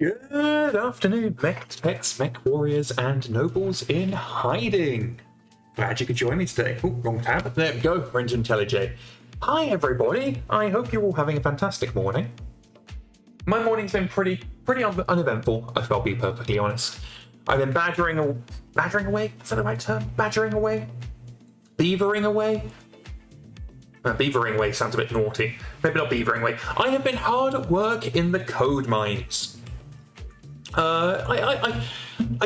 Good afternoon, mech techs, mech warriors, and nobles in hiding. Glad you could join me today. Oh, wrong tab. There we go. We're into IntelliJ. Hi, everybody. I hope you're all having a fantastic morning. My morning's been pretty uneventful, if I'll be perfectly honest. I've been badgering away? Is that the right term? Badgering away? Beavering away? Beavering away sounds a bit naughty. Maybe not beavering away. I have been hard at work in the code mines. I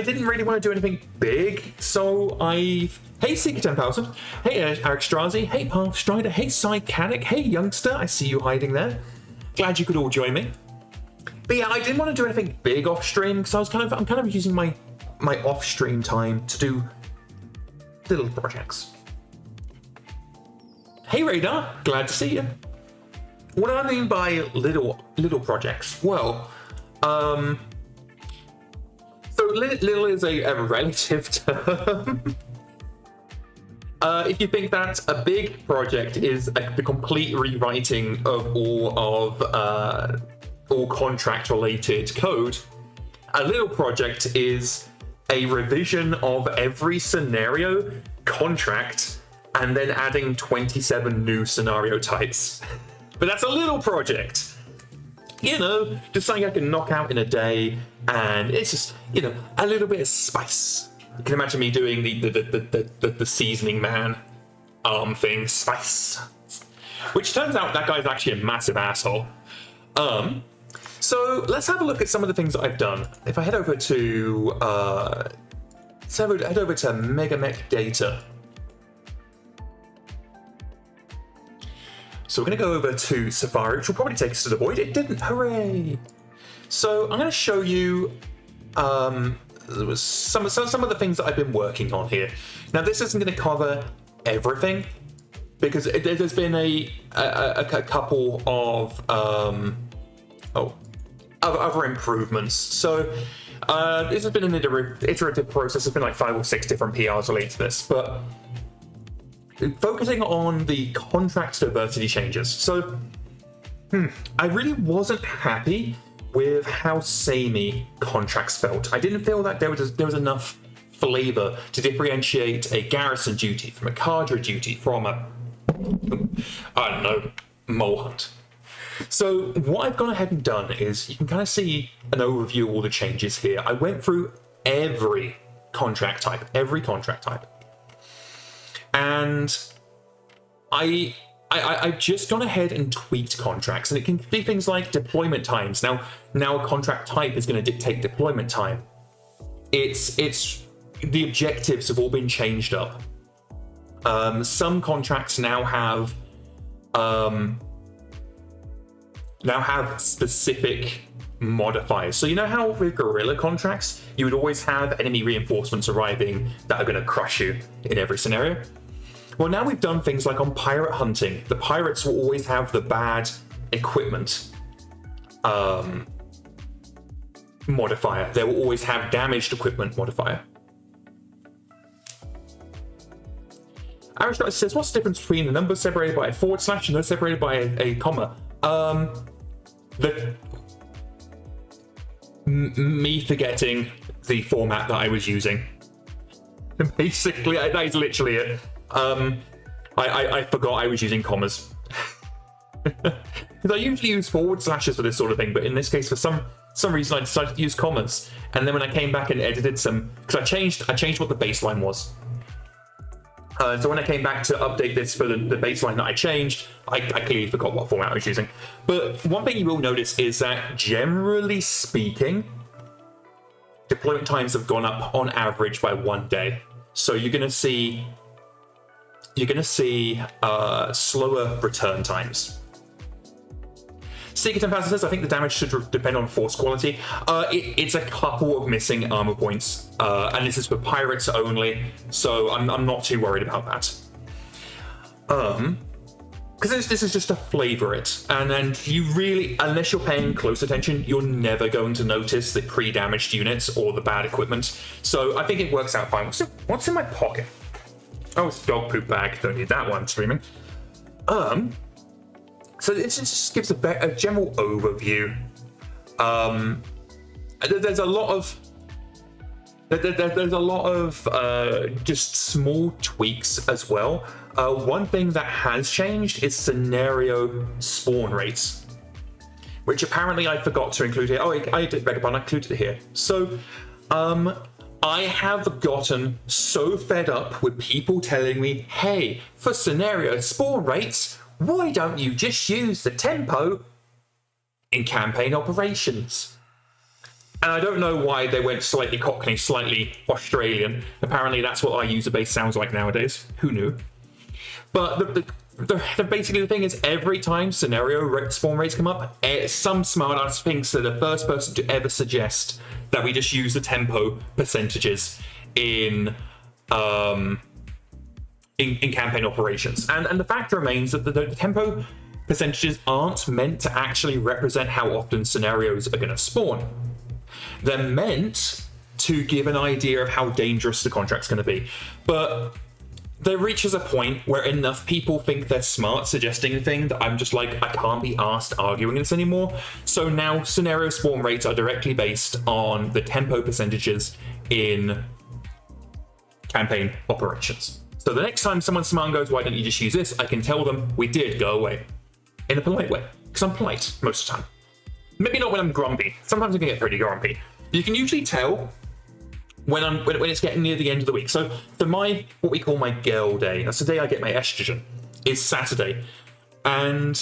didn't really want to do anything big, so I've... Hey, Seeker 10,000. Hey, Eric Strazi. Hey, Path Strider. Hey, Psychanic. Hey, Youngster. I see you hiding there. Glad you could all join me. But yeah, I didn't want to do anything big off stream because I'm kind of using my off stream time to do little projects. Hey, Radar. Glad to see you. What do I mean by little projects? Well, so little is a relative term. If you think that a big project is the complete rewriting of all contract-related code, a little project is a revision of every scenario contract and then adding 27 new scenario types. But that's a little project. You know, just something I can knock out in a day, and it's just, you know, a little bit of spice. You can imagine me doing the seasoning man arm thing, spice. Which turns out that guy's actually a massive asshole. So let's have a look at some of the things that I've done. If I head over to head over to MegaMek data. So we're going to go over to Safari, which will probably take us to the void. It didn't, hooray! So I'm going to show you some of the things that I've been working on here. Now this isn't going to cover everything because there's been a couple of other improvements. So this has been an iterative process. There's been like 5 or 6 different PRs related to this, but focusing on the contract diversity changes. So, I really wasn't happy with how samey contracts felt. I didn't feel that there was enough flavor to differentiate a garrison duty from a cadre duty from a, I don't know, mole hunt. So what I've gone ahead and done is, you can kind of see an overview of all the changes here. I went through every contract type. And I've just gone ahead and tweaked contracts, and it can be things like deployment times. Now a contract type is going to dictate deployment time. It's the objectives have all been changed up. Some contracts now have specific modifiers. So you know how with guerrilla contracts, you would always have enemy reinforcements arriving that are going to crush you in every scenario? Well, now we've done things like on pirate hunting. The pirates will always have the bad equipment modifier. They will always have damaged equipment modifier. Aristotle says, what's the difference between the number separated by a / and those separated by a comma? Me forgetting the format that I was using. Basically, that is literally it. I forgot I was using commas. Because I usually use / for this sort of thing, but in this case, for some reason, I decided to use commas. And then when I came back and edited some, because I changed what the baseline was. So when I came back to update this for the baseline that I changed, I clearly forgot what format I was using. But one thing you will notice is that, generally speaking, deployment times have gone up on average by 1 day. So you're going to see slower return times. Seeker 10,000 says, I think the damage should depend on force quality. It's a couple of missing armor points, and this is for pirates only, so I'm not too worried about that. Because this is just to flavor it, and then you really, unless you're paying close attention, you're never going to notice the pre-damaged units or the bad equipment. So I think it works out fine. What's in my pocket? Oh, it's a dog poop bag. Don't need that one streaming. So it just gives a general overview. there's a lot of just small tweaks as well. One thing that has changed is scenario spawn rates, which apparently I forgot to include here. Oh, I did, beg your pardon, I included it here. So, I have gotten so fed up with people telling me, hey, for scenario spawn rates, why don't you just use the tempo in campaign operations? And I don't know why they went slightly Cockney, slightly Australian. Apparently that's what our user base sounds like nowadays. Who knew? But basically the thing is, every time scenario spawn rates come up, some smartass thinks they're the first person to ever suggest that we just use the tempo percentages in campaign operations. And the fact remains that the tempo percentages aren't meant to actually represent how often scenarios are going to spawn. They're meant to give an idea of how dangerous the contract's going to be. But there reaches a point where enough people think they're smart suggesting a thing that I'm just like, I can't be asked arguing this anymore. So now scenario spawn rates are directly based on the tempo percentages in campaign operations. So the next time someone smart goes, why don't you just use this? I can tell them, we did, go away. In a polite way, because I'm polite most of the time. Maybe not when I'm grumpy. Sometimes I can get pretty grumpy. You can usually tell when it's getting near the end of the week. So for my, what we call my girl day, that's the day I get my estrogen, is Saturday. And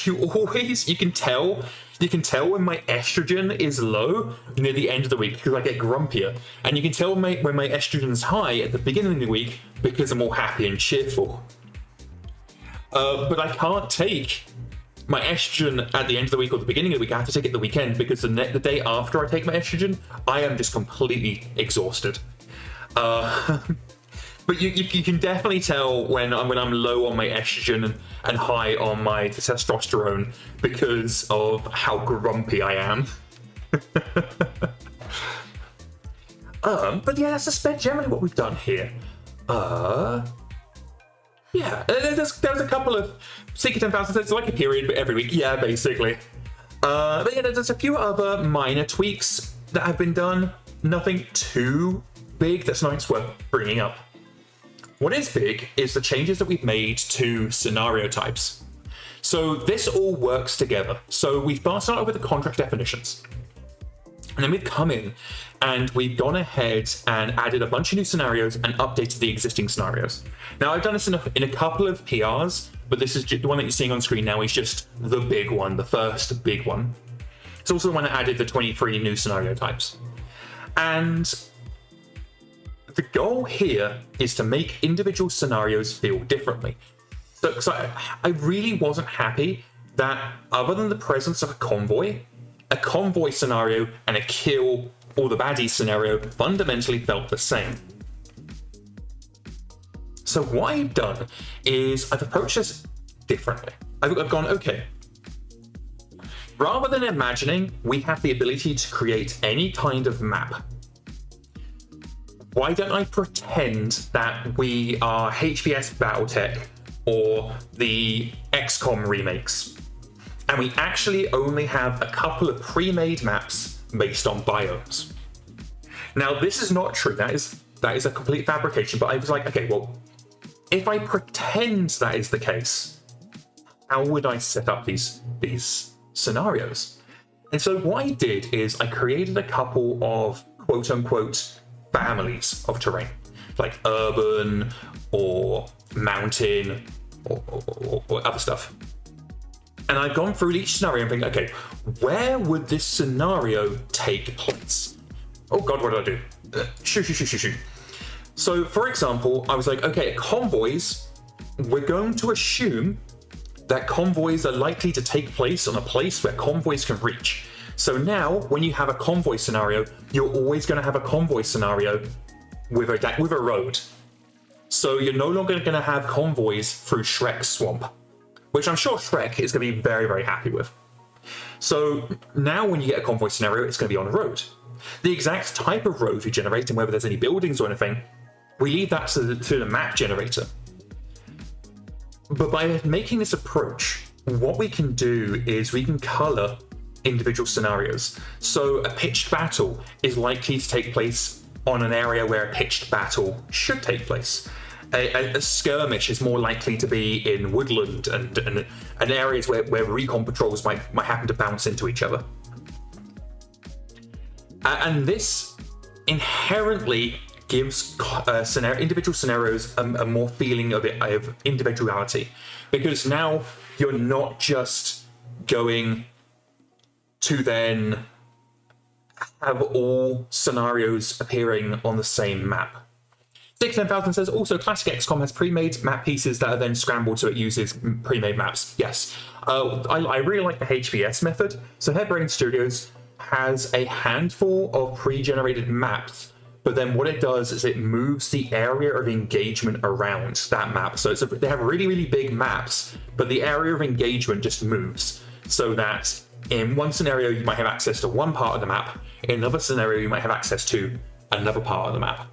you always, you can tell when my estrogen is low near the end of the week because I get grumpier. And you can tell when my estrogen is high at the beginning of the week because I'm all happy and cheerful. But I can't take my estrogen at the end of the week or the beginning of the week. I have to take it the weekend because the day after I take my estrogen, I am just completely exhausted. But you can definitely tell when I'm low on my estrogen and high on my testosterone because of how grumpy I am. But yeah, that's generally what we've done here. Yeah, there's a couple of Secret 10,000, it's like a period every week. Yeah, basically. But yeah, there's a few other minor tweaks that have been done. Nothing too big that's nice worth bringing up. What is big is the changes that we've made to scenario types. So this all works together. So we first started with the contract definitions. And then we've come in and we've gone ahead and added a bunch of new scenarios and updated the existing scenarios. Now, I've done this in a couple of PRs, but this is the one that you're seeing on screen now is just the big one, the first big one. It's also the one that added the 23 new scenario types. And the goal here is to make individual scenarios feel differently. So I really wasn't happy that other than the presence of a convoy scenario and a kill all the baddies scenario fundamentally felt the same. So what I've done is I've approached this differently. I've gone, okay, rather than imagining we have the ability to create any kind of map, why don't I pretend that we are HBS BattleTech or the XCOM remakes, and we actually only have a couple of pre-made maps based on biomes. Now, this is not true. That is a complete fabrication, but I was like, okay, well, if I pretend that is the case, how would I set up these scenarios? And so what I did is I created a couple of quote-unquote families of terrain, like urban or mountain or other stuff. And I've gone through each scenario and thinking, okay, where would this scenario take place? Oh God, what did I do? Shoot. So for example, I was like, okay, convoys, we're going to assume that convoys are likely to take place on a place where convoys can reach. So now when you have a convoy scenario, you're always going to have a convoy scenario with a road. So you're no longer going to have convoys through Shrek's swamp, which I'm sure Shrek is going to be very, very happy with. So now when you get a convoy scenario, it's going to be on a road. The exact type of road we generate and whether there's any buildings or anything, we leave that to the map generator. But by making this approach, what we can do is we can color individual scenarios. So a pitched battle is likely to take place on an area where a pitched battle should take place. A skirmish is more likely to be in woodland and areas where recon patrols might happen to bounce into each other. And this inherently gives individual scenarios a more feeling of individuality, because now you're not just going to then have all scenarios appearing on the same map. 610,000 says, also classic XCOM has pre-made map pieces that are then scrambled, so it uses pre-made maps. Yes, I really like the HBS method. So Hairbrain Studios has a handful of pre-generated maps, but then what it does is it moves the area of engagement around that map. So they have really, really big maps, but the area of engagement just moves, so that in one scenario you might have access to one part of the map, in another scenario you might have access to another part of the map.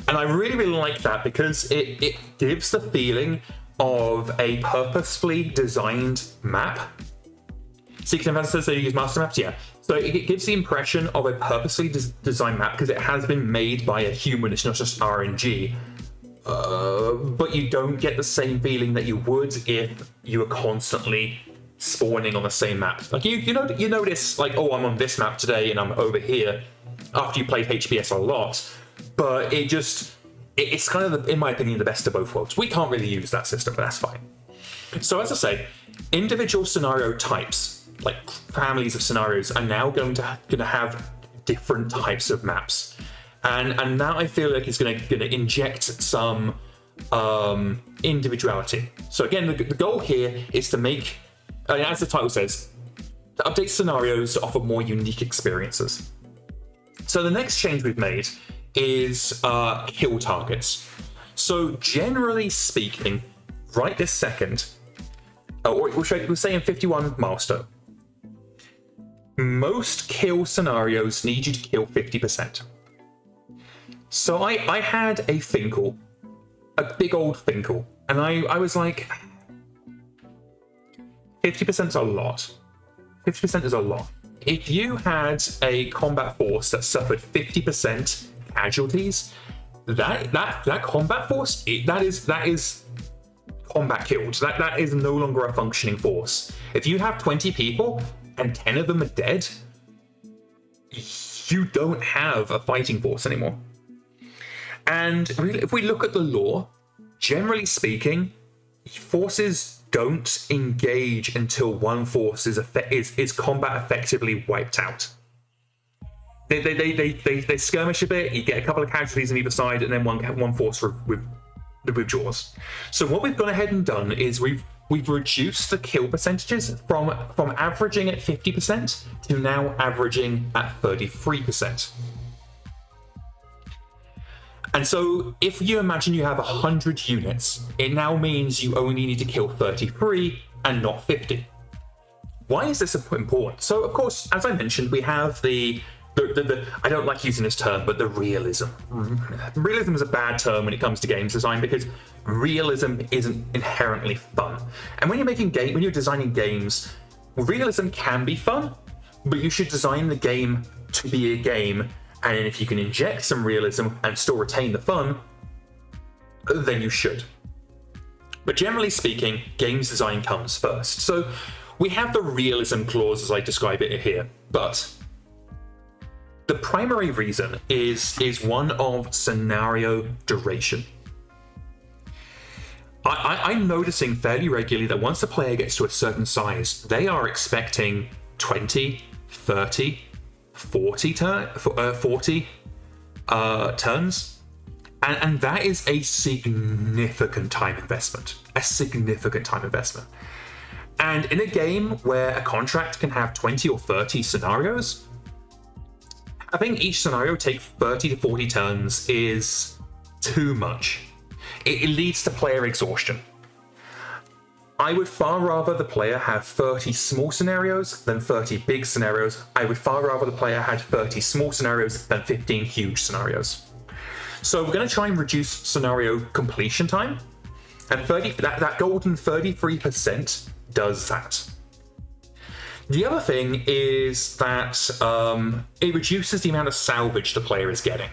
And I really, really like that, because it gives the feeling of a purposefully designed map. 16 says they use master maps, yeah. So it gives the impression of a purposely designed map, because it has been made by a human, it's not just RNG. But you don't get the same feeling that you would if you were constantly spawning on the same map. Like you notice, like, oh, I'm on this map today and I'm over here, after you played HBS a lot. But it's kind of, in my opinion, the best of both worlds. We can't really use that system, but that's fine. So as I say, individual scenario types, like families of scenarios, are now going to have different types of maps, and now I feel like it's going to inject some individuality. So again, the goal here is to make, as the title says, to update scenarios to offer more unique experiences. So the next change we've made is kill targets. So generally speaking, right this second, or we'll say in 51 milestone, most kill scenarios need you to kill 50%. So I had a Finkel, a big old Finkel, and I was like, 50% is a lot. 50% is a lot. If you had a combat force that suffered 50% casualties, that combat force, that is combat killed. That is no longer a functioning force. If you have 20 people and 10 of them are dead, you don't have a fighting force anymore. And if we look at the lore, generally speaking, forces don't engage until one force is combat effectively wiped out. They skirmish a bit, you get a couple of casualties on either side, and then one force withdraws. So what we've gone ahead and done is we've reduced the kill percentages from averaging at 50% to now averaging at 33%. And so if you imagine you have 100 units, it now means you only need to kill 33 and not 50. Why is this important? So of course, as I mentioned, we have the I don't like using this term, but the realism. Realism is a bad term when it comes to games design, because realism isn't inherently fun. And when you're designing games, realism can be fun, but you should design the game to be a game. And if you can inject some realism and still retain the fun, then you should. But generally speaking, games design comes first. So we have the realism clause as I describe it here, but the primary reason is one of scenario duration. I'm noticing fairly regularly that once the player gets to a certain size, they are expecting 20, 30, 40 turns, and that is a significant time investment. And in a game where a contract can have 20 or 30 scenarios, having each scenario take 30 to 40 turns is too much. It leads to player exhaustion. I would far rather the player have 30 small scenarios than 30 big scenarios. I would far rather the player had 30 small scenarios than 15 huge scenarios. So we're going to try and reduce scenario completion time, and that golden 33% does that. The other thing is that it reduces the amount of salvage the player is getting.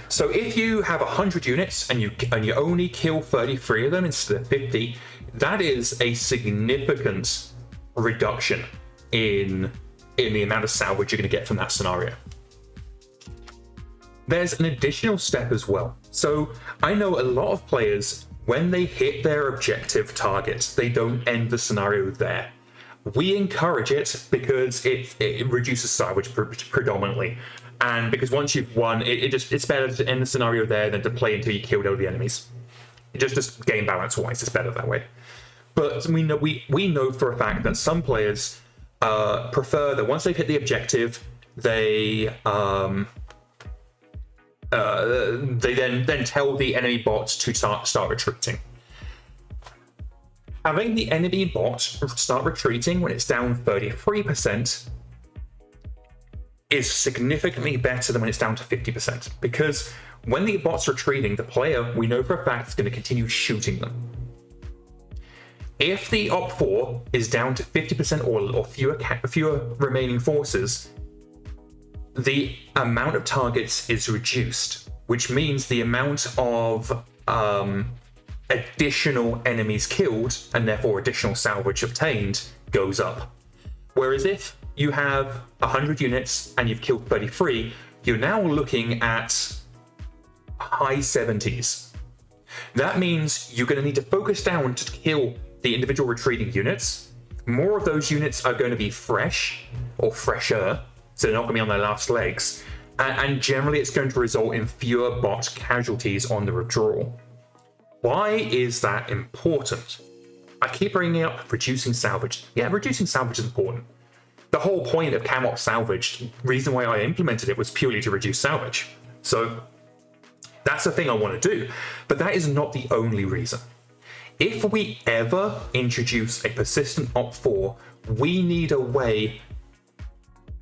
So if you have 100 units and you only kill 33 of them instead of 50, that is a significant reduction in the amount of salvage you're going to get from that scenario. There's an additional step as well. So I know a lot of players, when they hit their objective target, they don't end the scenario there. We encourage it because it reduces salvage predominantly. And because once you've won, it's better to end the scenario there than to play until you killed all the enemies. Just game balance wise, it's better that way. But we know for a fact that some players prefer that once they've hit the objective, they then tell the enemy bot to start retreating. Having the enemy bot start retreating when it's down 33% is significantly better than when it's down to 50%, because when the bot's retreating, the player, we know for a fact, is going to continue shooting them. If the Op4 is down to 50% or fewer remaining forces, the amount of targets is reduced, which means the amount of additional enemies killed and therefore additional salvage obtained goes up. Whereas if you have 100 units and you've killed 33, you're now looking at high 70s. That means you're going to need to focus down to kill the individual retreating units. More of those units are going to be fresh or fresher, so they're not going to be on their last legs. And generally, it's going to result in fewer bot casualties on the withdrawal. Why is that important? I keep bringing up reducing salvage. Yeah, reducing salvage is important. The whole point of Cam Op Salvage, reason why I implemented it was purely to reduce salvage. So that's the thing I want to do. But that is not the only reason. If we ever introduce a persistent Op4, we need a way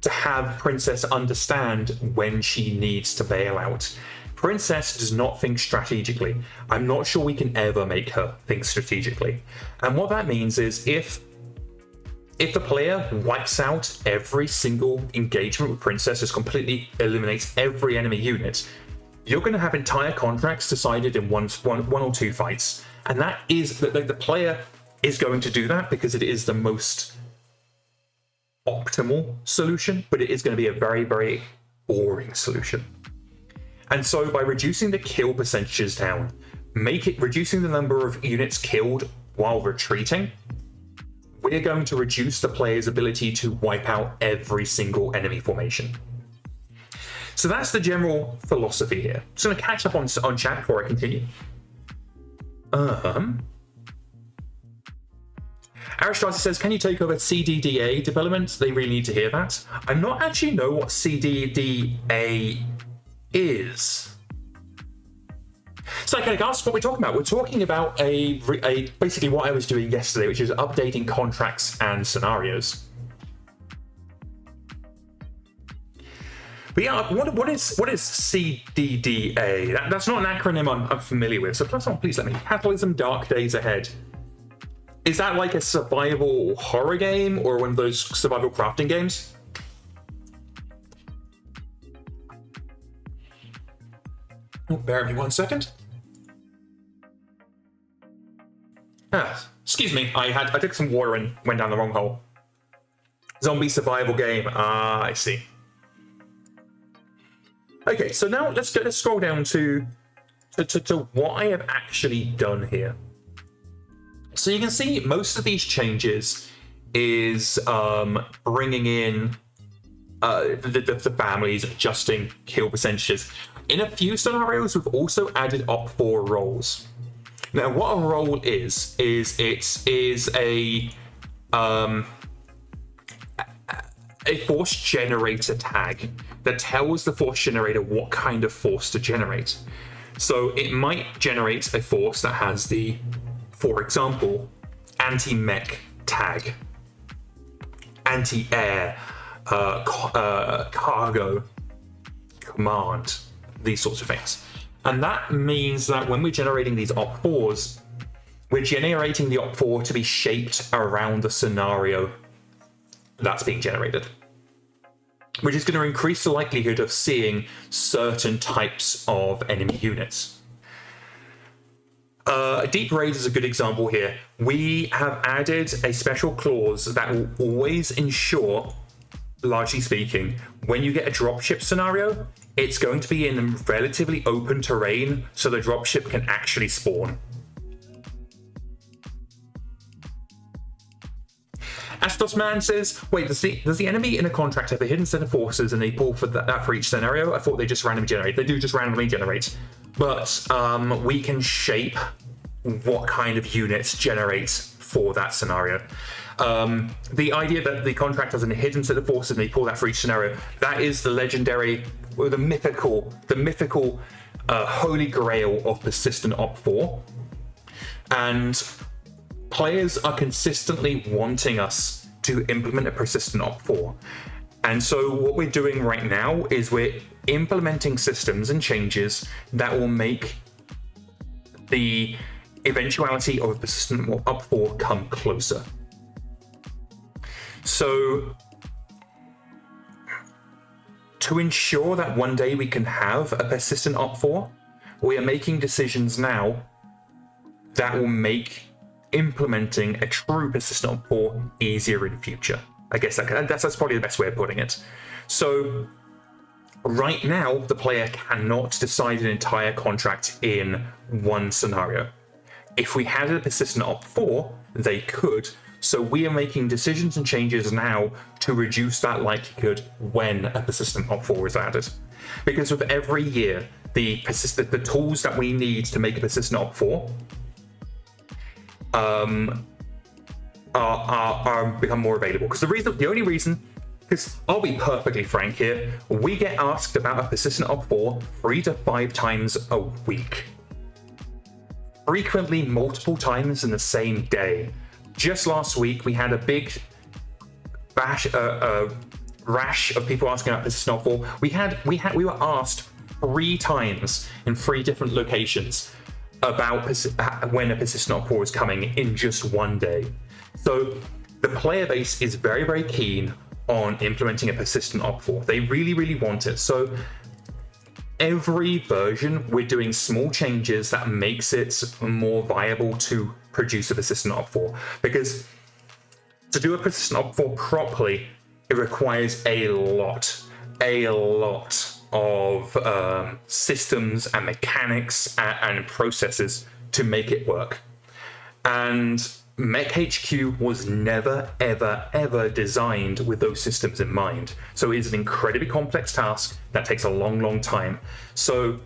to have Princess understand when she needs to bail out. Princess does not think strategically. I'm not sure we can ever make her think strategically. And what that means is if the player wipes out every single engagement with Princess, just completely eliminates every enemy unit, you're going to have entire contracts decided in one or two fights. And that is the player is going to do that because it is the most optimal solution, but it is going to be a very, very boring solution. And so by reducing the kill percentages down, reducing the number of units killed while retreating, we're going to reduce the player's ability to wipe out every single enemy formation. So that's the general philosophy here. Just going to catch up on chat before I continue. Aristotle says, can you take over CDDA development? They really need to hear that. I'm not actually know what CDDA is. So I can ask what we're talking about. We're talking about basically what I was doing yesterday, which is updating contracts and scenarios. But yeah, what is CDDA? That's not an acronym I'm familiar with. So please let me. Capitalism Dark Days Ahead. Is that like a survival horror game or one of those survival crafting games? Oh, bear with me 1 second. Excuse me. I took some water and went down the wrong hole. Zombie survival game. Ah, I see. Okay, so now let's scroll down to what I have actually done here. So you can see most of these changes is bringing in the families, adjusting kill percentages. In a few scenarios, we've also added Op4 roles. Now, what a role is it is a force generator tag that tells the force generator what kind of force to generate. So it might generate a force that has the, for example, anti-mech tag, anti-air, cargo, command, these sorts of things. And that means that when we're generating these Op4s, we're generating the Op4 to be shaped around the scenario that's being generated, which is going to increase the likelihood of seeing certain types of enemy units. Deep Raid is a good example here. We have added a special clause that will always ensure, largely speaking, when you get a dropship scenario, it's going to be in relatively open terrain so the dropship can actually spawn. Astos Man says, wait, does the enemy in a contract have a hidden set of forces and they pull for that for each scenario? I thought they just randomly generate. They do just randomly generate. But we can shape what kind of units generates for that scenario. The idea that the contract has a hidden set of forces and they pull that for each scenario, that is the legendary, or the mythical holy grail of persistent Op 4. And players are consistently wanting us to implement a persistent Op 4. And so what we're doing right now is we're implementing systems and changes that will make the eventuality of a persistent Op 4 come closer. So to ensure that one day we can have a persistent Op 4, we are making decisions now that will make implementing a true persistent Op 4 easier in future. I guess that's probably the best way of putting it. So right now, the player cannot decide an entire contract in one scenario. If we had a persistent Op 4, they could. So we are making decisions and changes now to reduce that likelihood when a persistent Op 4 is added. Because with every year, the tools that we need to make a persistent Op 4 are become more available. Because the only reason, because I'll be perfectly frank here, we get asked about a persistent Op 4 3 to 5 times a week. Frequently multiple times in the same day. Just last week, we had a big rash of people asking about persistent Op 4. We were asked 3 times in 3 different locations about when a persistent Op 4 is coming in just one day. So the player base is very, very keen on implementing a persistent Op 4. They really, really want it. So every version, we're doing small changes that makes it more viable to produce a persistent Op 4. Because to do a persistent Op 4 properly, it requires a lot of systems and mechanics and processes to make it work. And MekHQ was never, ever designed with those systems in mind. So it's an incredibly complex task that takes a long time. So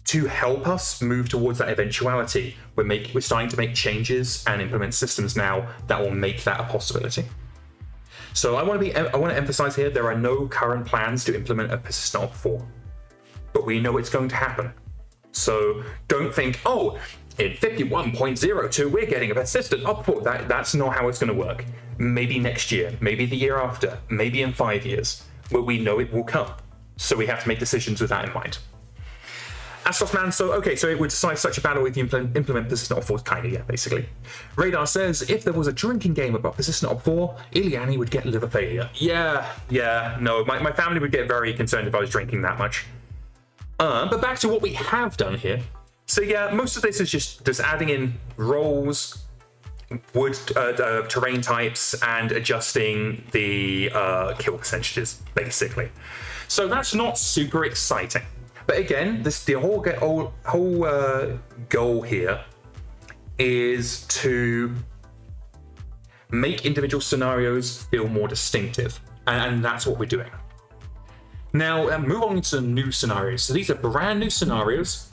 to help us move towards that eventuality, we're starting to make changes and implement systems now that will make that a possibility. So I want to emphasize here, there are no current plans to implement a persistent Op 4, but we know it's going to happen. So don't think, oh, in 51.02, we're getting a persistent Op 4. That's not how it's going to work. Maybe next year, maybe the year after, maybe in 5 years, but we know it will come. So we have to make decisions with that in mind. Astos Man, so it would decide such a battle if you implement persistent Op 4, kind of, yeah, basically. Radar says, if there was a drinking game about persistent Op 4, Illiani would get liver failure. Yeah, no, my family would get very concerned if I was drinking that much. But back to what we have done here. So yeah, most of this is just adding in roles, wood terrain types, and adjusting the kill percentages, basically. So that's not super exciting. But again, the whole goal here is to make individual scenarios feel more distinctive, and that's what we're doing. Now, move on to new scenarios. So these are brand new scenarios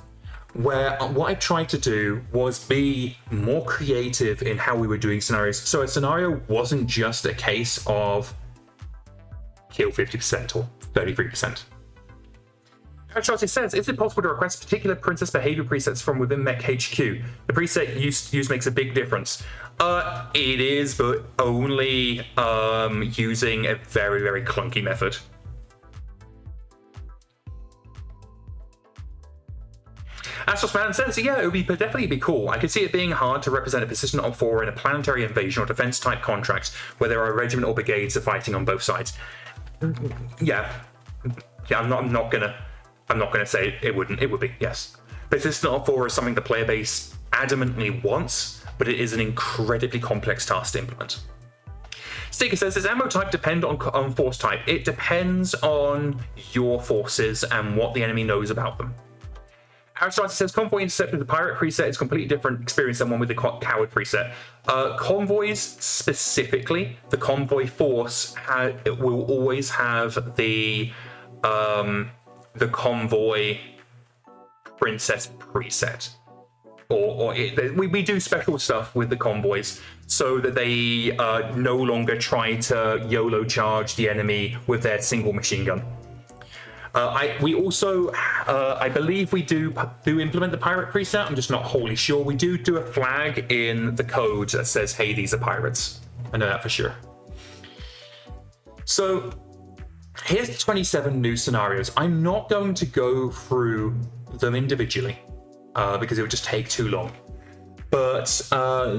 where what I tried to do was be more creative in how we were doing scenarios. So a scenario wasn't just a case of kill 50% or 33%. Charlie says, is it possible to request particular princess behavior presets from within MekHQ? The preset use makes a big difference. It is, but only using a very, very clunky method. Astrosman says, yeah, it would definitely be cool. I could see it being hard to represent a persistent op-4 in a planetary invasion or defense type contract where there are regiment or brigades of fighting on both sides. Yeah, I'm not gonna say it wouldn't. It would be, yes. Persistent op-4 is something the player base adamantly wants, but it is an incredibly complex task to implement. Sticker says, does ammo type depend on force type? It depends on your forces and what the enemy knows about them. Aristotle says, convoy intercept with the pirate preset is a completely different experience than one with the coward preset. Convoys specifically, the convoy force will always have the convoy princess preset. We do special stuff with the convoys so that they no longer try to YOLO charge the enemy with their single machine gun. We also, I believe we do implement the pirate preset. I'm just not wholly sure. We do a flag in the code that says, hey, these are pirates. I know that for sure. So here's the 27 new scenarios. I'm not going to go through them individually because it would just take too long. But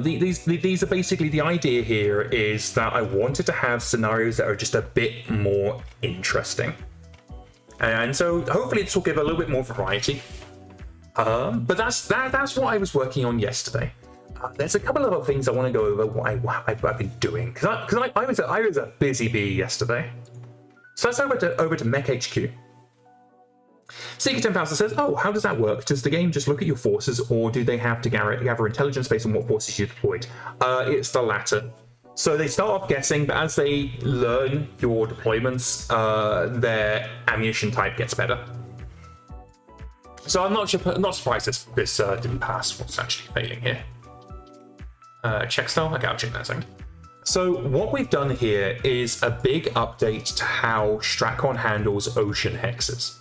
these are basically, the idea here is that I wanted to have scenarios that are just a bit more interesting. And so hopefully this will give a little bit more variety. But that's what I was working on yesterday. There's a couple of other things I want to go over what I've been doing, because I was a busy bee yesterday. So let's over to MekHQ. Seeker 10,000 says, oh, how does that work? Does the game just look at your forces, or do they have to gather intelligence based on what forces you deployed? It's the latter. So they start off guessing, but as they learn your deployments, their ammunition type gets better. So I'm not surprised this didn't pass. What's actually failing here? Check style? Okay, I'll check that in a second. So what we've done here is a big update to how Stratcon handles ocean hexes.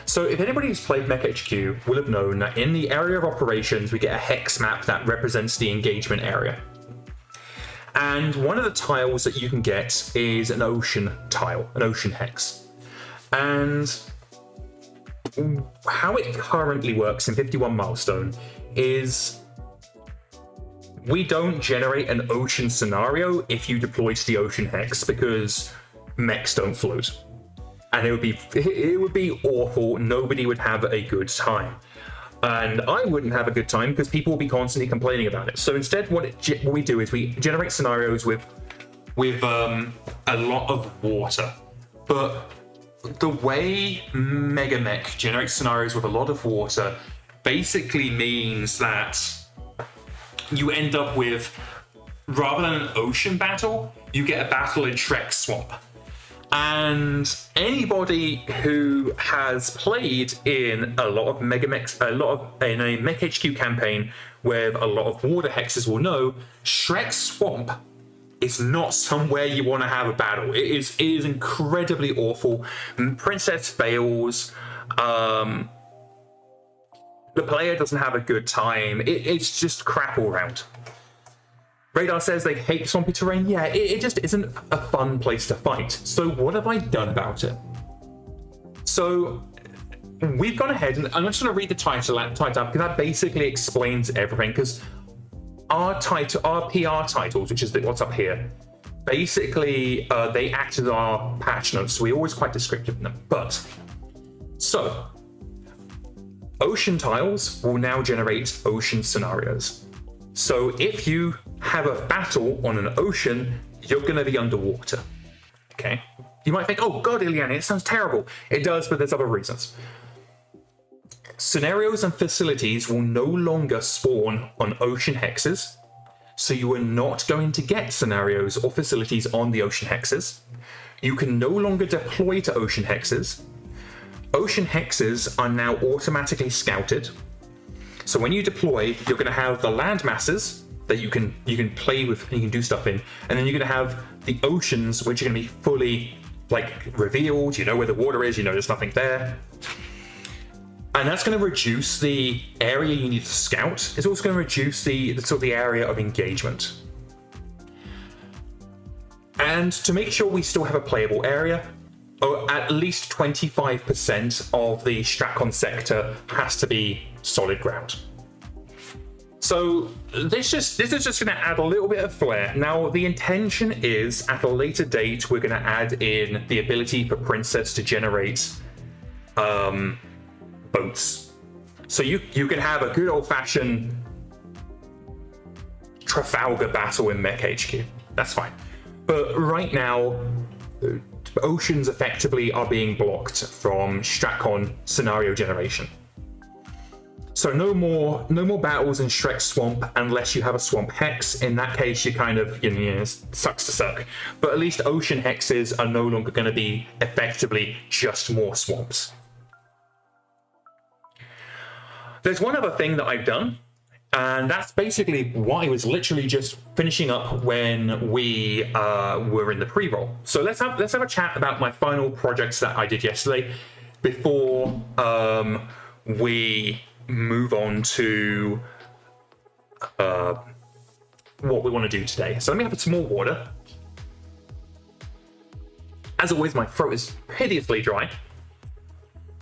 So if anybody who's played MekHQ will have known that in the area of operations, we get a hex map that represents the engagement area. And one of the tiles that you can get is an ocean tile, an ocean hex. And how it currently works in 51 Milestone is we don't generate an ocean scenario if you deploy to the ocean hex, because mechs don't float. And it would be awful. Nobody would have a good time. And I wouldn't have a good time because people will be constantly complaining about it. So instead, what we do is we generate scenarios with a lot of water. But the way MegaMek generates scenarios with a lot of water basically means that you end up with, rather than an ocean battle, you get a battle in Shrek Swamp. And anybody who has played in a lot of MegaMeks, in a MekHQ campaign with a lot of water hexes will know Shrek Swamp is not somewhere you want to have a battle. It is incredibly awful. Princess fails. The player doesn't have a good time. It's just crap all around. Radar says they hate swampy terrain. Yeah, it just isn't a fun place to fight. So what have I done about it? So we've gone ahead, and I'm just going to read the title out because that basically explains everything. Because our PR titles, which is what's up here, basically they act as our patch notes. So we're always quite descriptive in them. But so ocean tiles will now generate ocean scenarios. So if you have a battle on an ocean, you're going to be underwater. Okay? You might think, oh god, Illiani, it sounds terrible. It does, but there's other reasons. Scenarios and facilities will no longer spawn on ocean hexes, so you are not going to get scenarios or facilities on the ocean hexes. You can no longer deploy to ocean hexes. Ocean hexes are now automatically scouted. So when you deploy, you're going to have the land masses that you can play with and you can do stuff in, and then you're going to have the oceans, which are going to be fully revealed. You know where the water is. You know there's nothing there, and that's going to reduce the area you need to scout. It's also going to reduce the sort of the area of engagement, and to make sure we still have a playable area, or at least 25% of the Stratcon sector has to be solid ground. So this is just going to add a little bit of flair. Now, the intention is at a later date, we're going to add in the ability for Princess to generate boats. So you can have a good old-fashioned Trafalgar battle in MekHQ. That's fine. But right now, oceans effectively are being blocked from StratCon scenario generation. So no more battles in Shrek Swamp unless you have a Swamp Hex. In that case, you kind of, it sucks to suck. But at least ocean hexes are no longer going to be effectively just more swamps. There's one other thing that I've done, and that's basically what I was literally just finishing up when we were in the pre-roll. So let's have a chat about my final projects that I did yesterday before we move on to what we want to do today. So let me have some more water. As always, my throat is hideously dry.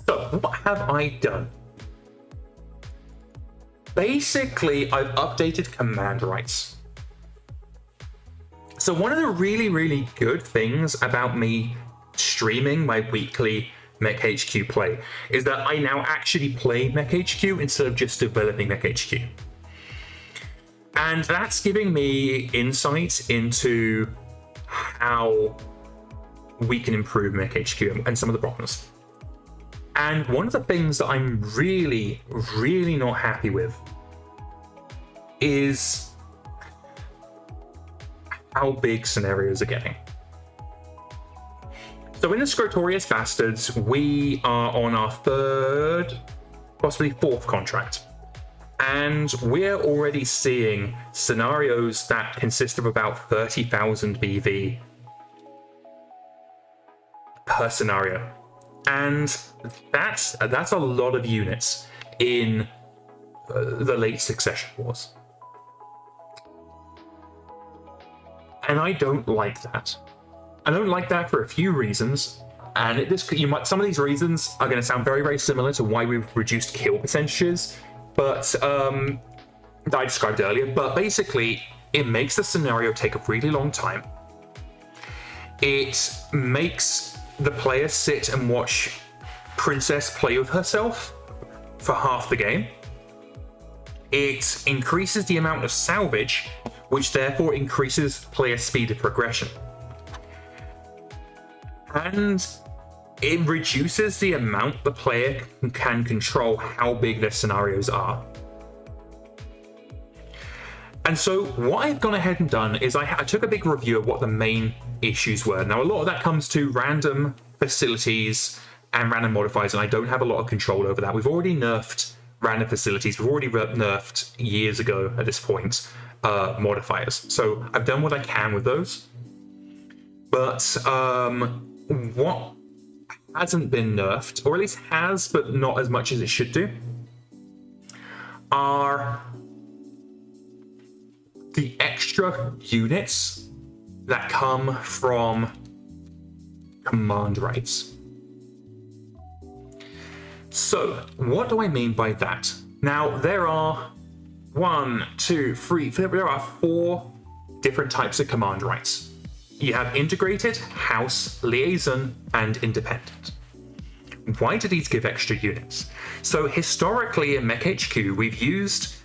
So what have I done? Basically, I've updated command rights. So one of the really, really good things about me streaming my weekly MekHQ play is that I now actually play MekHQ instead of just developing MekHQ. And that's giving me insight into how we can improve MekHQ and some of the problems. And one of the things that I'm really, really not happy with is how big scenarios are getting. So in the Scrotorius Bastards, we are on our third, possibly fourth contract. And we're already seeing scenarios that consist of about 30,000 BV per scenario. And that's a lot of units in the late Succession Wars. And I don't like that. I don't like that for a few reasons. And some of these reasons are going to sound very, very similar to why we've reduced kill percentages, but that I described earlier. But basically, it makes the scenario take a really long time. It makes the player sit and watch Princess play with herself for half the game. It increases the amount of salvage, which therefore increases player speed of progression. And it reduces the amount the player can control how big their scenarios are. And so what I've gone ahead and done is I took a big review of what the main issues were. Now, a lot of that comes to random facilities and random modifiers, and I don't have a lot of control over that. We've already nerfed random facilities. We've already nerfed years ago at this point modifiers. So I've done what I can with those. But what hasn't been nerfed, or at least has, but not as much as it should do, are the extra units that come from command rights. So, what do I mean by that? Now, there are there are 4 different types of command rights. You have integrated, house, liaison, and independent. Why do these give extra units? So historically in MekHQ, we've used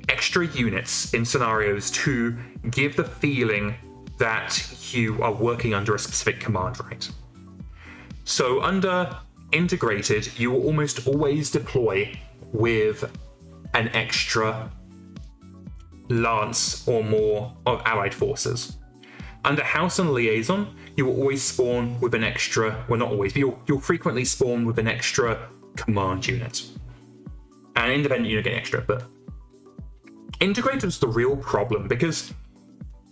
extra units in scenarios to give the feeling that you are working under a specific command right. So under integrated, you will almost always deploy with an extra lance or more of allied forces. Under House and Liaison, you will always spawn with an extra, well not always, but you'll frequently spawn with an extra command unit. And independent unit getting extra, but integrated is the real problem, because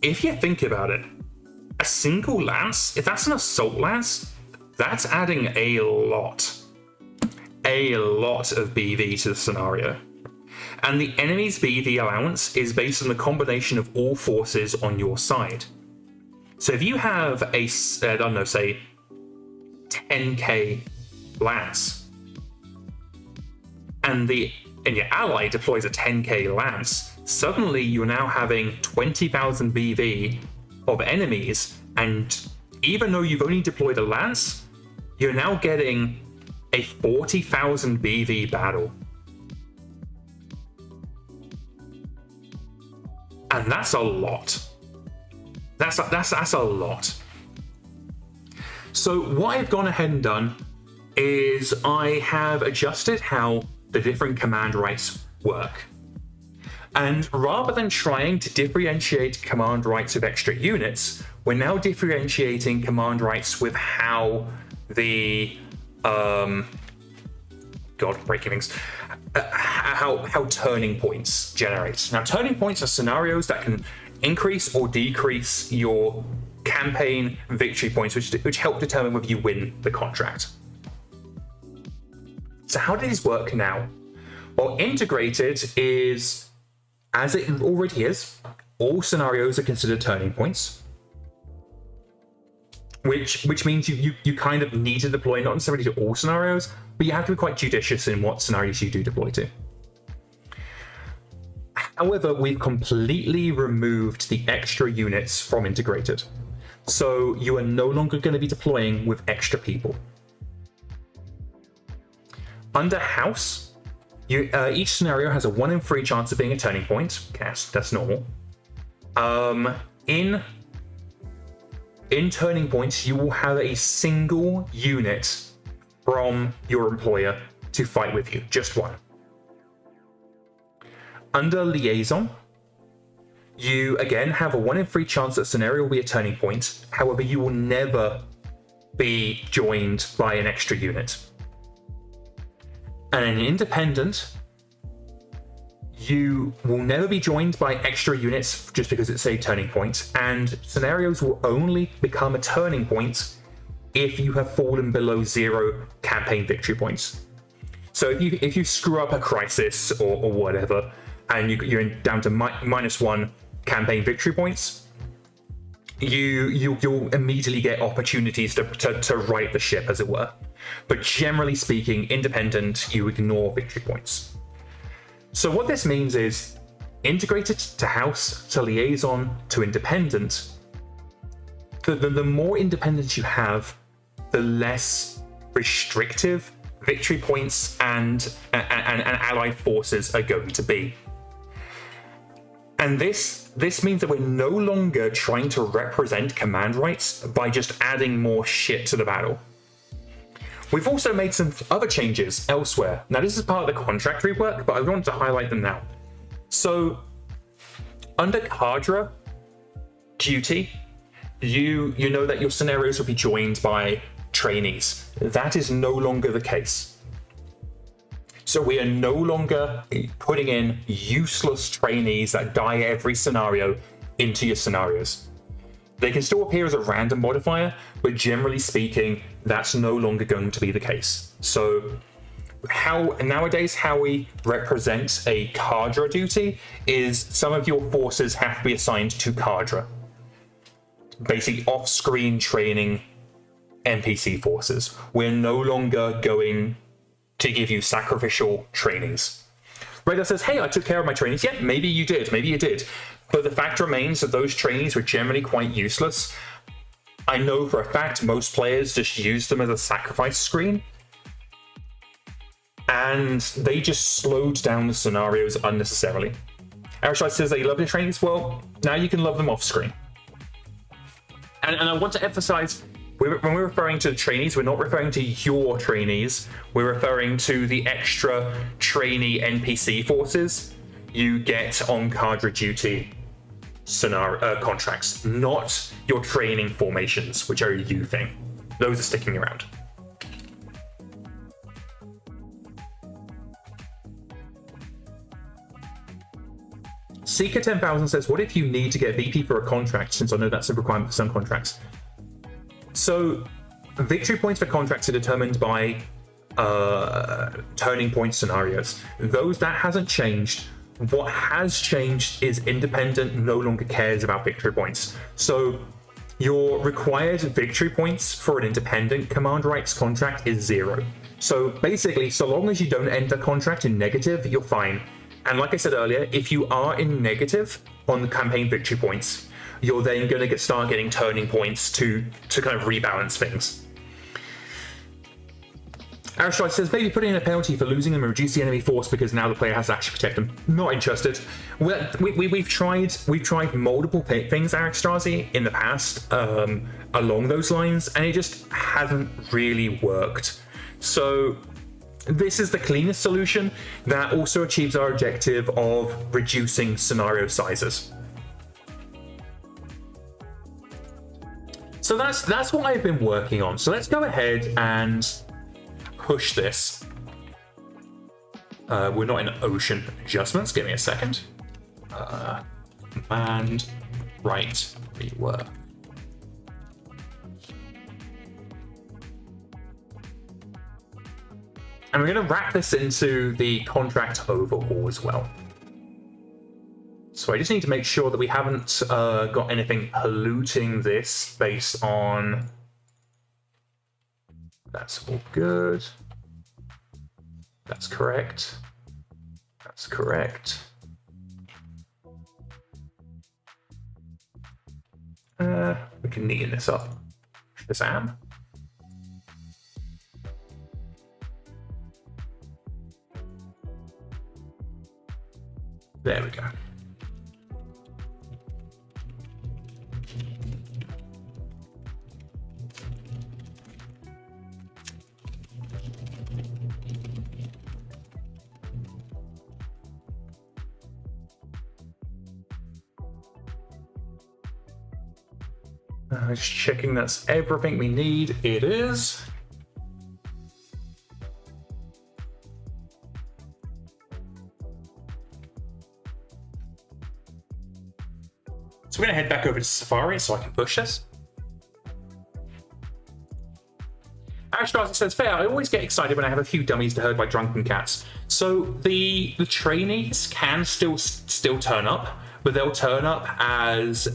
if you think about it, a single lance, if that's an assault lance, that's adding a lot of BV to the scenario. And the enemy's BV allowance is based on the combination of all forces on your side. So if you have a, I don't know, say 10k lance, and the and your ally deploys a 10k lance, suddenly you're now having 20,000 BV of enemies, and even though you've only deployed a lance, you're now getting a 40,000 BV battle. And that's a lot. That's a lot. So what I've gone ahead and done is I have adjusted how the different command rights work. And rather than trying to differentiate command rights with extra units, we're now differentiating command rights with how the how turning points generate. Now, turning points are scenarios that can increase or decrease your campaign victory points, which help determine whether you win the contract. So how do these work now? Well, integrated is, as it already is, all scenarios are considered turning points, which means you kind of need to deploy not necessarily to all scenarios, but you have to be quite judicious in what scenarios you do deploy to. However, we've completely removed the extra units from integrated. So you are no longer going to be deploying with extra people. Under house, each scenario has a 1 in 3 chance of being a turning point. Yes, that's normal. In turning points, you will have a single unit from your employer to fight with you, just one. Under liaison, you again have a 1 in 3 chance that scenario will be a turning point. However, you will never be joined by an extra unit. And in independent, you will never be joined by extra units just because it's a turning point, and scenarios will only become a turning point if you have fallen below 0 campaign victory points. So if you screw up a crisis or whatever, and you're down to -1 campaign victory points, you'll immediately get opportunities to right the ship, as it were. But generally speaking, independent, you ignore victory points. So what this means is integrated to house, to liaison, to independent. The more independence you have, the less restrictive victory points and allied forces are going to be. And this means that we're no longer trying to represent command rights by just adding more shit to the battle. We've also made some other changes elsewhere. Now, this is part of the contract rework, but I wanted to highlight them now. So, under cadre duty, you know that your scenarios will be joined by trainees. That is no longer the case. So we are no longer putting in useless trainees that die every scenario into your scenarios. They can still appear as a random modifier, but generally speaking, that's no longer going to be the case. So nowadays, how we represent a cadre duty is some of your forces have to be assigned to cadre. Basically off-screen training NPC forces. We're no longer going to give you sacrificial trainees. Radar says, hey, I took care of my trainees. Yeah, maybe you did. But the fact remains that those trainees were generally quite useless. I know for a fact most players just use them as a sacrifice screen, and they just slowed down the scenarios unnecessarily. Arishai says that you love your trainees. Well, now you can love them off screen. And I want to emphasize, when we're referring to the trainees, we're not referring to your trainees. We're referring to the extra trainee NPC forces you get on cadre duty scenario contracts, not your training formations, which are a you thing. Those are sticking around. Seeker 10,000 says, what if you need to get VP for a contract, since I know that's a requirement for some contracts? So victory points for contracts are determined by turning point scenarios. That hasn't changed. What has changed is independent no longer cares about victory points. So your required victory points for an independent command rights contract is 0. So basically, so long as you don't end a contract in negative, you're fine. And like I said earlier, if you are in negative on the campaign victory points, you're then going to start getting turning points to kind of rebalance things. Aristride says, maybe put in a penalty for losing them and reduce the enemy force because now the player has to actually protect them. Not interested. We've tried multiple things, Aristride, in the past along those lines, and it just hasn't really worked. So this is the cleanest solution that also achieves our objective of reducing scenario sizes. So that's what I've been working on. So let's go ahead and push this. We're not in ocean adjustments. Give me a second. Command right rework. And we're going to wrap this into the contract overhaul as well. So I just need to make sure that we haven't got anything polluting this based on... That's all good. That's correct. That's correct. We can neaten this up. Shazam. There we go. Just checking that's everything we need. It is. So we're going to head back over to Safari so I can push this. Ashtarzi says, fair, I always get excited when I have a few dummies to herd by drunken cats. So the trainees can still turn up, but they'll turn up as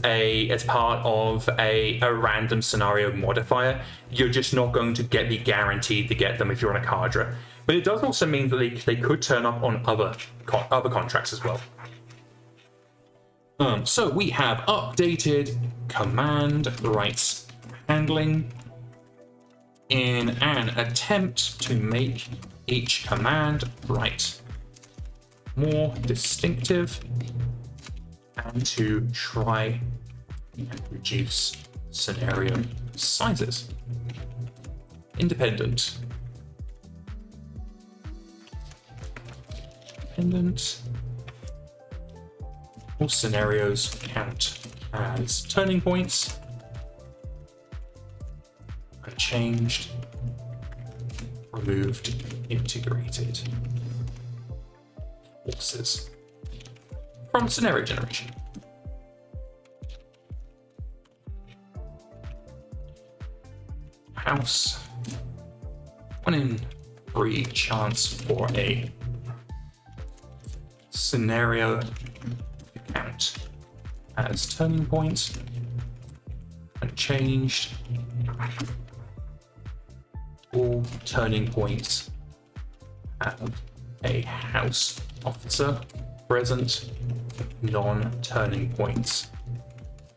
part of a random scenario modifier. You're just not going to be guaranteed to get them if you're on a cadre. But it does also mean that they could turn up on other contracts as well. So we have updated command rights handling in an attempt to make each command right more distinctive and to try and reduce scenario sizes. Independent. All scenarios count as turning points. Unchanged. Removed. Integrated. Forces. From scenario generation. House. 1 in 3 chance for a scenario count as turning point. Unchanged. All turning points have a house officer present. Non-turning points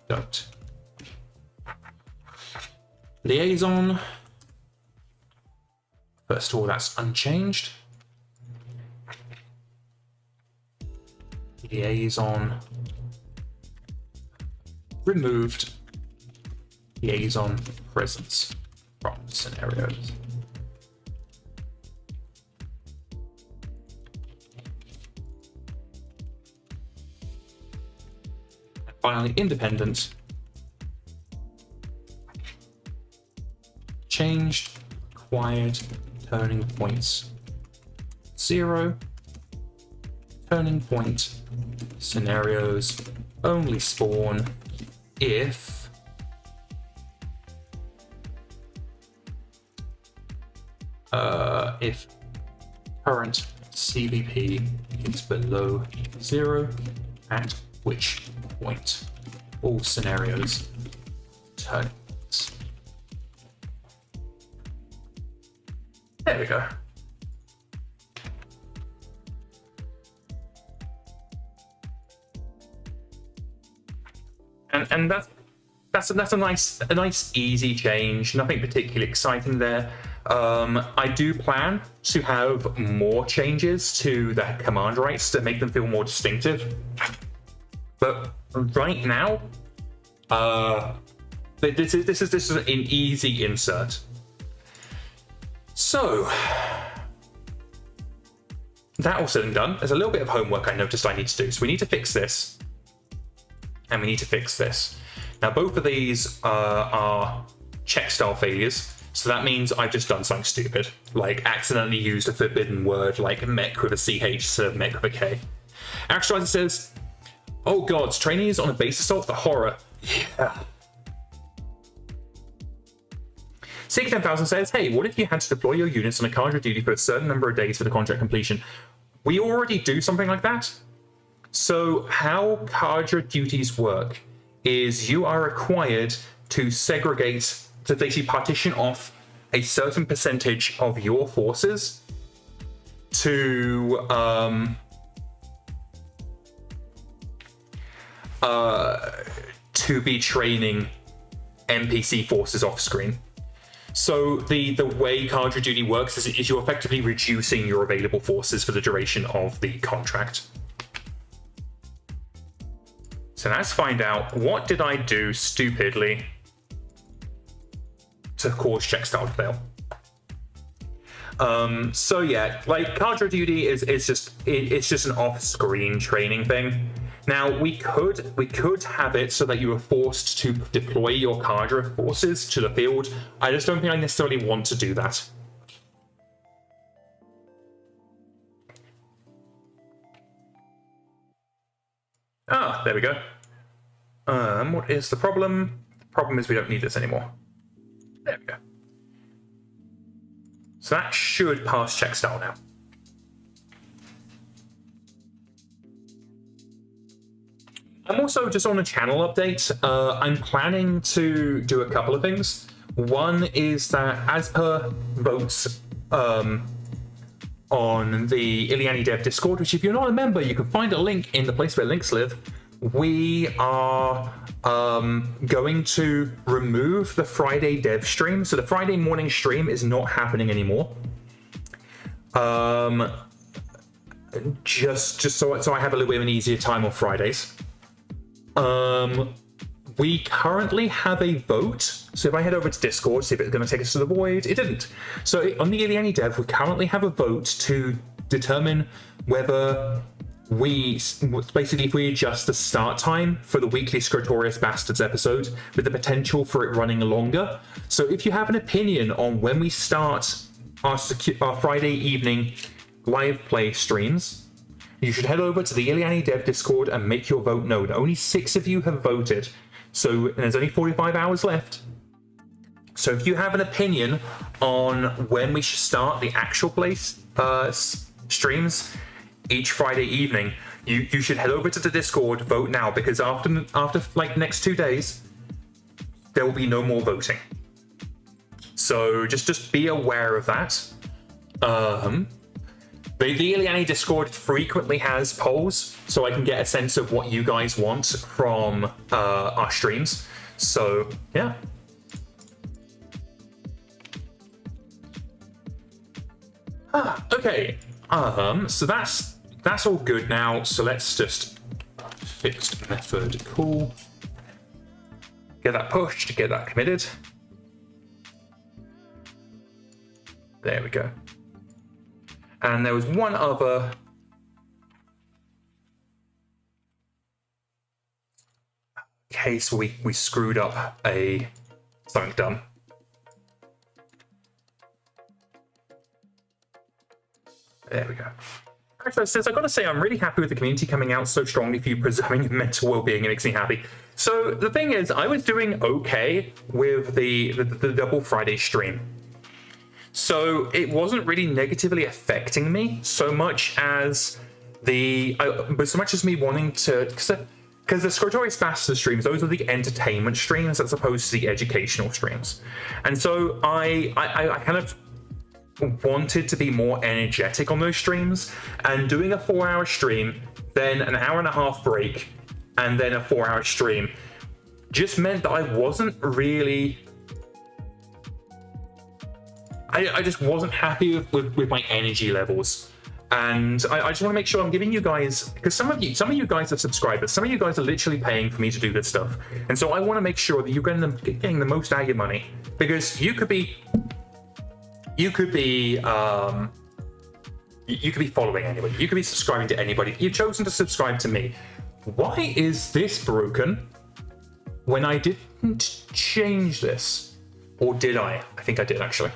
don't. Liaison. First of all, that's unchanged. Liaison removed. Liaison presence from scenarios. And finally, independent. Changed, acquired, turning points 0. Turning point scenarios only spawn if current CVP is below 0, at which point all scenarios turn points. There we go. and that's a nice easy change. Nothing particularly exciting there. I do plan to have more changes to the command rights to make them feel more distinctive. But right now, this is an easy insert. So that all said and done, there's a little bit of homework I noticed I need to do. So we need to fix this, and we need to fix this. Now both of these are check style failures. So that means I've just done something stupid, like accidentally used a forbidden word like mech with a CH instead of mech with a K. Actualizer says, oh gods, trainees on a base assault, the horror. Yeah. Seeker 10,000 says, hey, what if you had to deploy your units on a cadre duty for a certain number of days for the contract completion? We already do something like that. So how cadre duties work is you are required to segregate, to basically partition off a certain percentage of your forces to be training NPC forces off screen. So the way cadre duty works is you're effectively reducing your available forces for the duration of the contract. So let's find out, what did I do stupidly to cause check style to fail? So yeah, like cadre duty is just an off-screen training thing. Now we could have it so that you are forced to deploy your cadre forces to the field. I just don't think I necessarily want to do that. Ah, there we go. What is the problem? The problem is we don't need this anymore. There we go. So that should pass check style now. I'm also just on a channel update. I'm planning to do a couple of things. One is that as per votes on the IllianiDev Discord, which if you're not a member, you can find a link in the place where links live, we are going to remove the Friday dev stream. So the Friday morning stream is not happening anymore. Just so I have a little bit of an easier time on Fridays. We currently have a vote. So if I head over to Discord, see if it's going to take us to the void, it didn't. So on the IllianiDev, we currently have a vote to determine whether basically if we adjust the start time for the weekly Scrotorious Bastards episode with the potential for it running longer. So if you have an opinion on when we start our Friday evening live play streams, you should head over to the IllianiDev Discord and make your vote known. Only 6 of you have voted, so there's only 45 hours left. So if you have an opinion on when we should start the actual play streams each Friday evening, you should head over to the Discord, vote now, because after like next 2 days, there will be no more voting. So just be aware of that. The Illiani Discord frequently has polls, so I can get a sense of what you guys want from our streams. So, yeah. Okay. So that's all good now. So let's just fixed method. Cool. Get that pushed, get that committed. There we go. And there was one other case we screwed up something done. There we go. Actually, says, I've got to say, I'm really happy with the community coming out so strongly for you preserving mental well-being. It makes me happy. So the thing is, I was doing okay with the double Friday stream. So it wasn't really negatively affecting me so much as me wanting to, because the Scrotorious Bastard streams, those are the entertainment streams as opposed to the educational streams. And so I kind of wanted to be more energetic on those streams, and doing a 4-hour stream, then an hour and a half break, and then a 4-hour stream just meant that I wasn't really... I just wasn't happy with my energy levels. And I just want to make sure I'm giving you guys, because some of you guys are subscribers, some of you guys are literally paying for me to do this stuff. And so I want to make sure that you're getting the most out of your money, because you could be following anybody, you could be subscribing to anybody. You've chosen to subscribe to me. Why is this broken when I didn't change this? Or did I? I think I did, actually.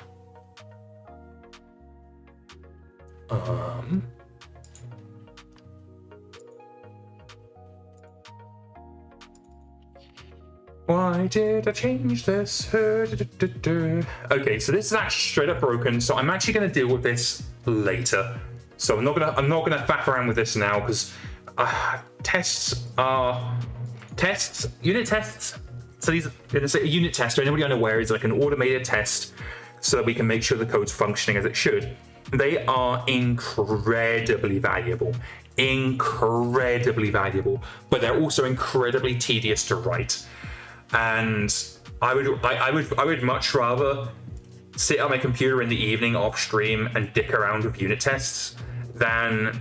Why did I change this? Okay, so this is actually straight up broken, so I'm actually going to deal with this later. So I'm not gonna faff around with this now, because unit tests. So these are a unit test, or anybody unaware, is like an automated test, so that we can make sure the code's functioning as it should. They are incredibly valuable, but they're also incredibly tedious to write. And I would much rather sit on my computer in the evening off stream and dick around with unit tests than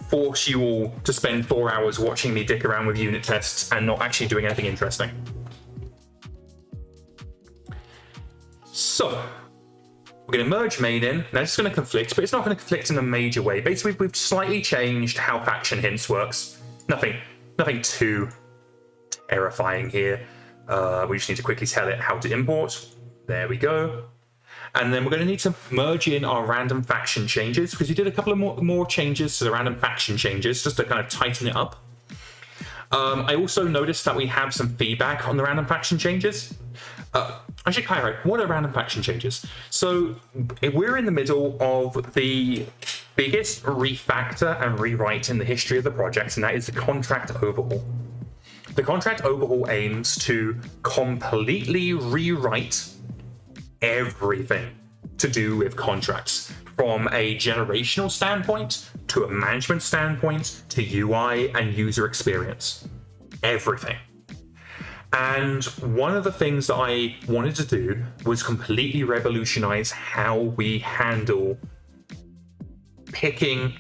force you all to spend 4 hours watching me dick around with unit tests and not actually doing anything interesting. So we're going to merge main in. Now, it's going to conflict, but it's not going to conflict in a major way. Basically, we've slightly changed how faction hints works. Nothing too terrifying here. We just need to quickly tell it how to import. There we go. And then we're going to need to merge in our random faction changes, because we did a couple of more changes to the random faction changes, just to kind of tighten it up. I also noticed that we have some feedback on the random faction changes. I should clarify, what are random faction changes? So we're in the middle of the biggest refactor and rewrite in the history of the project, and that is the contract overhaul. The contract overhaul aims to completely rewrite everything to do with contracts, from a generational standpoint to a management standpoint to UI and user experience. Everything. And one of the things that I wanted to do was completely revolutionize how we handle picking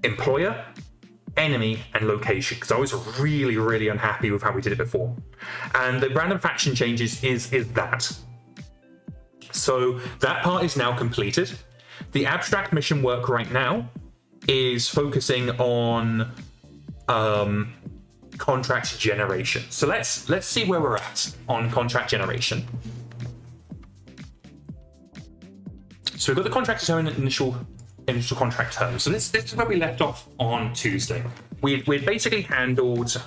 employer, enemy, and location, because I was really, really unhappy with how we did it before. And the random faction changes is that. So that part is now completed. The abstract mission work right now is focusing on contract generation. So let's see where we're at on contract generation. So we've got the contract determined initial contract terms. So this is where we left off on Tuesday. We'd basically handled. Did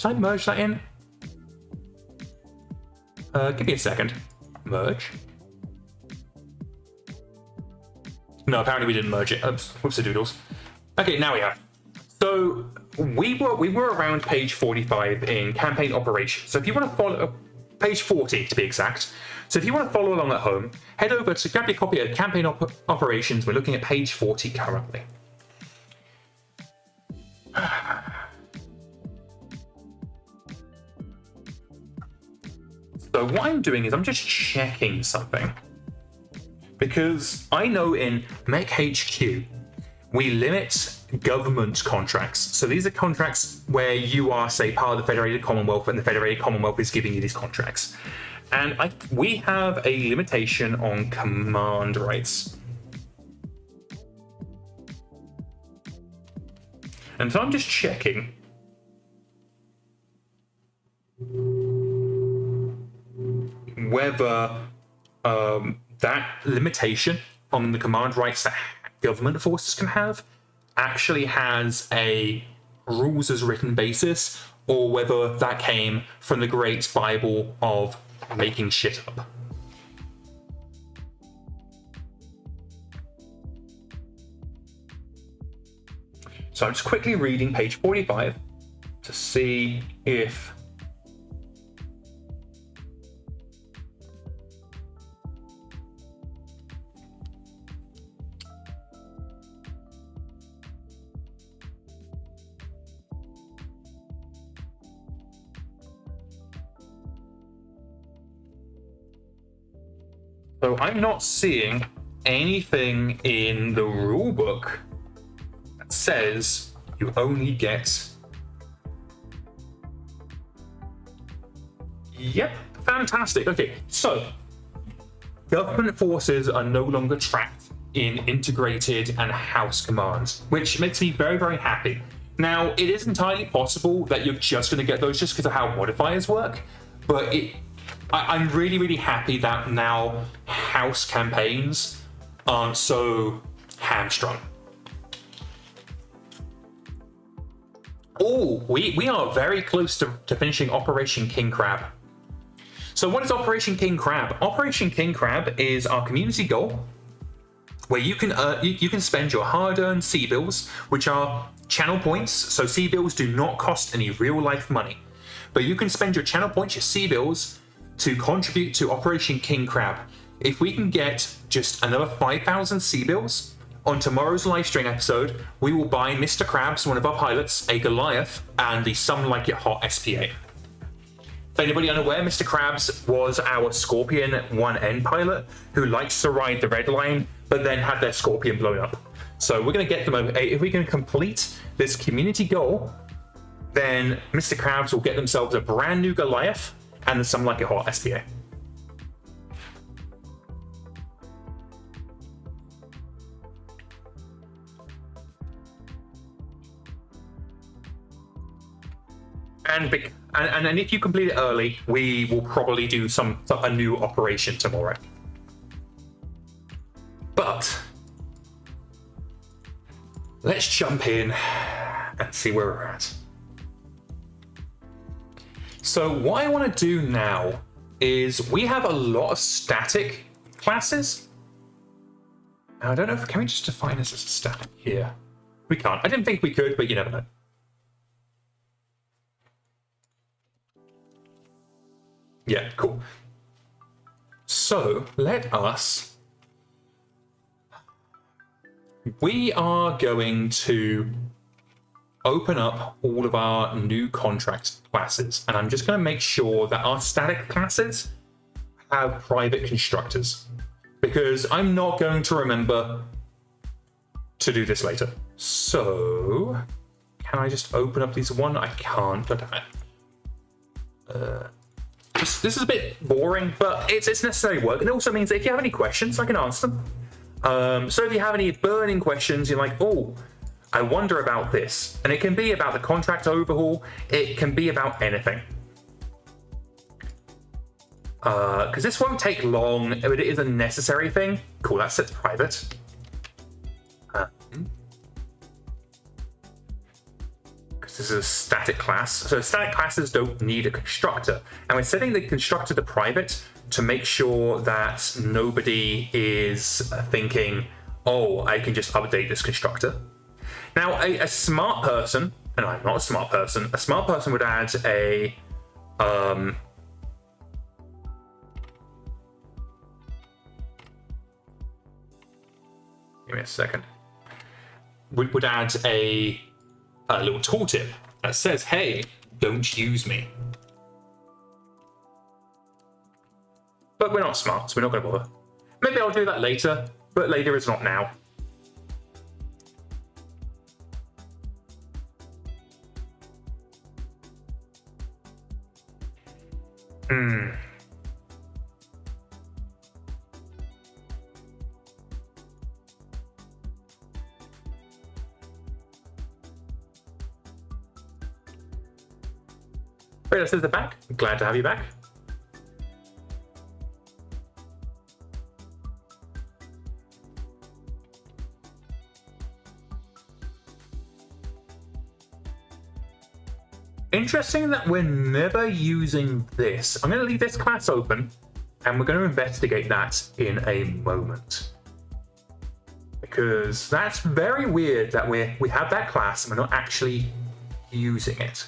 I merge that in? Give me a second. Merge. No, apparently we didn't merge it. Oops, whoops-a-doodles. Okay, now we have. So we were around page 45 in campaign operations. So if you want to follow page 40 to be exact. So if you want to follow along at home, head over to grab your copy of campaign operations. We're looking at page 40 currently. So what I'm doing is I'm just checking something, because I know in MekHQ we limit government contracts. So these are contracts where you are, say, part of the Federated Commonwealth, and the Federated Commonwealth is giving you these contracts. And we have a limitation on command rights. And so I'm just checking whether that limitation on the command rights that government forces can have actually has a rules as written basis, or whether that came from the great Bible of making shit up. So I'm just quickly reading page 45 to see if So I'm not seeing anything in the rulebook that says you only get... Yep, fantastic. Okay, so government forces are no longer tracked in integrated and house commands, which makes me very, very happy. Now, it is entirely possible that you're just going to get those just because of how modifiers work, but I'm really, really happy that now house campaigns aren't so hamstrung. Oh, we are very close to finishing Operation King Crab. So what is Operation King Crab? Operation King Crab is our community goal where you can spend your hard-earned C-bills, which are channel points. So C-bills do not cost any real-life money, but you can spend your channel points, your C-bills, to contribute to Operation King Crab. If we can get just another 5,000 C-bills on tomorrow's live stream episode, we will buy Mr. Krabs, one of our pilots, a Goliath, and the Some Like It Hot SPA. For anybody unaware, Mr. Krabs was our Scorpion 1N pilot who likes to ride the red line, but then had their Scorpion blown up. So we're going to get them over. If we can complete this community goal, then Mr. Krabs will get themselves a brand new Goliath and the Some Like It Hot SPA. And if you complete it early, we will probably do a new operation tomorrow. But let's jump in and see where we're at. So what I want to do now is we have a lot of static classes. I don't know if can we just define this as a static here? We can't. I didn't think we could, but you never know. Yeah, cool. So we are going to open up all of our new contract classes, and I'm just going to make sure that our static classes have private constructors, because I'm not going to remember to do this later. So can I just open up these one? I can't, but this is a bit boring, but it's necessary work. And it also means that if you have any questions, I can answer them. So if you have any burning questions, you're like, oh, I wonder about this. And it can be about the contract overhaul. It can be about anything. Because this won't take long, but it is a necessary thing. Cool, that's set to private. This is a static class, so static classes don't need a constructor, and we're setting the constructor to private to make sure that nobody is thinking, oh, I can just update this constructor. Now, a smart person, and I'm not a smart person would add a give me a second. Would add a little tooltip that says, hey, don't use me. But we're not smart, so we're not going to bother. Maybe I'll do that later, but later is not now. Great, this is the back. Glad to have you back. Interesting that we're never using this. I'm going to leave this class open, and we're going to investigate that in a moment. Because that's very weird that we have that class and we're not actually using it.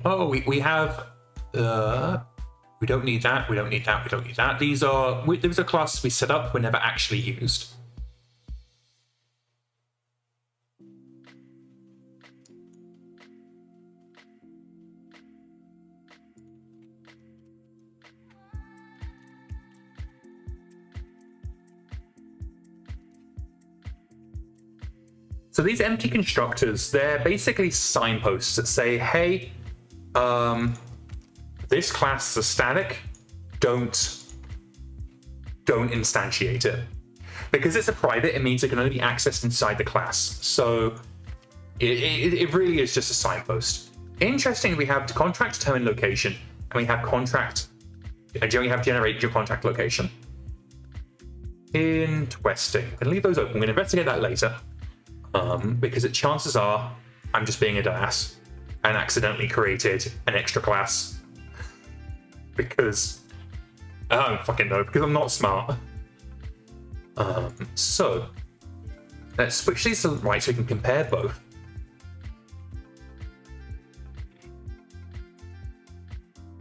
Oh, we have, we don't need that, we don't need that, we don't need that. These are classes we set up, were never actually used. So these empty constructors, they're basically signposts that say, hey, this class is a static, don't instantiate it. Because it's a private, it means it can only be accessed inside the class. So it really is just a signpost. Interestingly, we have contract determine location, and we have contract, and we have generate your contract location. Interesting. I'm going to leave those open. I'm going to investigate that later. Because chances are I'm just being a dumbass and accidentally created an extra class. Because I don't fucking know, because I'm not smart. So let's switch these to the right so we can compare both.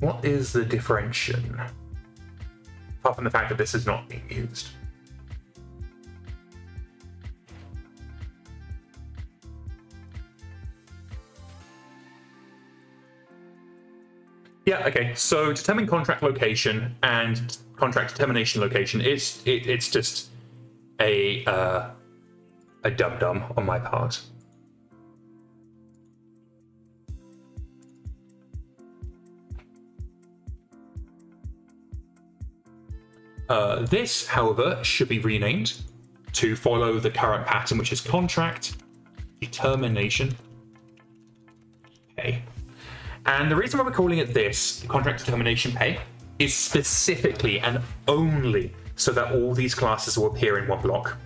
What is the differentiation? Apart from the fact that this is not being used. Yeah, okay, so determine contract location and contract determination location, it's just a dum-dum on my part. This, however, should be renamed to follow the current pattern, which is contract determination pay. And the reason why we're calling it this, contract determination pay, is specifically and only so that all these classes will appear in one block.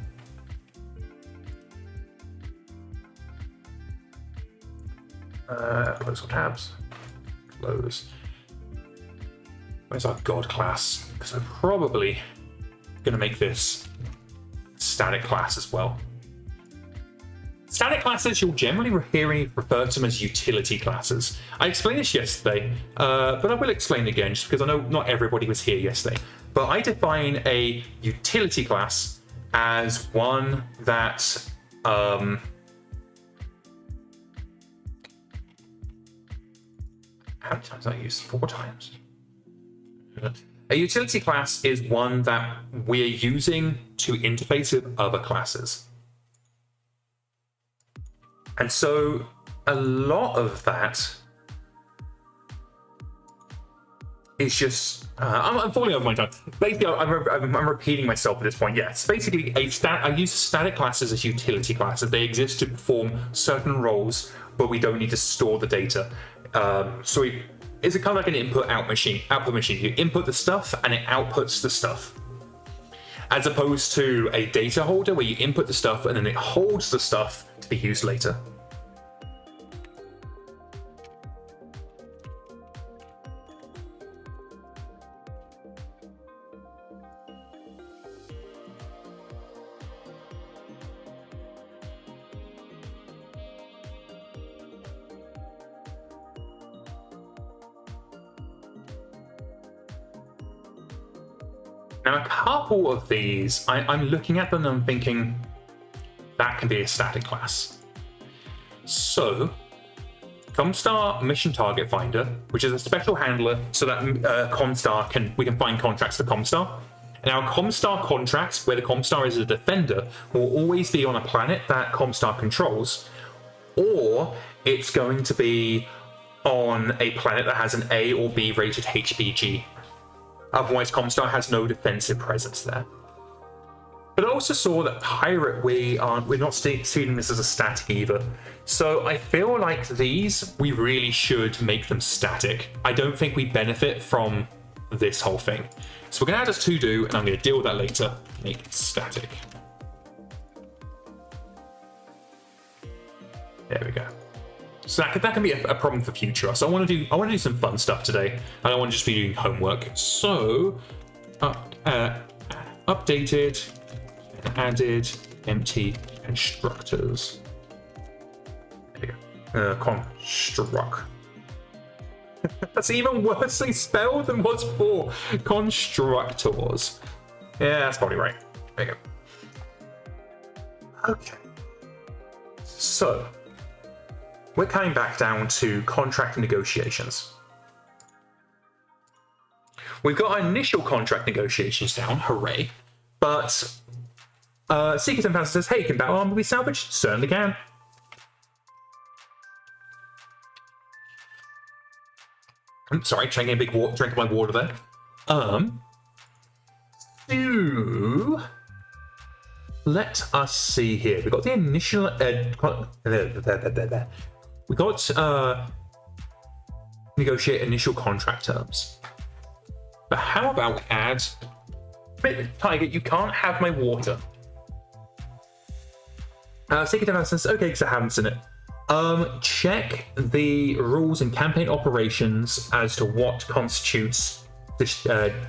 Close all tabs. Close. Where's our god class? Because I'm probably going to make this a static class as well. Static classes, you'll generally refer to them as utility classes. I explained this yesterday, but I will explain it again just because I know not everybody was here yesterday. But I define a utility class as one that how many times did I use? 4 times. A utility class is one that we're using to interface with other classes. And so a lot of that is just, I'm falling over my tongue. Basically, I'm repeating myself at this point. Yes, basically, I use static classes as utility classes. They exist to perform certain roles, but we don't need to store the data. So it's kind of like an input-output machine. You input the stuff, and it outputs the stuff. As opposed to a data holder, where you input the stuff, and then it holds the stuff to be used later. Now, a couple of these, I'm looking at them and I'm thinking, that can be a static class. So, Comstar Mission Target Finder, which is a special handler so that we can find contracts for Comstar. And our Comstar contract, where the Comstar is a defender, will always be on a planet that Comstar controls, or it's going to be on a planet that has an A or B rated HBG. Otherwise, Comstar has no defensive presence there. But I also saw that Pirate, we're not seeing this as a static either. So I feel like these, we really should make them static. I don't think we benefit from this whole thing. So we're going to add as to do, and I'm going to deal with that later. Make it static. There we go. So that can be a problem for future us. I want to do some fun stuff today. I don't want to just be doing homework. So updated and added empty constructors. There we go. Construct. That's even worse spelled than what's before. Constructors. Yeah, that's probably right. There you go. Okay. So we're coming back down to contract negotiations. We've got our initial contract negotiations down, hooray, but Seeker 10,000 says, hey, can battle armor be salvaged? Certainly can. I'm sorry, taking a big drink of my water there. So let us see here. We got the initial we got negotiate initial contract terms. But how about we add Tiger, you can't have my water. Seeker 10,000 says, okay, because I haven't seen it. Check the rules and campaign operations as to what constitutes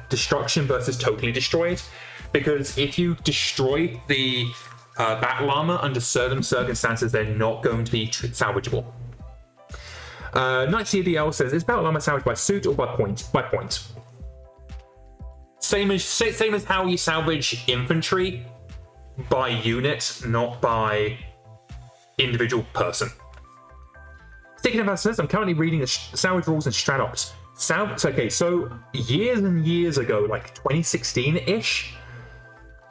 destruction versus totally destroyed. Because if you destroy the battle armor under certain circumstances, they're not going to be salvageable. Knight CDL says, is battle armor salvaged by suit or by point? By point. Same as how you salvage infantry, by unit, not by individual person. Sticking about says, I'm currently reading the salvage rules and strat ops. Okay, so years and years ago, like 2016-ish,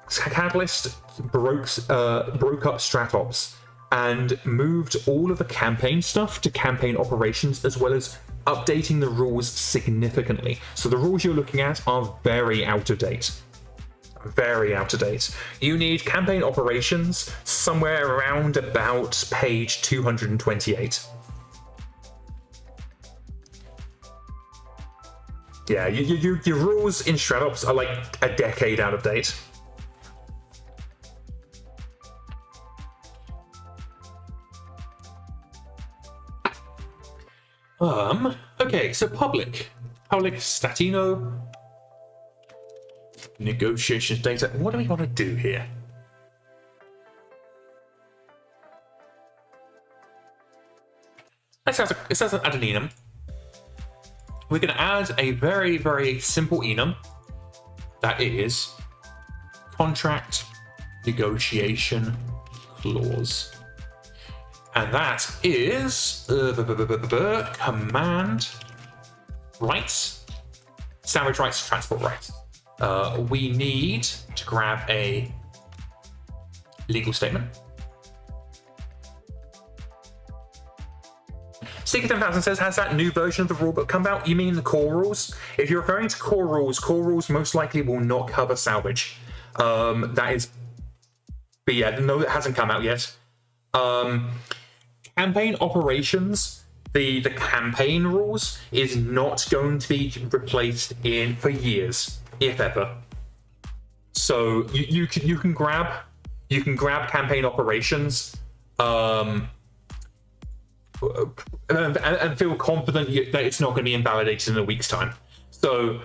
Catalyst broke up strat ops and moved all of the campaign stuff to campaign operations, as well as updating the rules significantly. So the rules you're looking at are very out of date. Very out of date. You need campaign operations somewhere around about page 228. Yeah, your rules in StratOps are like a decade out of date. Okay, so public Statino negotiations data. What do we want to do here? Let's add an enum. We're going to add a very, very simple enum that is contract negotiation clause. And that is command rights, salvage rights, transport rights. We need to grab a legal statement. Seeker 10,000 says, has that new version of the rulebook come out? You mean the core rules? If you're referring to core rules most likely will not cover salvage. That is... But yeah, no, it hasn't come out yet. Campaign operations, the campaign rules, is not going to be replaced for years, if ever. So you can grab campaign operations and feel confident that it's not going to be invalidated in a week's time. So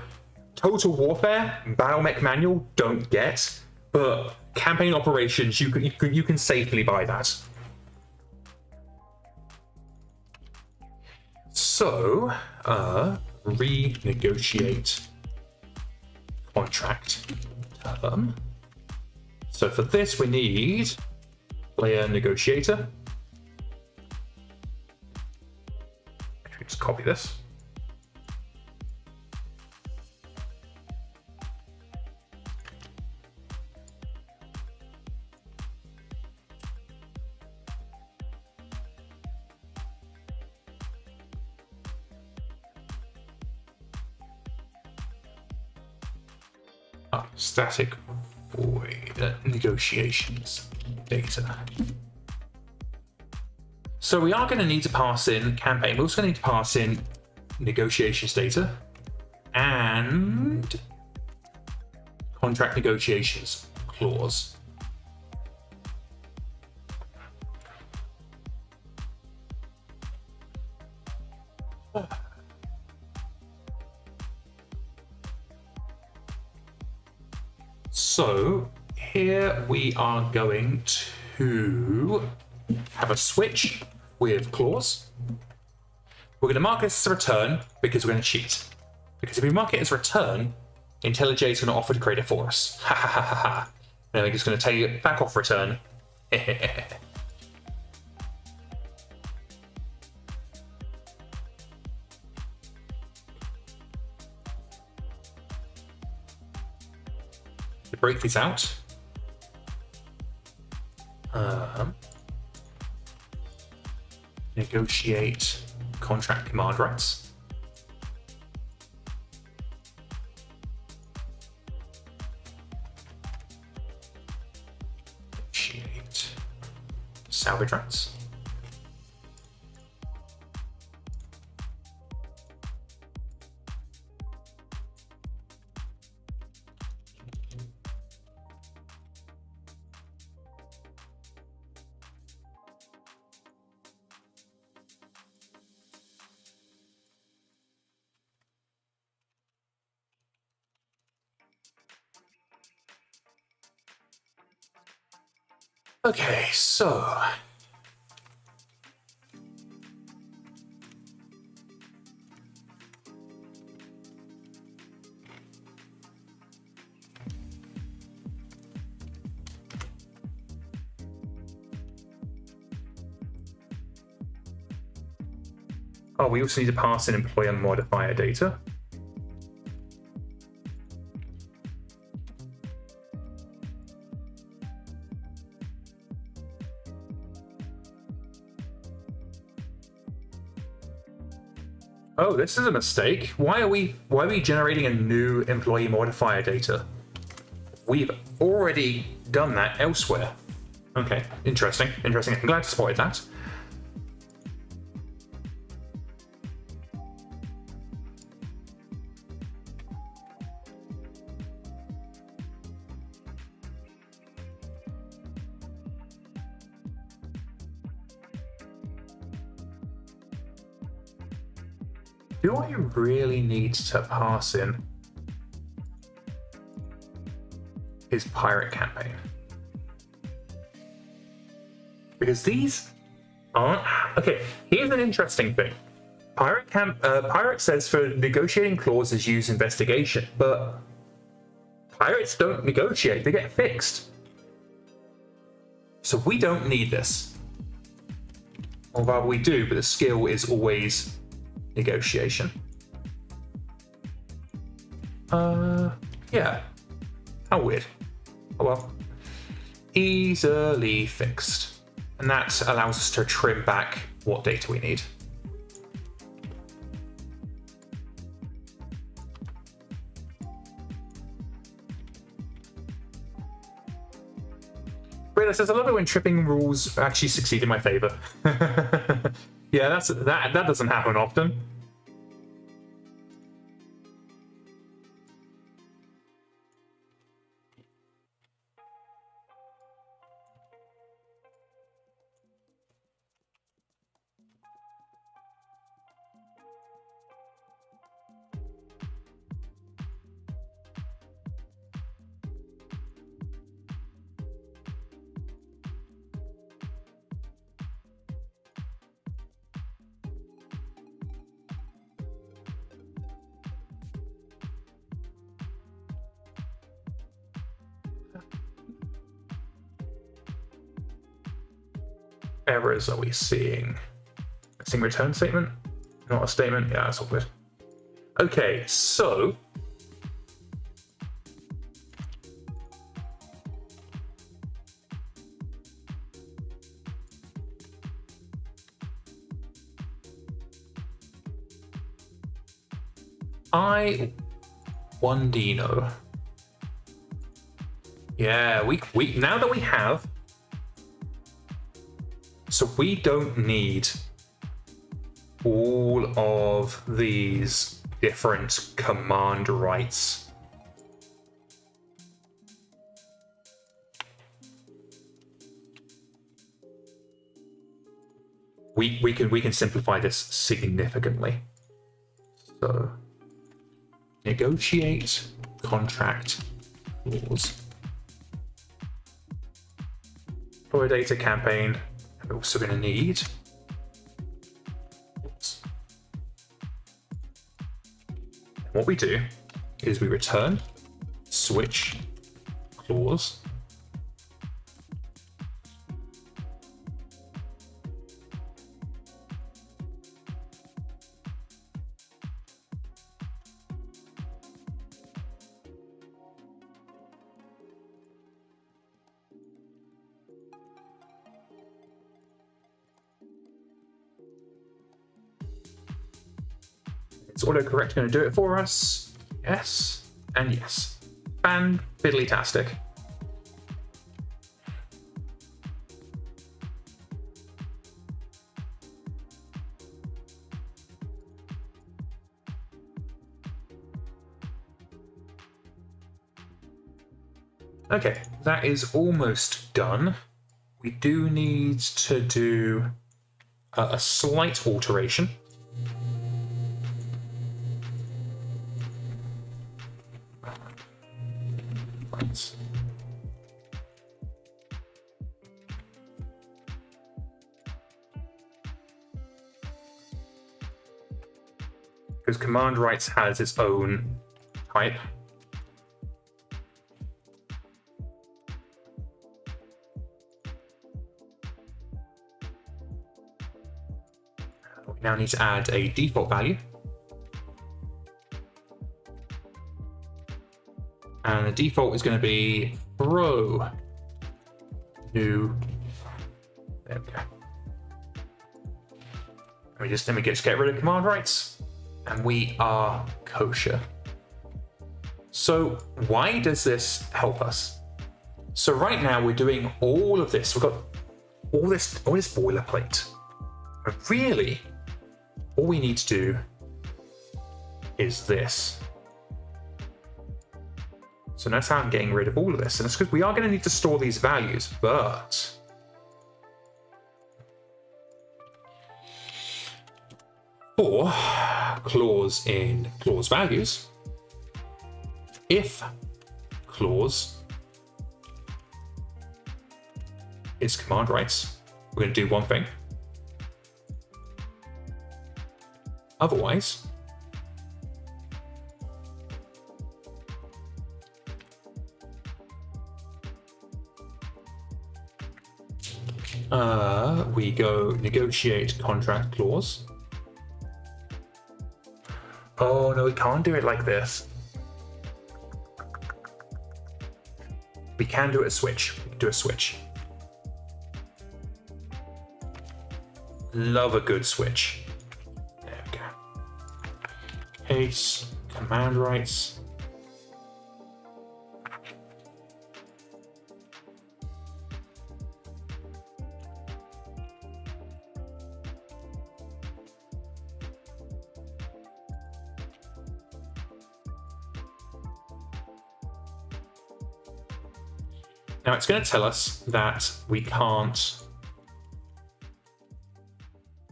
Total Warfare, BattleMech manual, don't get, but campaign operations, you can safely buy that. So, renegotiate contract term. So for this, we need player negotiator. Actually, just copy this. Static void negotiations data. So we are going to need to pass in campaign. We're also going to need to pass in negotiations data and contract negotiations clause. So here we are going to have a switch with clause. We're going to mark this as a return because we're going to cheat. Because if we mark it as return, IntelliJ is going to offer to create it for us. Ha ha ha ha ha. And we're just going to tell you back off return. Break these out. Negotiate contract command rights. Negotiate salvage rights. Okay, so we also need to pass in employer modifier data. Oh, this is a mistake. Why are we generating a new employee modifier data? We've already done that elsewhere. Okay, interesting. I'm glad to spot that. Do I really need to pass in his pirate campaign? Because these aren't... Okay, here's an interesting thing. Pirate says for negotiating clauses use investigation, but pirates don't negotiate, they get fixed. So we don't need this. Or rather we do, but the skill is always negotiation. Yeah. How weird. Oh well. Easily fixed. And that allows us to trim back what data we need. Realize there's a lot of when tripping rules actually succeed in my favor. Yeah, that doesn't happen often. Errors are we seeing? Missing return statement? Not a statement? Yeah, that's all good. Okay, so one Dino. Yeah, we now that we have, so we don't need all of these different command rights. We can simplify this significantly. So negotiate contract clause. For a data campaign, we're also going to need what we do is we return switch clause. Is autocorrect going to do it for us? Yes, and yes. Fan-fiddly-tastic. Okay, that is almost done. We do need to do a slight alteration. Right. Because command rights has its own type. We now need to add a default value. And the default is going to be throw new. There we go. Let me just get rid of command rights, and we are kosher. So why does this help us? So right now we're doing all of this. We've got all this boilerplate. But really, all we need to do is this. So that's how I'm getting rid of all of this. And it's because we are going to need to store these values, but for clause in clause values, if clause is command rights, we're going to do one thing. Otherwise, we go negotiate contract clause. Oh no, we can't do it like this. We can do a switch. We can do a switch. Love a good switch. There we go. Case, command rights. Now it's going to tell us that we can't,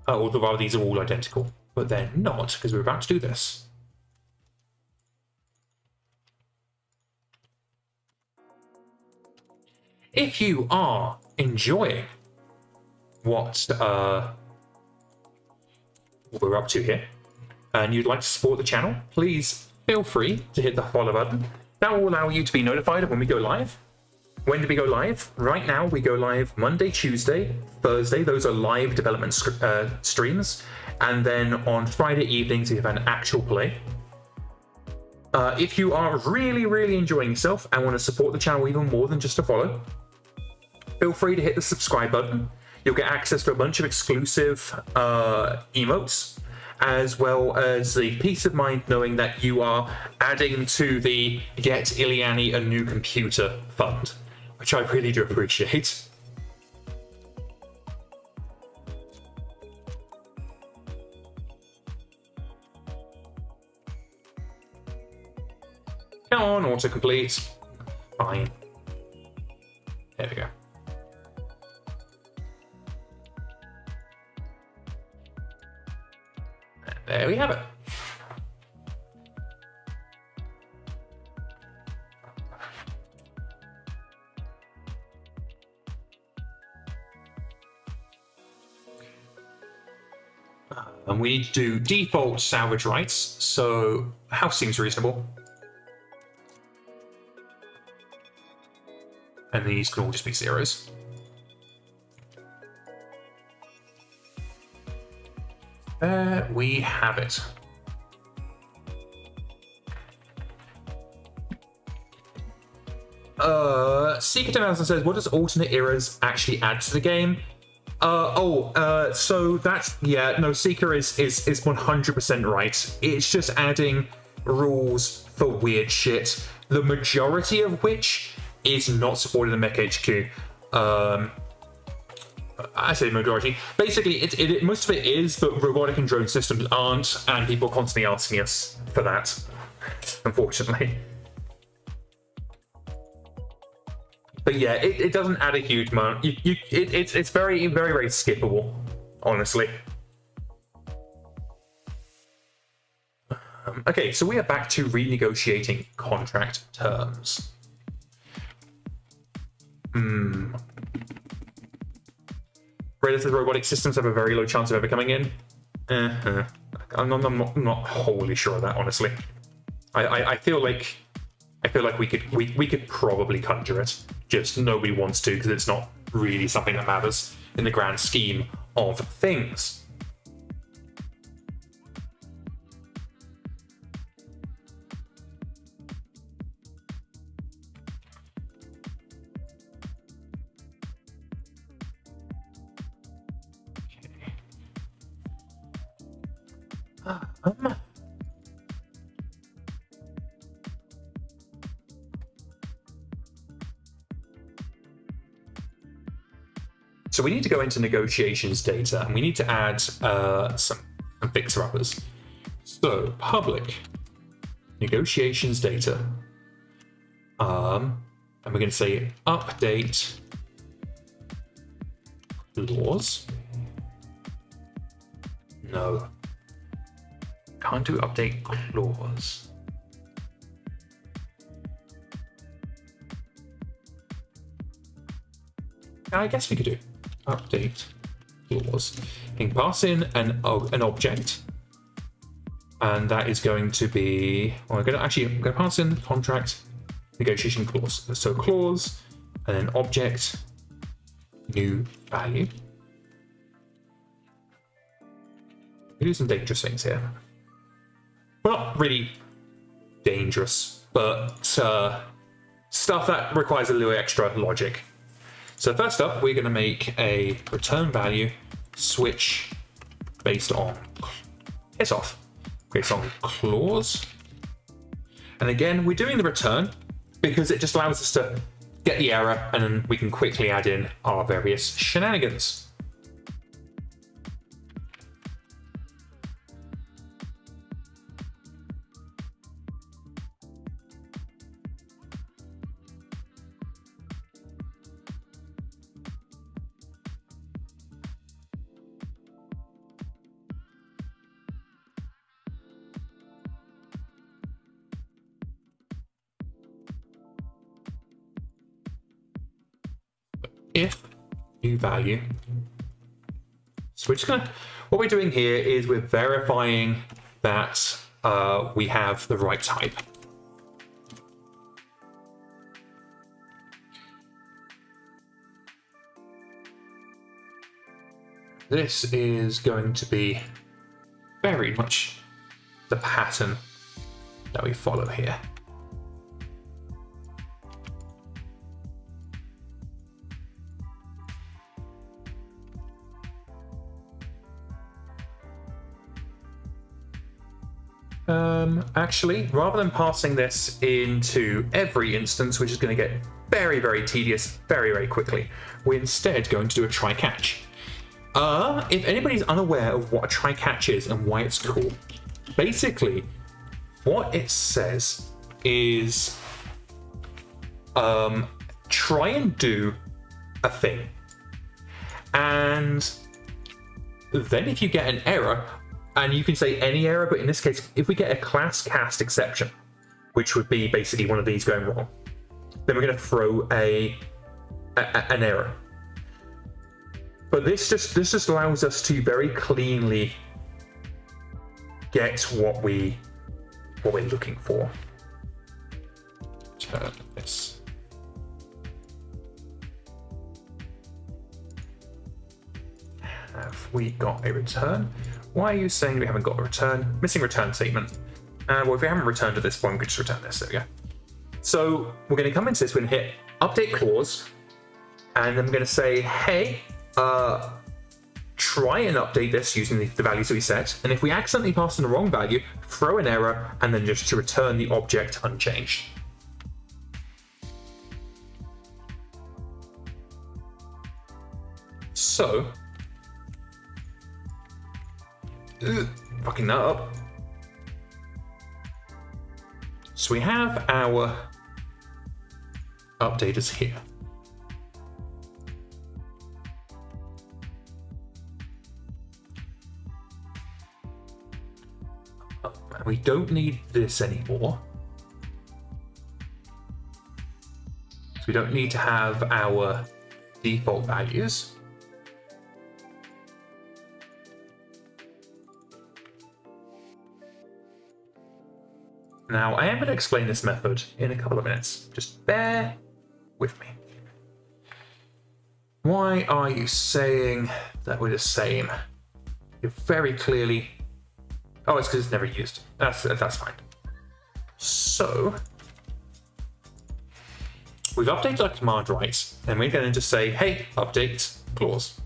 although these are all identical, but they're not because we're about to do this. If you are enjoying what we're up to here, and you'd like to support the channel, please feel free to hit the follow button. That will allow you to be notified of when we go live. When do we go live? Right now, we go live Monday, Tuesday, Thursday. Those are live development streams. And then on Friday evenings, we have an actual play. If you are really, really enjoying yourself and want to support the channel even more than just a follow, feel free to hit the subscribe button. You'll get access to a bunch of exclusive emotes, as well as the peace of mind knowing that you are adding to the Get Illiani a New Computer fund, which I really do appreciate. Come on, autocomplete. Fine. There we go. And there we have it. And we need to do default salvage rights, so house seems reasonable. And these can all just be zeros. There we have it. Seeker 2000 says, what does alternate eras actually add to the game? So that's, yeah, no, Seeker is 100% right. It's just adding rules for weird shit, the majority of which is not supported in MekHQ. I say majority. Basically, most of it is, but robotic and drone systems aren't, and people are constantly asking us for that, unfortunately. But yeah, it doesn't add a huge amount. It's very, very, very skippable, honestly. Okay, so we are back to renegotiating contract terms. Relative robotic systems have a very low chance of ever coming in. I'm not wholly sure of that, honestly. I feel like we could probably conjure it. Just nobody wants to because it's not really something that matters in the grand scheme of things. So we need to go into negotiations data, and we need to add some fixer-uppers. So public negotiations data, and we're going to say update clause. No, can't do update clause. I guess we could do update clause. You can pass in an object, and that is going to be, well, I'm going to pass in contract negotiation clause. So clause, and then object, new value. We do some dangerous things here. Well, not really dangerous, but stuff that requires a little extra logic. So first up, we're going to make a return value switch based on piss off, based on clause. And again, we're doing the return because it just allows us to get the error, and then we can quickly add in our various shenanigans. If new value. So we're just gonna, what we're doing here is we're verifying that we have the right type. This is going to be very much the pattern that we follow here. Actually, rather than passing this into every instance, which is going to get very, very tedious very, very quickly, we're instead going to do a try-catch. If anybody's unaware of what a try-catch is and why it's cool, basically, what it says is try and do a thing. And then if you get an error, and you can say any error, but in this case, if we get a class cast exception, which would be basically one of these going wrong, then we're going to throw an error. But this just allows us to very cleanly get what we're looking for. Turn this. Have we got a return? Why are you saying we haven't got a return? Missing return statement. Well, if we haven't returned at this point, we can just return this. There we go. So we're going to come into this, we're going to hit update clause, and then we're going to say, hey, try and update this using the values that we set, and if we accidentally pass in the wrong value, throw an error, and then just to return the object unchanged. So, fucking that up. So we have our updaters here. We don't need this anymore. So we don't need to have our default values. Now, I am going to explain this method in a couple of minutes. Just bear with me. Why are you saying that we're the same? You're very clearly... Oh, it's because it's never used. That's fine. So, we've updated our command rights, and we're going to just say, hey, update clause.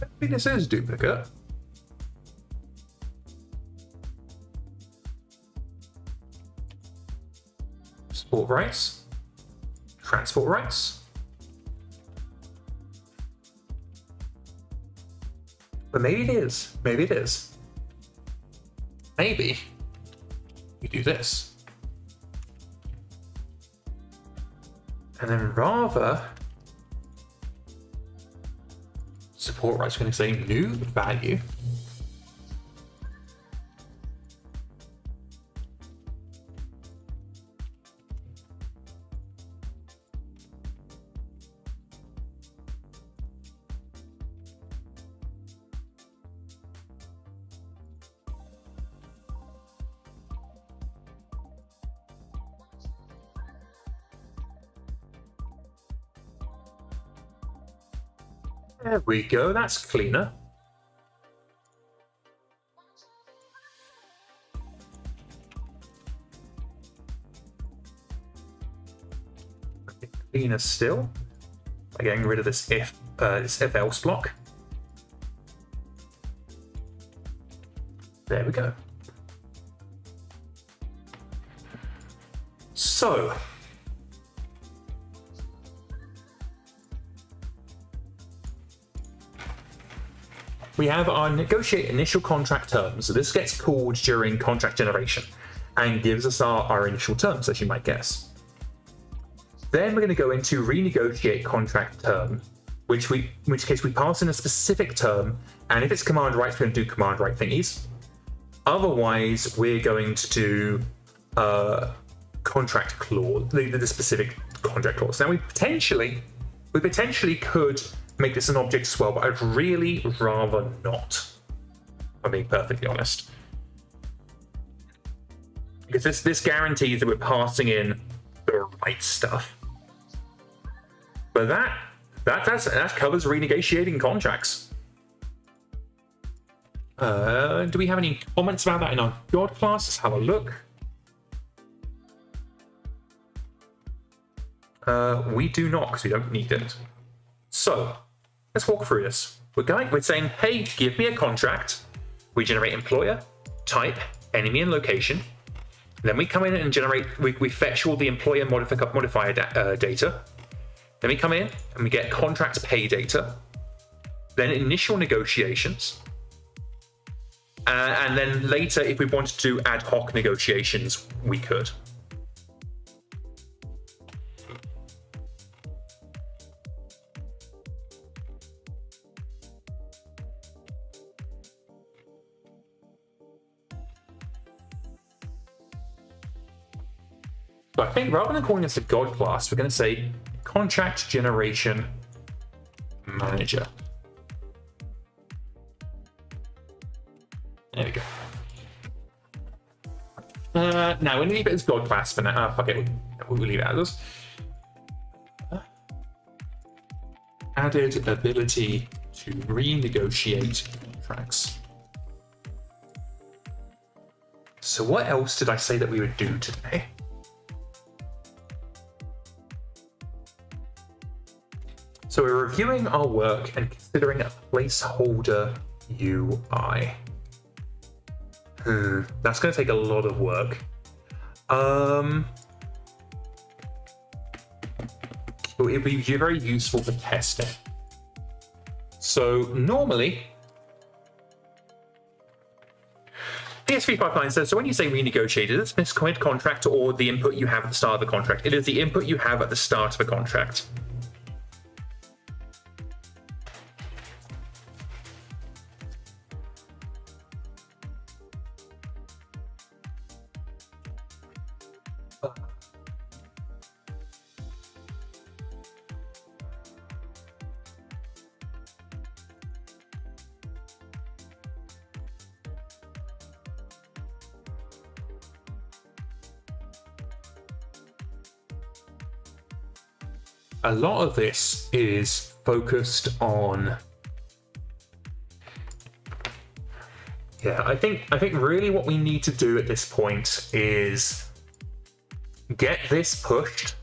I think this is duplicate. Support rights, transport rights. But maybe it is. Maybe it is. Maybe we do this. And then rather support rights, we're going to say new value. There we go, that's cleaner. Cleaner still by getting rid of this if else block. There we go. So we have our negotiate initial contract terms. So this gets called during contract generation and gives us our initial terms, as you might guess. Then we're going to go into renegotiate contract term, in which case we pass in a specific term, and if it's command rights, we're going to do command right thingies. Otherwise, we're going to do contract clause, the specific contract clause. Now we potentially could make this an object as well, but I'd really rather not, if I'm being perfectly honest. Because this guarantees that we're passing in the right stuff. But that covers renegotiating contracts. Do we have any comments about that in our God class? Let's have a look. We do not, because we don't need it. So let's walk through this. We're saying, hey, give me a contract. We generate employer, type, enemy, and location. Then we come in and generate. We fetch all the employer modifier data. Then we come in and we get contract pay data. Then initial negotiations. And then later, if we wanted to do ad hoc negotiations, we could. So I think rather than calling this a God class, we're going to say contract generation manager. There we go. Now we're going to leave it as God class for now. Fuck it, we'll leave it as. added ability to renegotiate contracts. So what else did I say that we would do today? So we're reviewing our work and considering a placeholder UI. That's going to take a lot of work. It would be very useful for testing. So normally, PS359 says, so when you say renegotiated, it's miscommit contract or the input you have at the start of the contract. It is the input you have at the start of a contract. A lot of this is focused on, I think really what we need to do at this point is get this pushed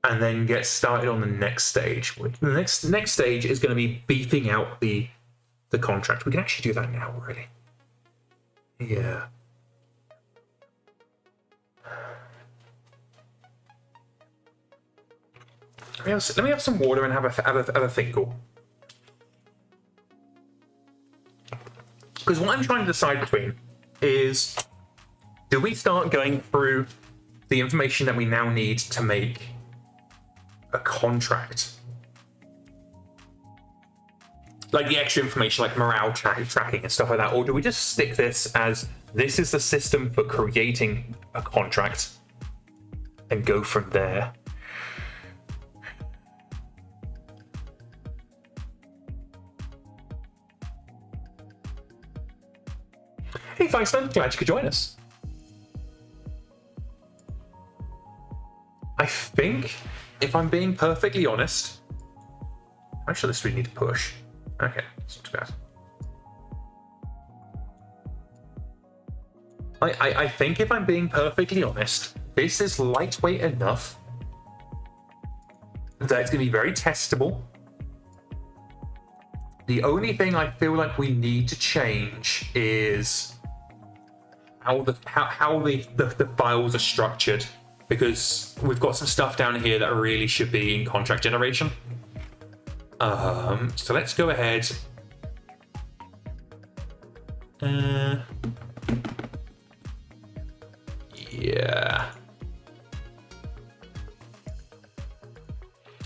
and then get started on the next stage. The next stage is going to be beefing out the contract. We can actually do that now already. Yeah. Let me have some water and have a think. Because what I'm trying to decide between is, do we start going through the information that we now need to make a contract? Like the extra information like morale tracking and stuff like that, or do we just stick this as this is the system for creating a contract and go from there? Hey Feisman, glad you could join us. I think, if I'm being perfectly honest, how much of this do we need to push? Okay, it's not too bad. I think if I'm being perfectly honest, this is lightweight enough that it's going to be very testable. The only thing I feel like we need to change is how the files are structured, because we've got some stuff down here that really should be in contract generation. So let's go ahead. Yeah.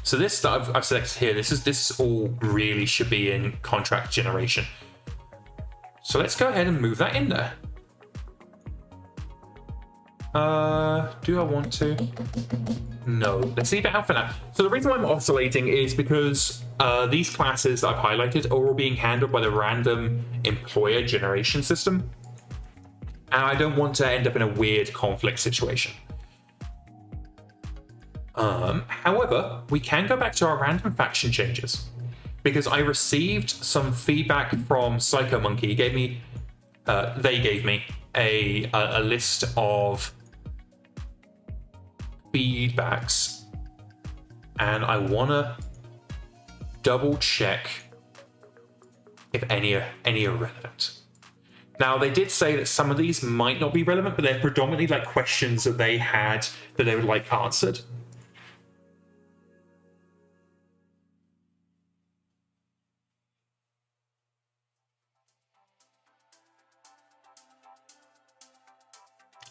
So this that I've selected here, this all really should be in contract generation. So let's go ahead and move that in there. Do I want to? No, let's leave it out for now. So the reason why I'm oscillating is because these classes that I've highlighted are all being handled by the random employer generation system. And I don't want to end up in a weird conflict situation. However, we can go back to our random faction changes, because I received some feedback from Psycho Monkey. They gave me a list of feedbacks, and I want to double check if any are relevant. Now, they did say that some of these might not be relevant, but they're predominantly like questions that they had that they would like answered.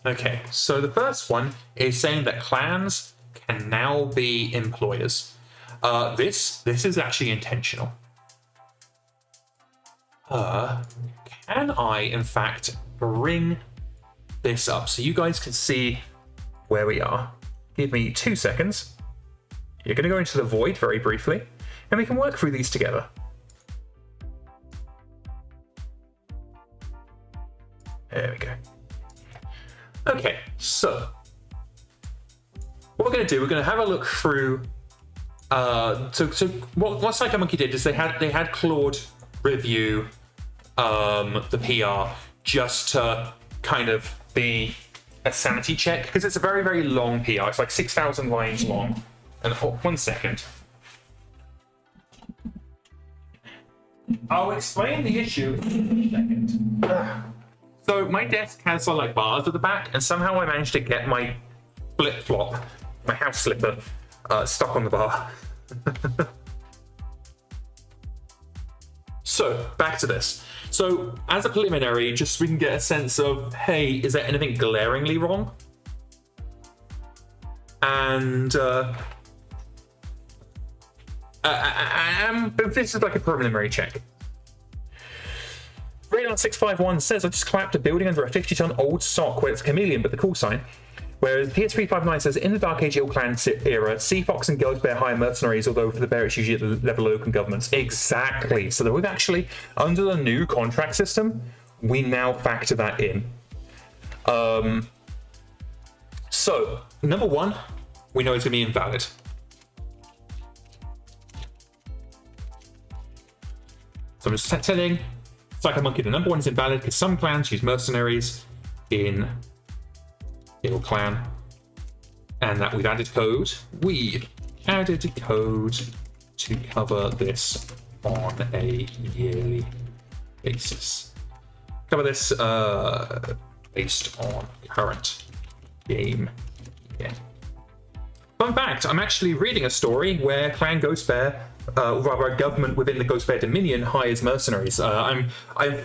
Okay, so the first one is saying that clans can now be employers. This is actually intentional. Can I, in fact, bring this up so you guys can see where we are? Give me 2 seconds. You're going to go into the void very briefly, and we can work through these together. There we go. Okay, so what we're going to do, we're going to have a look through. So what PsychoMonkey did is they had Claude review the PR just to kind of be a sanity check, because it's a very, very long PR. It's like 6,000 lines long. And 1 second. I'll explain the issue in a second. So my desk has like bars at the back, and somehow I managed to get my flip-flop, my house slipper, stuck on the bar. So back to this. So as a preliminary, just so we can get a sense of, hey, is there anything glaringly wrong? And this is like a preliminary check. Radar 651 says, I just clapped a building under a 50-ton old sock where it's chameleon, but the call sign. Whereas PS359 says, in the Dark Age Ill-Clan era, Sea Fox and Ghost Bear hire mercenaries, although for the Bear it's usually at the level of local governments. Exactly. So that we've actually, under the new contract system, we now factor that in. So, number one, we know it's going to be invalid. So I'm just telling PsychoMonkey the number one is invalid because some clans use mercenaries in Ill-Clan, and that we've added code. We've added code to cover this on a yearly basis. Cover this based on current game. Yeah. Fun fact, I'm actually reading a story where Clan Ghost Bear, or rather a government within the Ghost Bear Dominion, hires mercenaries. I'm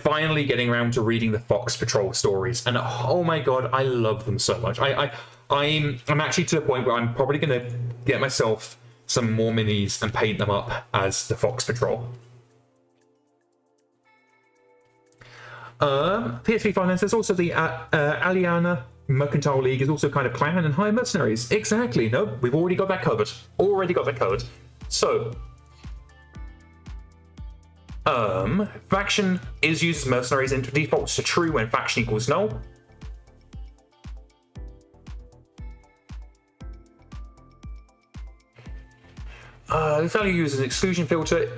finally getting around to reading the Fox Patrol stories, and oh my god, I love them so much. I'm actually to the point where I'm probably going to get myself some more minis and paint them up as the Fox Patrol. PS3 Finance, there's also the Aliana Mercantile League is also kind of clan and hire mercenaries. Exactly. No, we've already got that covered. So, faction is used as mercenaries and defaults to true when faction equals null. The value uses an exclusion filter.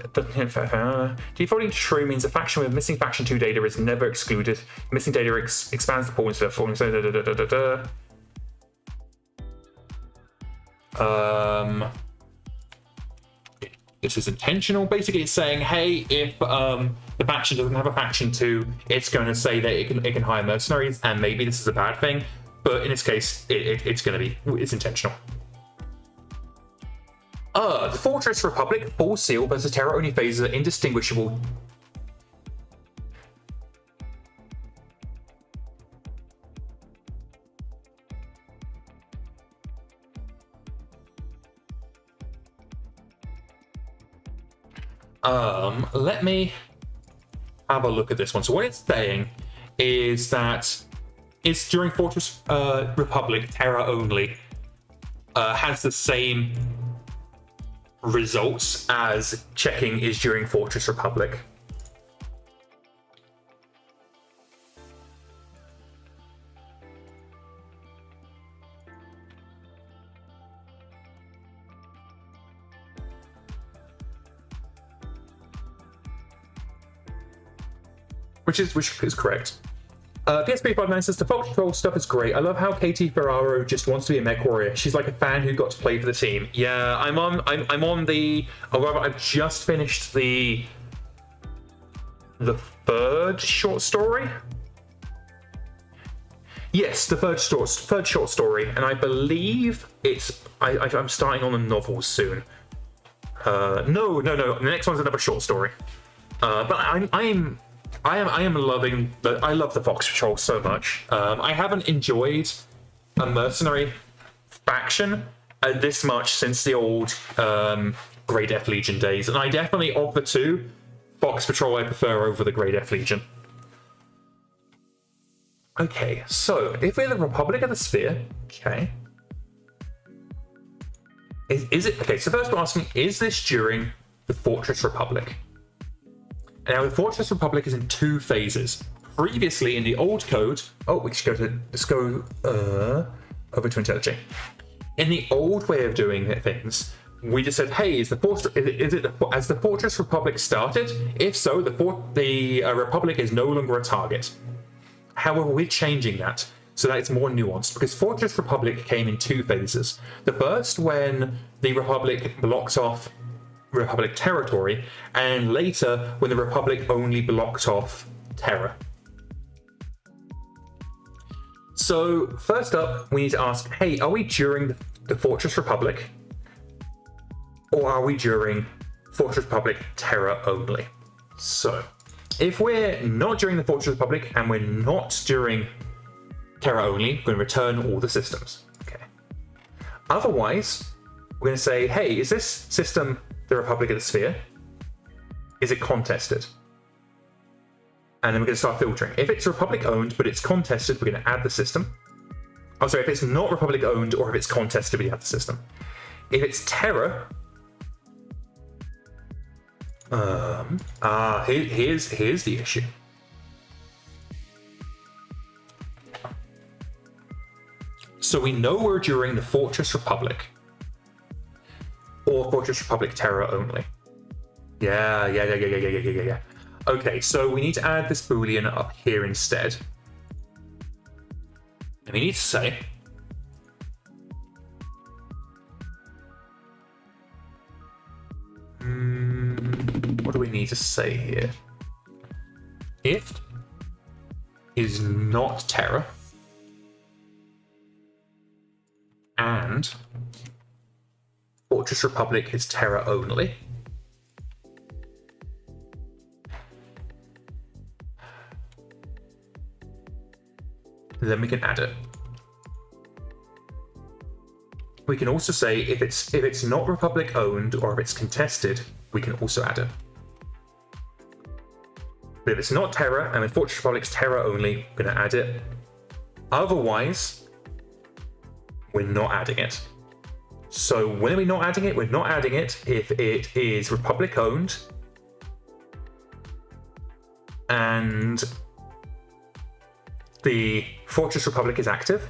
Defaulting to true means a faction with missing faction 2 data is never excluded. Missing data expands the pool instead of falling. This is intentional. Basically, it's saying, hey, if the faction doesn't have a faction 2, it's going to say that it can hire mercenaries, and maybe this is a bad thing, but in this case, it's intentional. The Fortress Republic Full Seal versus Terra-only phases are indistinguishable. Let me have a look at this one. So what it's saying is that it's during Fortress Republic, Terra only has the same results as checking is during Fortress Republic. Which is correct. PS359 says the Fox Patrol stuff is great. I love how Katie Ferraro just wants to be a mech warrior. She's like a fan who got to play for the team. Yeah, I'm on the. Or rather, I've just finished the third short story. Yes, the third short story, and I believe I'm starting on the novel soon. No. The next one's another short story. But I am loving I love the Fox Patrol so much. I haven't enjoyed a mercenary faction this much since the old Grey Death Legion days, and I definitely, of the two, Fox Patrol I prefer over the Grey Death Legion. Okay, so if we're the Republic of the Sphere, okay. Is it okay? So first we're asking, is this during the Fortress Republic? Now, the Fortress Republic is in 2 phases. Previously, in the old code, let's go over to IntelliJ. In the old way of doing things, we just said, hey, has the Fortress Republic started? If so, the Republic is no longer a target. However, we're changing that so that it's more nuanced, because Fortress Republic came in 2 phases. The first, when the Republic blocked off Republic territory, and later when the Republic only blocked off Terra. So first up, we need to ask, hey, are we during the Fortress Republic, or are we during Fortress Republic Terra only? So if we're not during the Fortress Republic and we're not during Terra only, we're going to return all the systems. Okay. Otherwise, we're going to say, hey, is this system the Republic of the Sphere? Is it contested? And then we're going to start filtering. If it's Republic owned but it's contested, we're going to add the system. Oh, sorry, if it's not Republic owned or if it's contested, we add the system. If it's Terra, here's the issue. So we know we're during the Fortress Republic or Fortress Republic Terra only. Yeah. Okay, so we need to add this boolean up here instead. And we need to say what do we need to say here? If is not Terra and Fortress Republic is Terra only, then we can add it. We can also say if it's not Republic owned or if it's contested, we can also add it. But if it's not Terra and if Fortress Republic's Terra only, we're going to add it. Otherwise, we're not adding it. So when are we not adding it? We're not adding it if it is Republic owned and the Fortress Republic is active.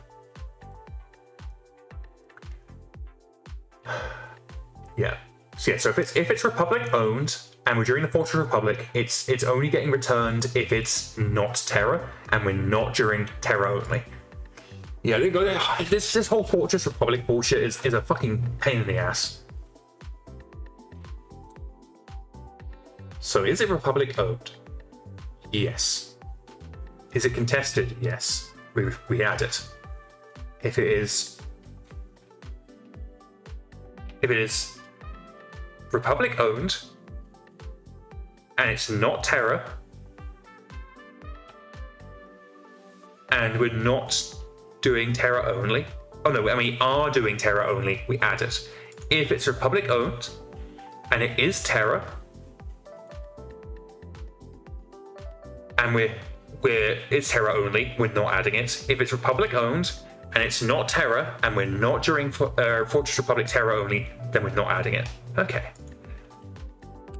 So if it's Republic owned and we're during the Fortress Republic, it's only getting returned if it's not Terra and we're not during Terra only. Yeah, this whole Fortress Republic bullshit is a fucking pain in the ass. So is it Republic owned? Yes. Is it contested? Yes. We add it. If it is Republic owned and it's not Terra and we're not doing Terra only. Oh no, we are doing Terra only. We add it. If it's Republic owned and it is Terra and it's Terra only, we're not adding it. If it's Republic owned and it's not Terra and we're not during Fortress Republic Terra only, then we're not adding it. Okay.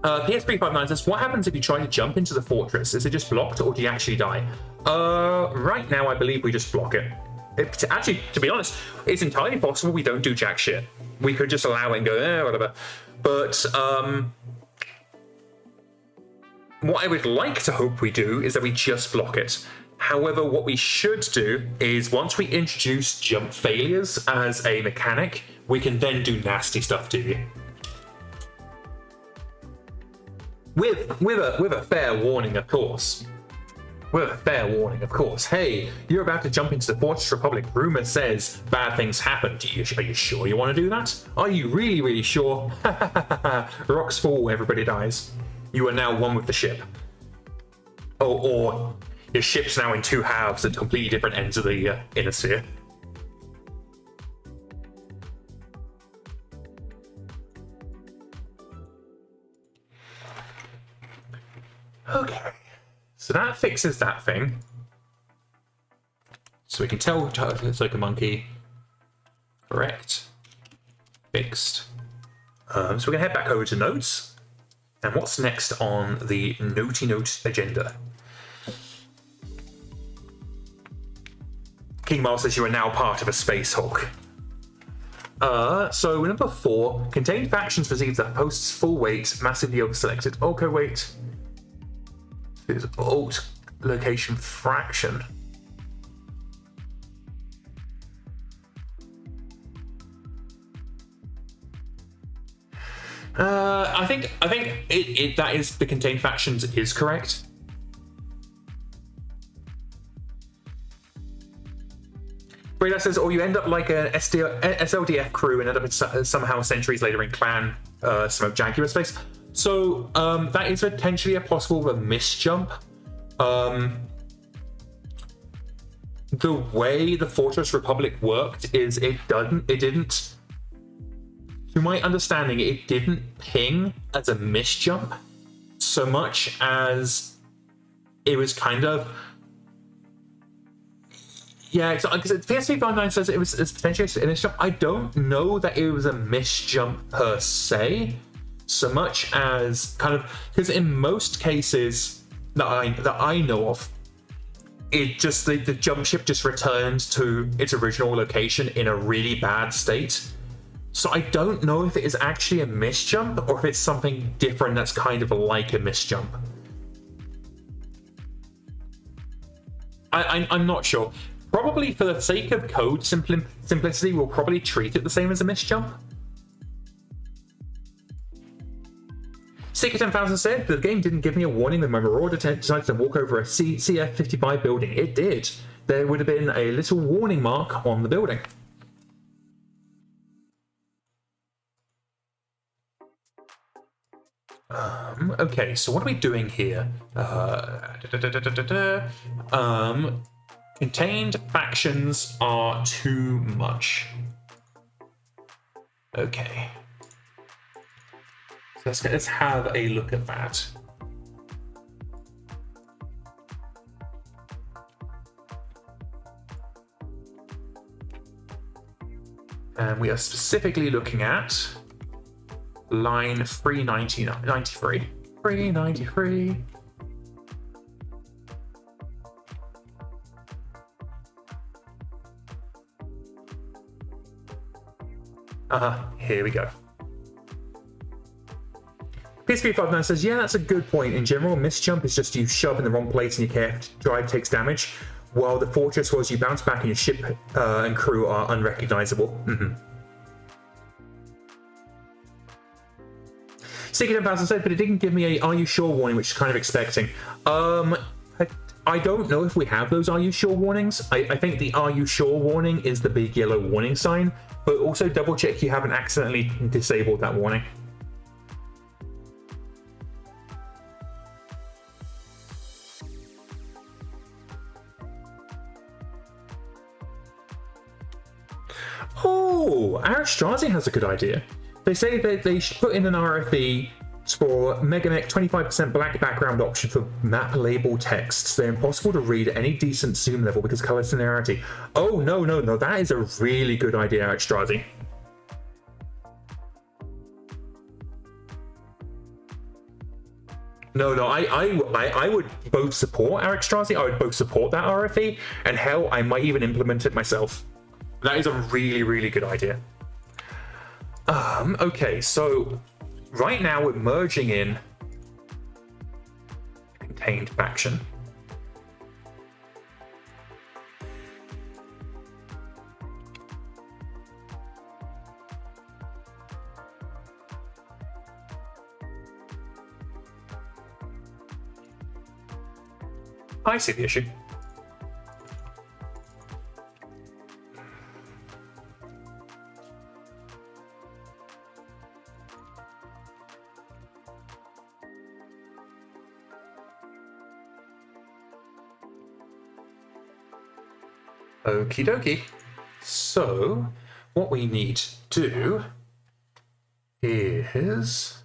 PS359 says, what happens if you try to jump into the fortress? Is it just blocked or do you actually die? Right now I believe we just block it. Actually, to be honest, it's entirely possible we don't do jack shit. We could just allow it and go, whatever. But what I would like to hope we do is that we just block it. However, what we should do is once we introduce jump failures as a mechanic, we can then do nasty stuff to you. With a fair warning, of course. With a fair warning, of course. Hey, you're about to jump into the Fortress Republic. Rumor says bad things happen. Are you sure you want to do that? Are you really, really sure? Rocks fall, everybody dies. You are now one with the ship. Or your ship's now in 2 halves at completely different ends of the inner sphere. Okay, so that fixes that thing. So we can tell it's like a monkey. Correct. Fixed. So we're going to head back over to notes. And what's next on the Naughty Note agenda? King Miles says you are now part of a Space Hulk. So number 4, contained factions receives that posts full weight, massively overselected. Okay, wait. It's alt location fraction. I think that is the contained factions is correct. Radar says, or you end up like an SLDF crew and end up somehow centuries later in clan smoke Jaguar space. So that is potentially a possible misjump. The way the Fortress Republic worked is it didn't. To my understanding, it didn't ping as a misjump so much as it was kind of. Yeah, because PS359 says it's potentially a misjump. I don't know that it was a misjump per se, so much as kind of because in most cases that I know of, it just the jump ship just returned to its original location in a really bad state. So I don't know if it is actually a misjump or if it's something different that's kind of like a misjump. I'm not sure. Probably for the sake of code simplicity, we'll probably treat it the same as a misjump. Seeker 10,000 said, the game didn't give me a warning when my Marauder decided to walk over a CF-55 building. It did. There would have been a little warning mark on the building. Okay, so what are we doing here? Contained factions are too much. Okay. So let's have a look at that. And we are specifically looking at line 393. 393. Here we go. PS359 says, yeah, that's a good point. In general, misjump is just you shove in the wrong place and your KF drive takes damage, while the Fortress was you bounce back and your ship and crew are unrecognizable. Seeker 10,000 said, but it didn't give me a "Are you sure?" warning, which is kind of expecting. I don't know if we have those "Are you sure?" warnings. I think the "Are you sure?" warning is the big yellow warning sign, but also double check you haven't accidentally disabled that warning. Oh, Arastrazi has a good idea. They say that they should put in an RFE for MegaMek 25% black background option for map label texts. They're impossible to read at any decent zoom level because color similarity. Oh, no. That is a really good idea, Arastrazi. No, I would both support Arastrazi. I would both support that RFE, and hell, I might even implement it myself. That is a really, really good idea. Okay, so right now we're merging in a contained faction. I see the issue. Okie dokie. So, what we need to do is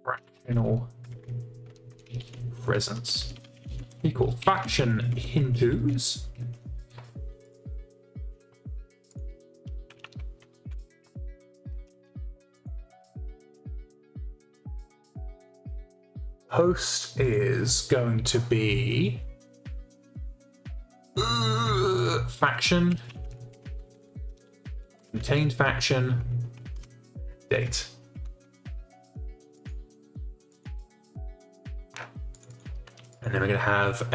fractional presence equal faction Hindus. Host is going to be faction, contained faction, date. And then we're going to have,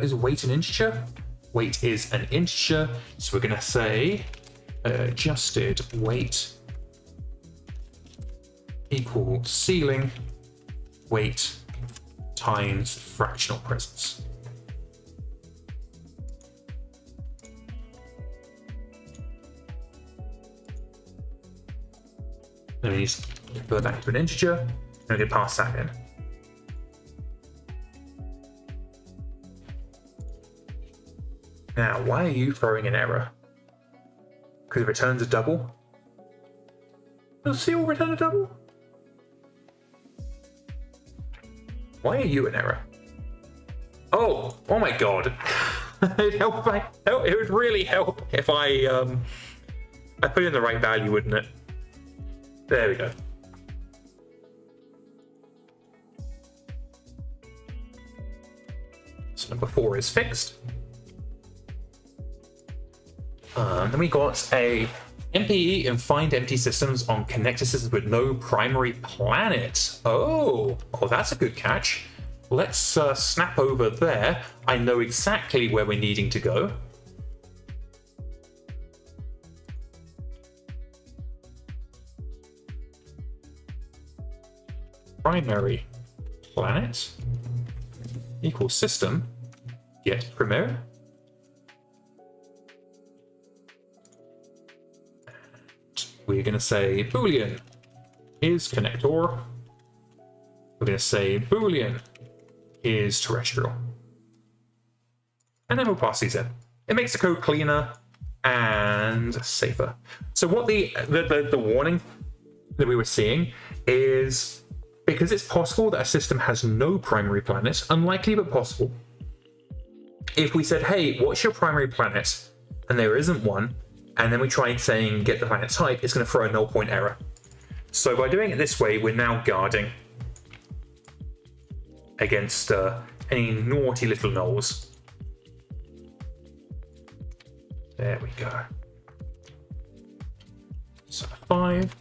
is weight an integer? Weight is an integer, so we're going to say adjusted weight equal ceiling weight times fractional presence. Then we need to convert that into an integer, and we can pass that in. Now, why are you throwing an error? Because it returns a double? Does C will return a double? Why are you an error? Oh my god. It would really help if I put in the right value, wouldn't it? There we go. So number 4 is fixed. Then we got a MPE in find empty systems on connector systems with no primary planet. Oh, that's a good catch. Let's snap over there. I know exactly where we're needing to go. Primary planet equals system get primary. We're going to say Boolean is connector. We're going to say Boolean is terrestrial. And then we'll pass these in. It makes the code cleaner and safer. So what the warning that we were seeing is, because it's possible that a system has no primary planet, unlikely but possible. If we said, hey, what's your primary planet? And there isn't one, and then we try saying get the planet type, it's going to throw a null point error. So by doing it this way, we're now guarding against any naughty little nulls. There we go. So 5.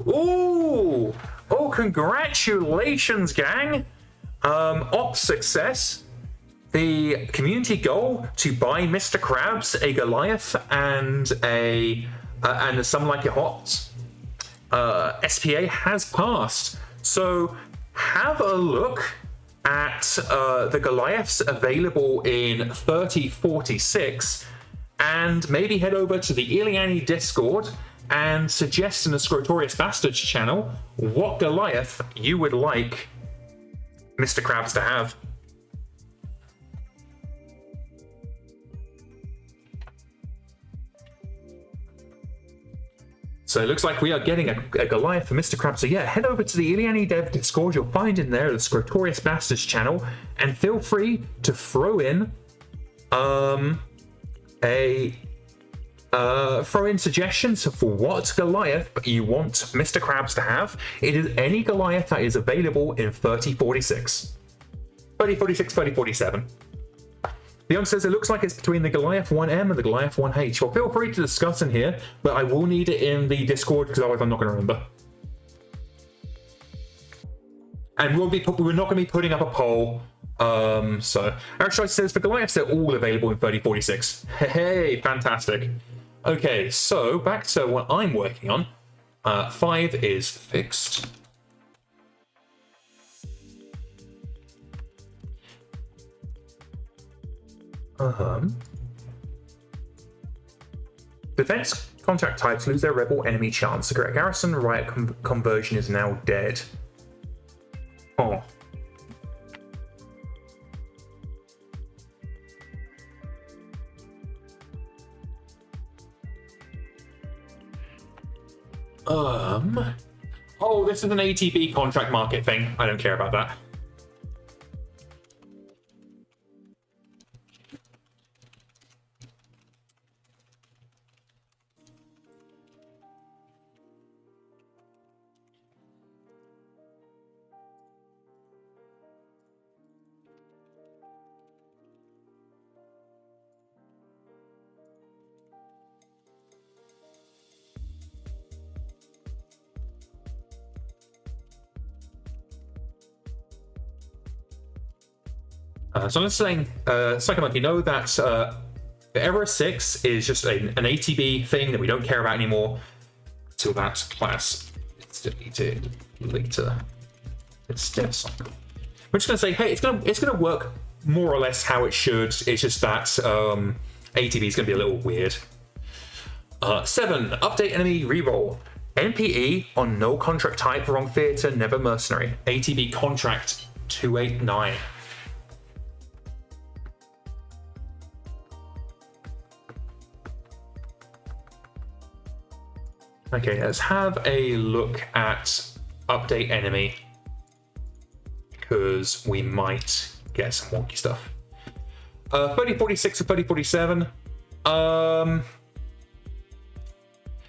Ooh! Oh, congratulations, gang! Op success. The community goal to buy Mr. Krabs, a Goliath, and a Some Like It Hot SPA has passed. So have a look at the Goliaths available in 3046, and maybe head over to the Illiani Discord and suggest in the Scrotorious Bastards channel what Goliath you would like Mr. Krabs to have. So it looks like we are getting a Goliath for Mr. Krabs. So yeah, head over to the IllianiDev Discord. You'll find in there the Scrotorious Bastards channel, and feel free to throw in suggestions for what Goliath you want Mr. Krabs to have. It is any Goliath that is available in 3046. 3046, 3047. The young says it looks like it's between the Goliath 1M and the Goliath 1H. Well, feel free to discuss in here, but I will need it in the Discord because otherwise I'm not going to remember. And we're not going to be putting up a poll. So Eric says the Goliaths, they're all available in 3046. Hey, fantastic. Okay, so back to what I'm working on. 5 is fixed. Defense contract types lose their rebel enemy chance. The garrison riot conversion is now dead. Oh. Oh, this is an ATB contract market thing. I don't care about that. So I'm just saying, Psychomonkey, know that the Error 6 is just an ATB thing that we don't care about anymore until that class is deleted later. It's dev cycle. We're just going to say, hey, it's gonna work more or less how it should. It's just that ATB is going to be a little weird. 7. Update enemy reroll. NPE on no contract type, wrong theater, never mercenary. ATB contract 289. Okay, let's have a look at update enemy, because we might get some wonky stuff. 3046 or 3047.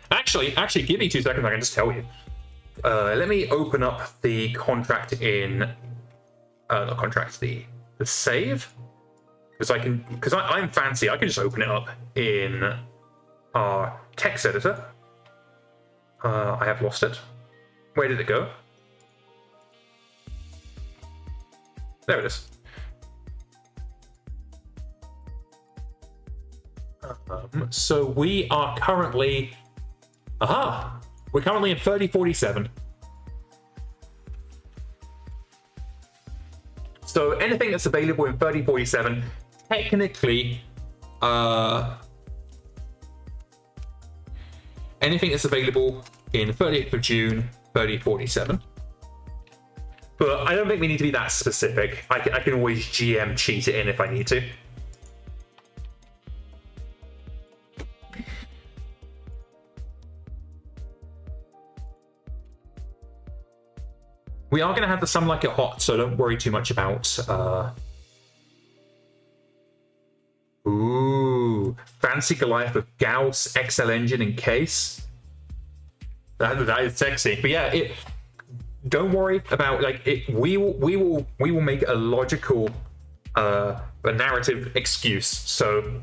Actually, give me 2 seconds. I can just tell you. Let me open up the contract in, not contract, the save, because I'm fancy. I can just open it up in our text editor. I have lost it. Where did it go? There it is. So we are currently... Aha! We're currently in 3047. So anything that's available in 3047, technically... anything that's available in 30th of June, 3047. But I don't think we need to be that specific. I can always GM cheat it in if I need to. We are going to have the Some Like It Hot, so don't worry too much about... Ooh, fancy Goliath with Gauss, XL engine and case. That is sexy. But yeah, don't worry about we will make a logical a narrative excuse. So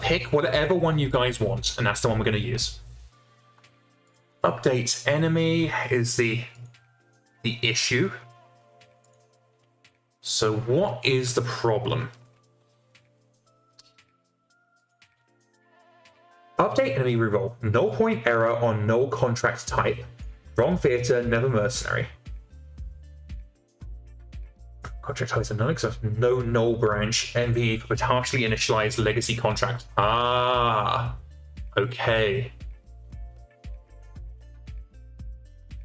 pick whatever one you guys want, and that's the one we're going to use. Update enemy is the issue. So what is the problem? Update enemy reroll. No point error on no contract type. Wrong theater, never mercenary. Contract types are non-exhaust. No null branch. MVE for partially initialized legacy contract. Ah, okay.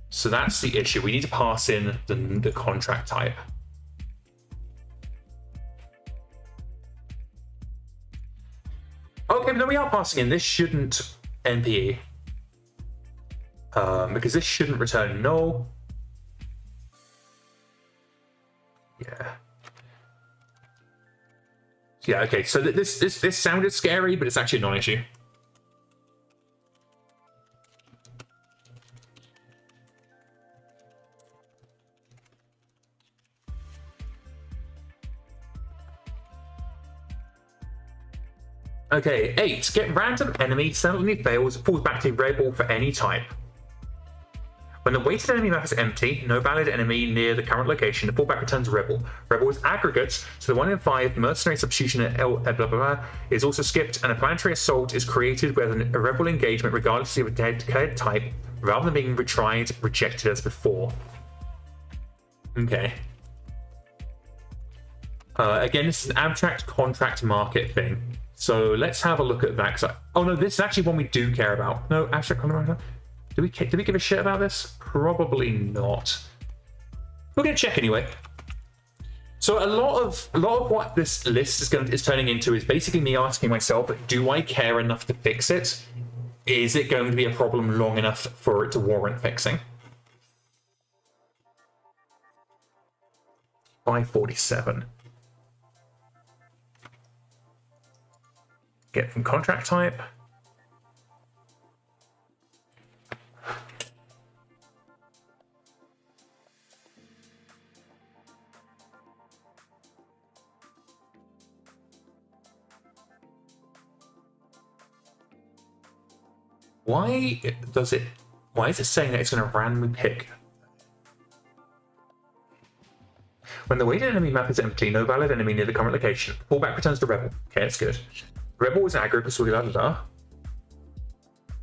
So that's the issue. We need to pass in the contract type. Okay, but then we are passing in. This shouldn't NPE. Because this shouldn't return null. Yeah. Yeah, okay, so this sounded scary, but it's actually a non-issue. Okay, 8. Get random enemy, suddenly fails, falls back to rebel for any type. When the weighted enemy map is empty, no valid enemy near the current location, the fallback returns rebel. Rebel is aggregates, so the 1 in 5 mercenary substitution at blah blah blah is also skipped, and a planetary assault is created with a rebel engagement regardless of a declared type, rather than being retried, rejected as before. Okay. Again, this is an abstract contract market thing. So let's have a look at that. Oh no, this is actually one we do care about. No, abstract contract. Do we give a shit about this? Probably not. We're gonna check anyway. So a lot of what this list is turning into is basically me asking myself, do I care enough to fix it? Is it going to be a problem long enough for it to warrant fixing? 547. Get from contract type. Why is it saying that it's going to randomly pick? When the weighted enemy map is empty, no valid enemy near the current location. Fallback returns to Rebel. Okay, that's good. Rebel is aggro, so la da da.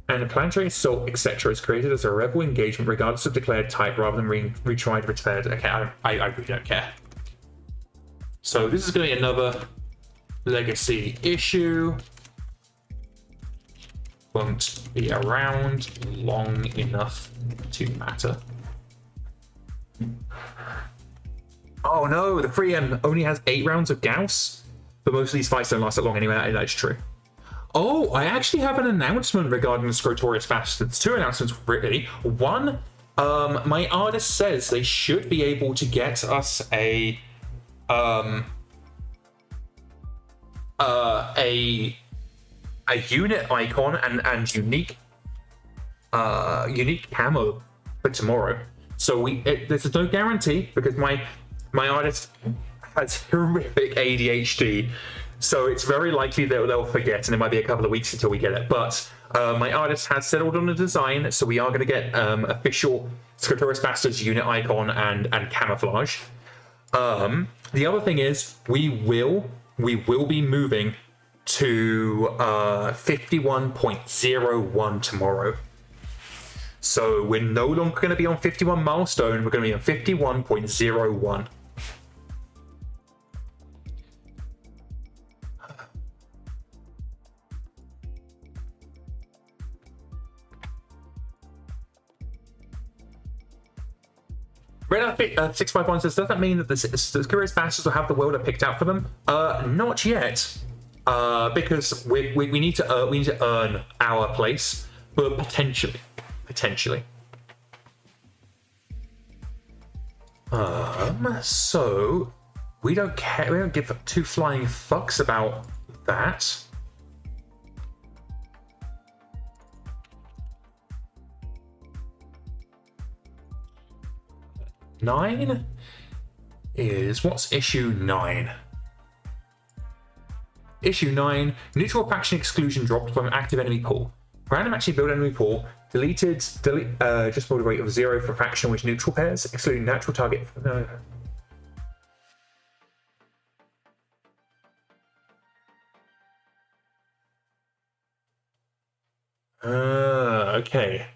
And a planetary assault, etc., is created as a Rebel engagement regardless of declared type rather than retried or declared. Okay, I really don't care. So this is going to be another legacy issue. Won't be around long enough to matter. Oh no, the 3M only has 8 rounds of Gauss, but most of these fights don't last that long anyway. That's true. Oh, I actually have an announcement regarding the Scrotorius Bastards. 2 announcements, really. One, my artist says they should be able to get us a unit icon and unique camo for tomorrow. So this is no guarantee because my artist has horrific ADHD, so it's very likely that they'll forget, and it might be a couple of weeks until we get it. But my artist has settled on a design, so we are going to get official Scrotorius Bastards unit icon and camouflage. The other thing is we will be moving to 51.01 tomorrow. So we're no longer going to be on 51 milestone, we're going to be on 51.01. Red 651 says, does that mean that the Scrotorius Bastards will have the welder picked out for them? Not yet. Because we need to earn our place, but potentially. So we don't care. We don't give 2 flying fucks about that. Nine is what's issue 9? Issue 9, neutral faction exclusion dropped from active enemy pool. Random actually build enemy pool, delete just build a rate of 0 for faction which neutral pairs, excluding natural target. No. Okay.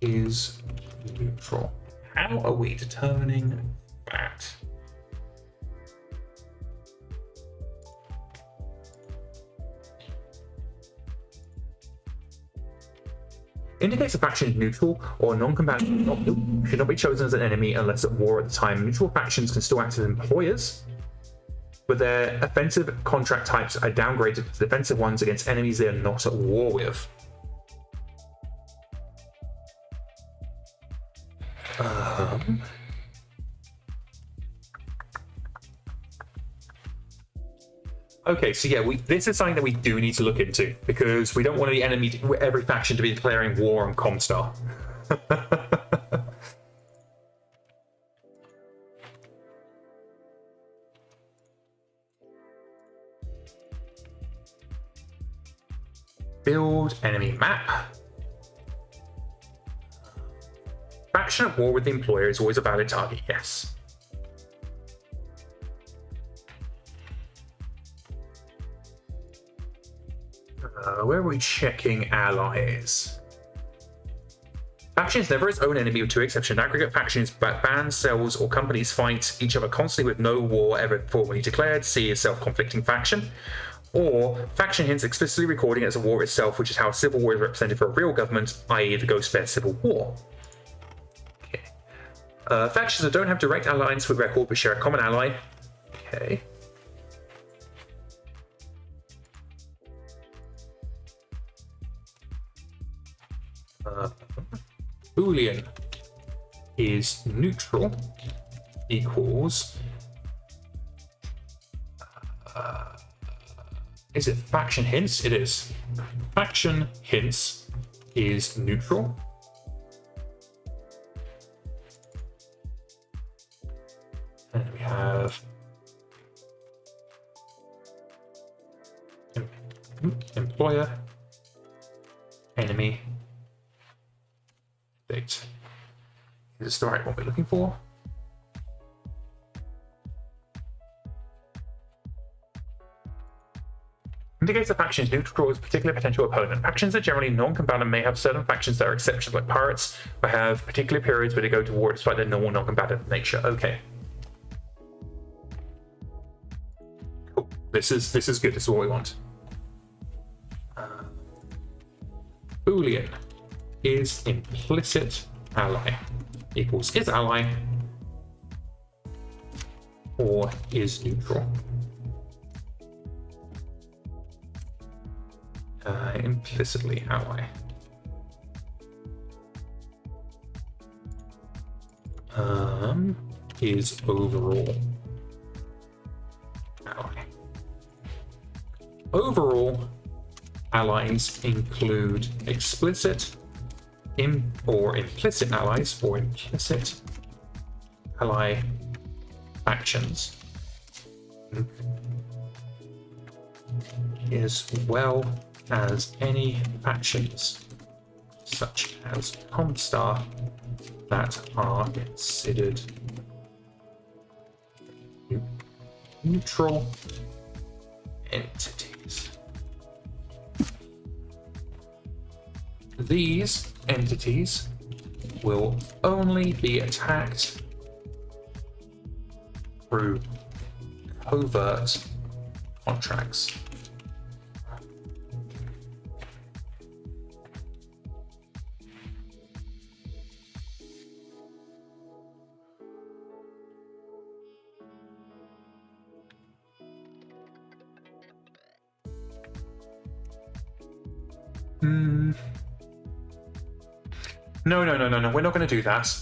Is neutral. How are we determining that? Indicates a faction is neutral or non-combatant should not be chosen as an enemy unless at war at the time. Neutral factions can still act as employers, but their offensive contract types are downgraded to defensive ones against enemies they are not at war with. Okay, so yeah, this is something that we do need to look into because we don't want every faction to be declaring war on Comstar. Build enemy map. Faction at war with the employer is always a valid target, yes. Where are we checking allies? Faction is never its own enemy with 2 exceptions. Aggregate factions, bands, cells, or companies fight each other constantly with no war ever formally declared. See a self-conflicting faction. Or faction hints explicitly recording it as a war itself, which is how civil war is represented for a real government, i.e. the Ghost Bear Civil War. Okay. Factions that don't have direct alliance with record but share a common ally. Okay. Boolean is neutral equals is it faction hints? It is. Faction hints is neutral. And we have deployer, enemy, date. Is this the right one we're looking for? Indicates the faction is neutral towards a particular potential opponent. Factions are generally non-combatant, may have certain factions that are exceptions, like pirates, or have particular periods where they go to war despite their normal non-combatant nature. Okay. Cool. This is good. This is what we want. Boolean is implicit ally equals is ally or is neutral. Implicitly ally. Is overall ally. Overall allies include explicit or implicit allies or implicit ally factions, as well as any factions such as Comstar that are considered neutral entities. These entities will only be attacked through covert contracts. No. We're not going to do that.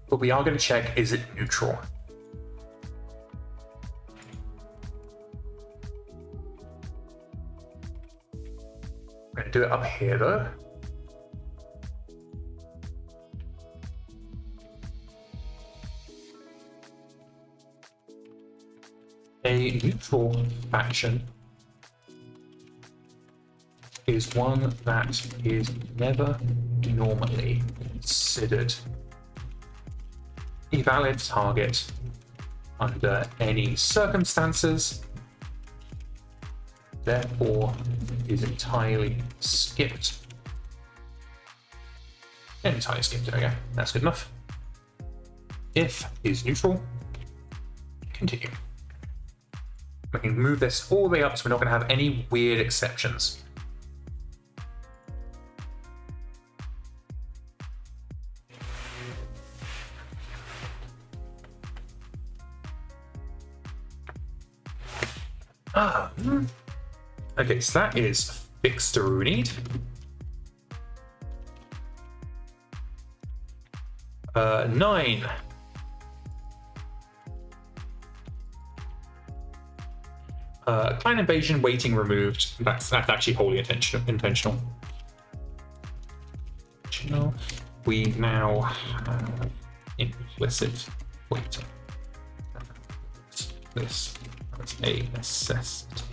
But we are going to check, is it neutral? We're going to do it up here, though. A neutral faction is one that is never normally considered a valid target under any circumstances, therefore is entirely skipped. Entirely skipped, there we go. That's good enough. If is neutral, continue. We can move this all the way up so we're not going to have any weird exceptions. Okay, so that is fixed to need. 9. Clan invasion waiting removed. That's actually wholly intentional. We now have implicit waiting. This is a necessity.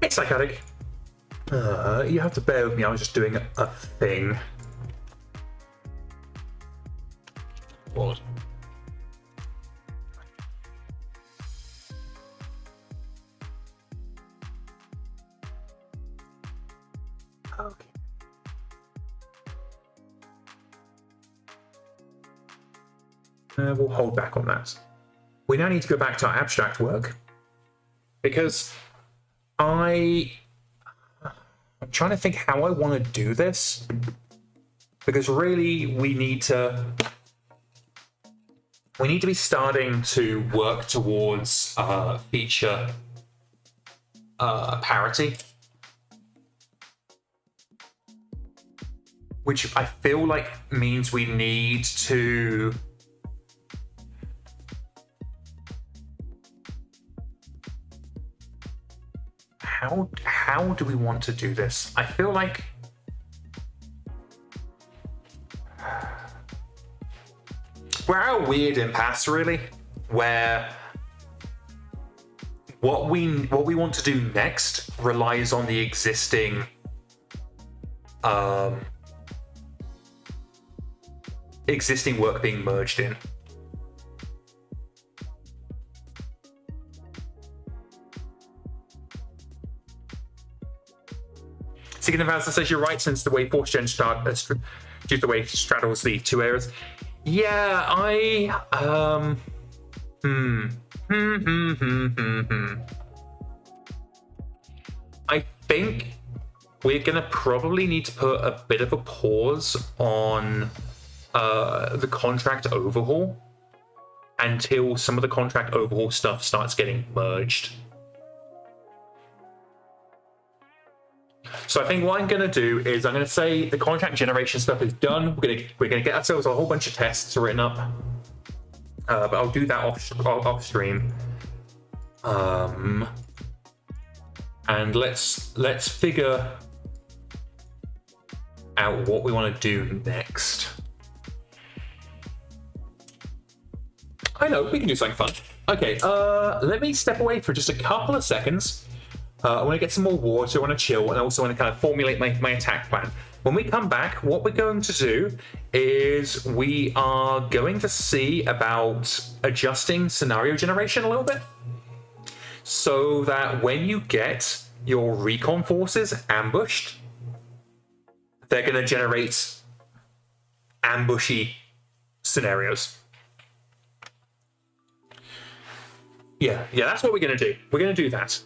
It's psychotic. You have to bear with me, I was just doing a thing. What? Okay. We'll hold back on that. We now need to go back to our abstract work because I'm trying to think how I want to do this, because really we need to be starting to work towards feature parity, which I feel like means we need to how do we want to do this? I feel like we're at a weird impasse, really, where what we want to do next relies on the existing existing work being merged in. Seeking Advance says you're right, since the way 4th gen due to the way it straddles the two areas. Yeah, I think we're gonna probably need to put a bit of a pause on the contract overhaul until some of the contract overhaul stuff starts getting merged. So I think what I'm going to do is I'm going to say the contract generation stuff is done. We're going to get ourselves a whole bunch of tests written up, but I'll do that off stream. And let's figure out what we want to do next. I know, we can do something fun. Okay, let me step away for just a couple of seconds. I want to get some more water, I want to chill, and I also want to kind of formulate my attack plan. When we come back, what we're going to do is we are going to see about adjusting scenario generation a little bit, so that when you get your recon forces ambushed, they're going to generate ambushy scenarios. Yeah, that's what we're going to do. We're going to do that.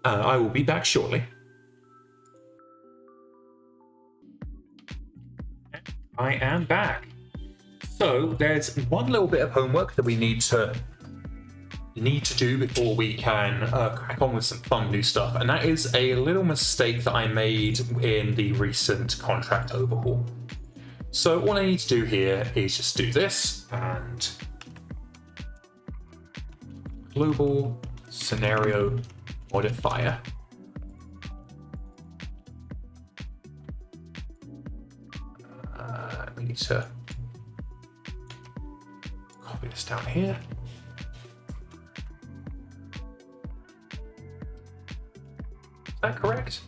I will be back shortly. I am back. So there's one little bit of homework that we need to do before we can crack on with some fun new stuff, and that is a little mistake that I made in the recent contract overhaul. So what I need to do here is just do this and global scenario modifier. We need to copy this down here. Is that correct?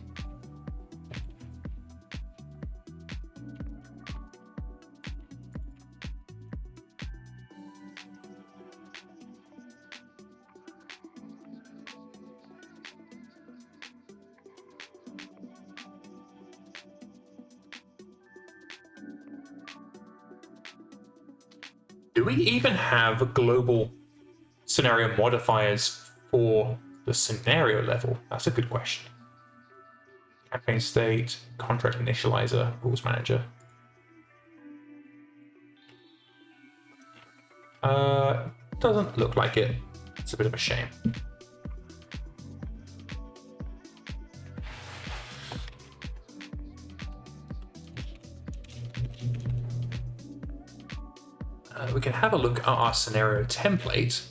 Do we even have global scenario modifiers for the scenario level? That's a good question. Campaign state, contract initializer, rules manager. Doesn't look like it. It's a bit of a shame. We can have a look at our scenario template.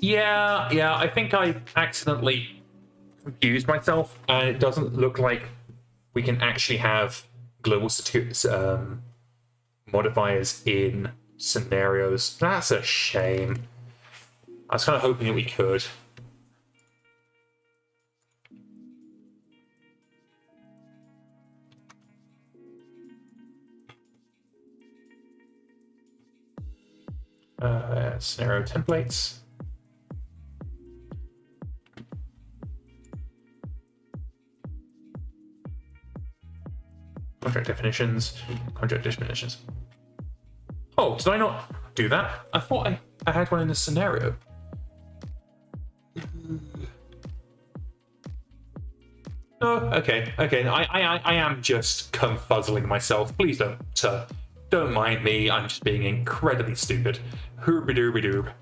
Yeah, I think I accidentally confused myself, and it doesn't look like we can actually have global modifiers in scenarios. That's a shame. I was kind of hoping that we could. Scenario templates. Contract definitions. Contract definitions. Oh, did I not do that? I thought I had one in the scenario. Oh, okay. I am just confuzzling myself. Please don't mind me. I'm just being incredibly stupid. Hoobie-dooby-doob.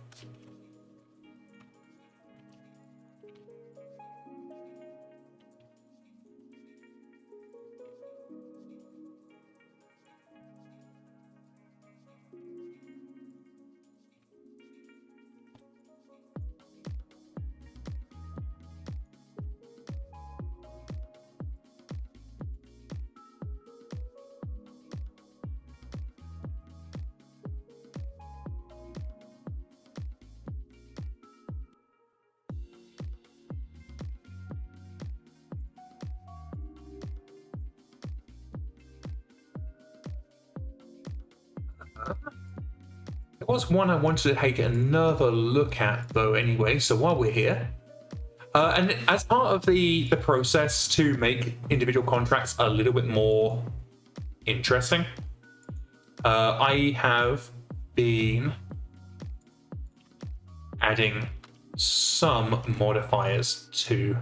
There was one I wanted to take another look at, though, anyway, so while we're here. And as part of the process to make individual contracts a little bit more interesting, I have been adding some modifiers to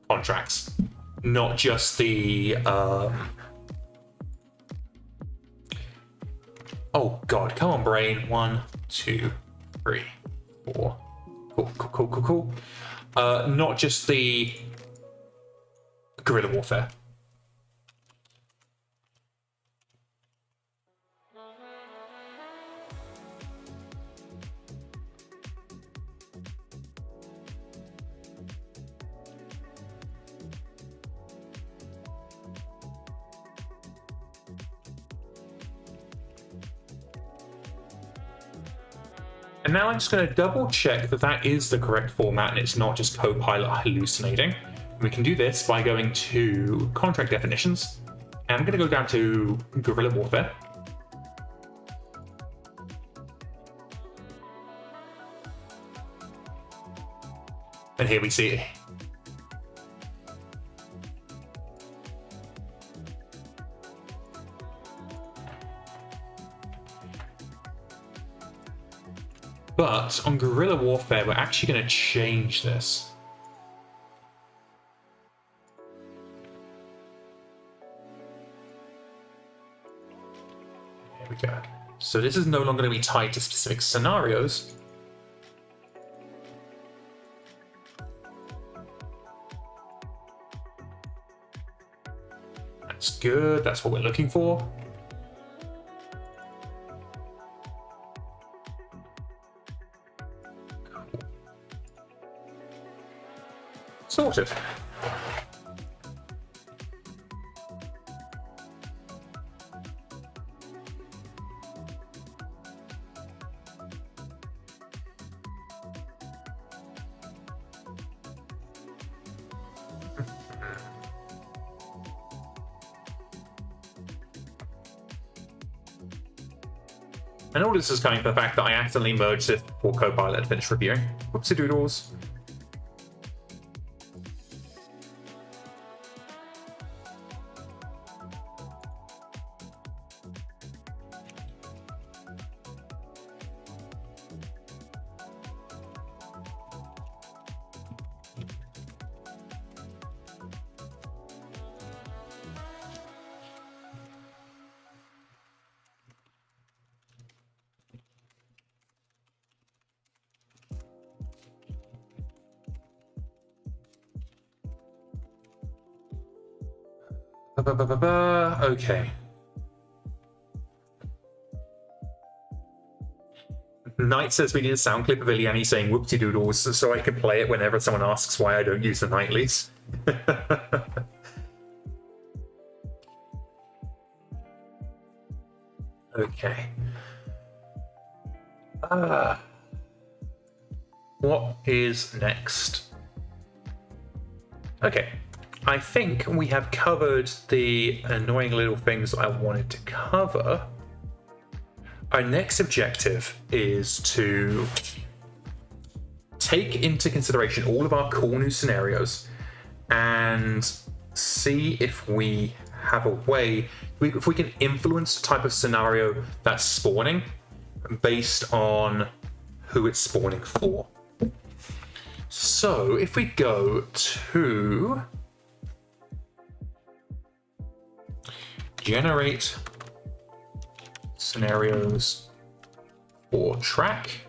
contracts, not just the... Oh god, come on brain. 1, 2, 3, 4. Cool. Not just the guerrilla warfare. And now I'm just going to double check that that is the correct format and it's not just Copilot hallucinating. We can do this by going to contract definitions. And I'm going to go down to guerrilla warfare. And here we see it. But on guerrilla warfare, we're actually going to change this. There we go. So this is no longer going to be tied to specific scenarios. That's good. That's what we're looking for. Sorted. And all this is coming from the fact that I accidentally merged it before Copilot had finished reviewing. Whoopsie doodles. Okay. Knight says we need a sound clip of Illiani saying whoopsie doodles so I can play it whenever someone asks why I don't use the nightlies. Okay. What is next? Okay. I think we have covered the annoying little things I wanted to cover. Our next objective is to take into consideration all of our cool new scenarios and see if we have a way, if we can influence the type of scenario that's spawning based on who it's spawning for. So if we go to generate scenarios for track,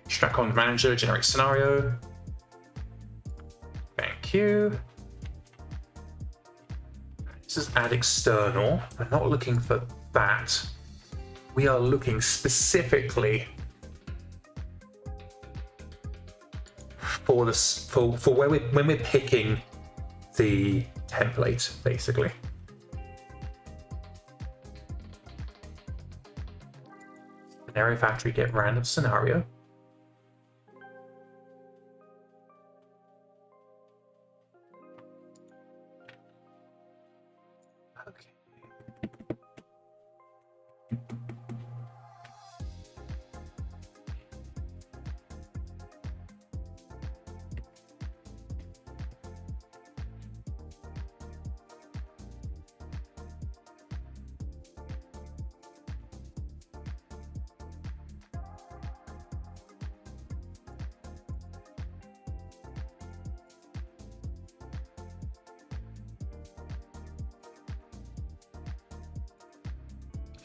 track on manager, generate scenario, MekHQ. This is add external. We're not looking for that. We are looking specifically for this for when we're picking the template, basically. Scenario factory, get random scenario.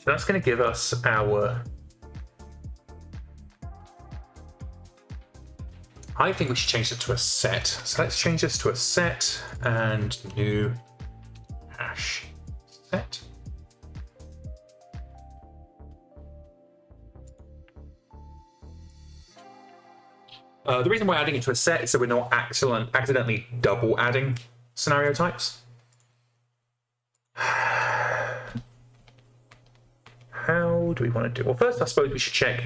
So that's going to give us our... I think we should change it to a set. So let's change this to a set and new hash set. The reason we're adding it to a set is so we're not accidentally double adding scenario types. How do we want to do? Well, first I suppose we should check,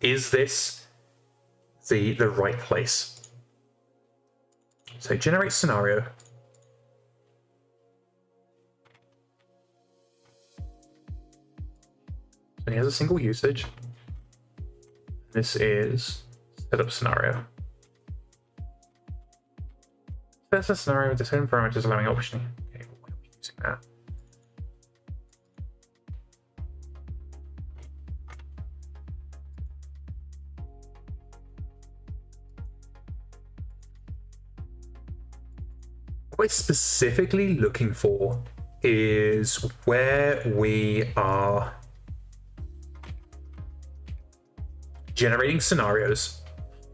is this the right place? So generate scenario. So he has a single usage. This is setup scenario. That's a scenario with the same parameters allowing optioning. Okay, why are we using that? What we're specifically looking for is where we are generating scenarios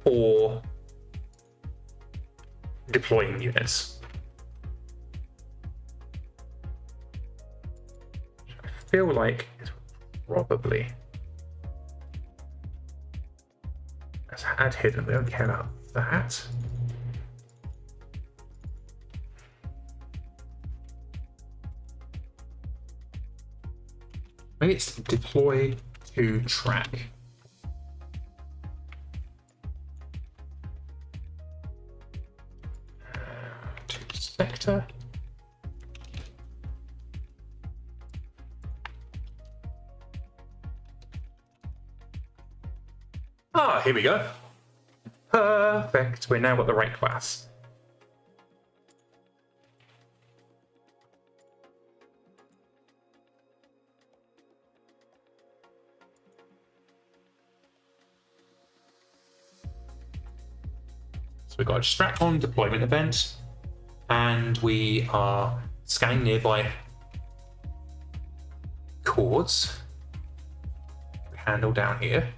or deploying units. I feel like it's probably let's add hidden. We don't care about that. Maybe it's deploy to track. To sector. Ah, here we go. Perfect. We're now at the right class. So we've got a distract on deployment event, and we are scanning nearby chords. Handle down here.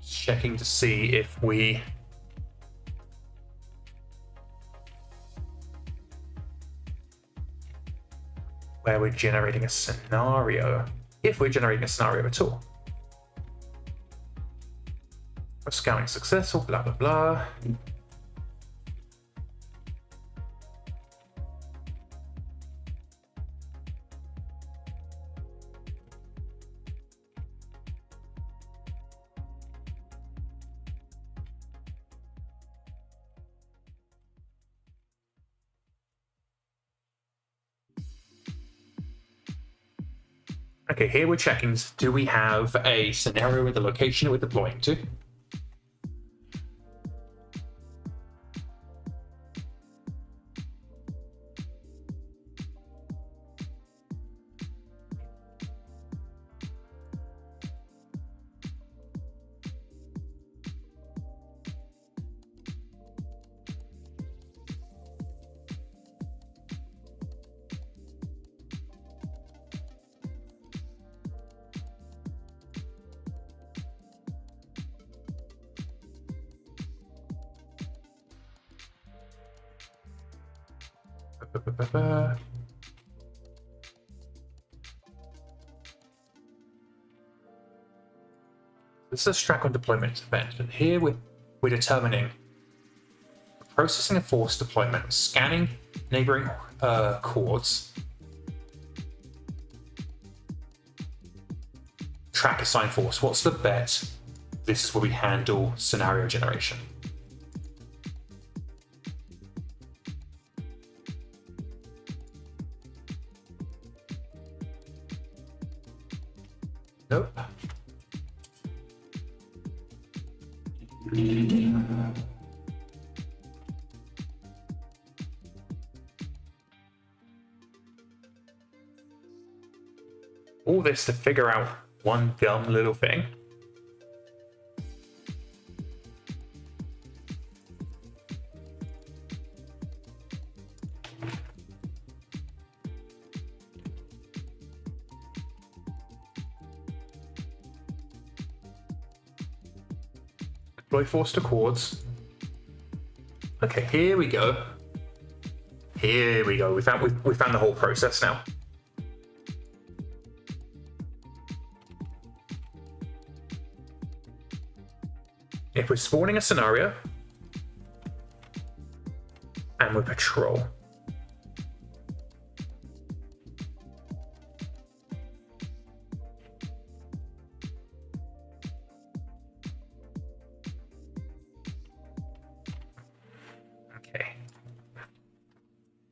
Checking to see if we where we're generating a scenario, if we're generating a scenario at all. We're scanning successful, blah, blah, blah. Okay, here we're checking, do we have a scenario with the location we're deploying to? This is a Stracon deployment event, but here we're determining processing a force deployment, scanning neighboring chords, track assigned force. What's the bet? This is where we handle scenario generation. Nope. All this to figure out one dumb little thing. Deploy force to chords. Okay, here we go. Here we go. We found the whole process now. If we're spawning a scenario and we're patrol, okay.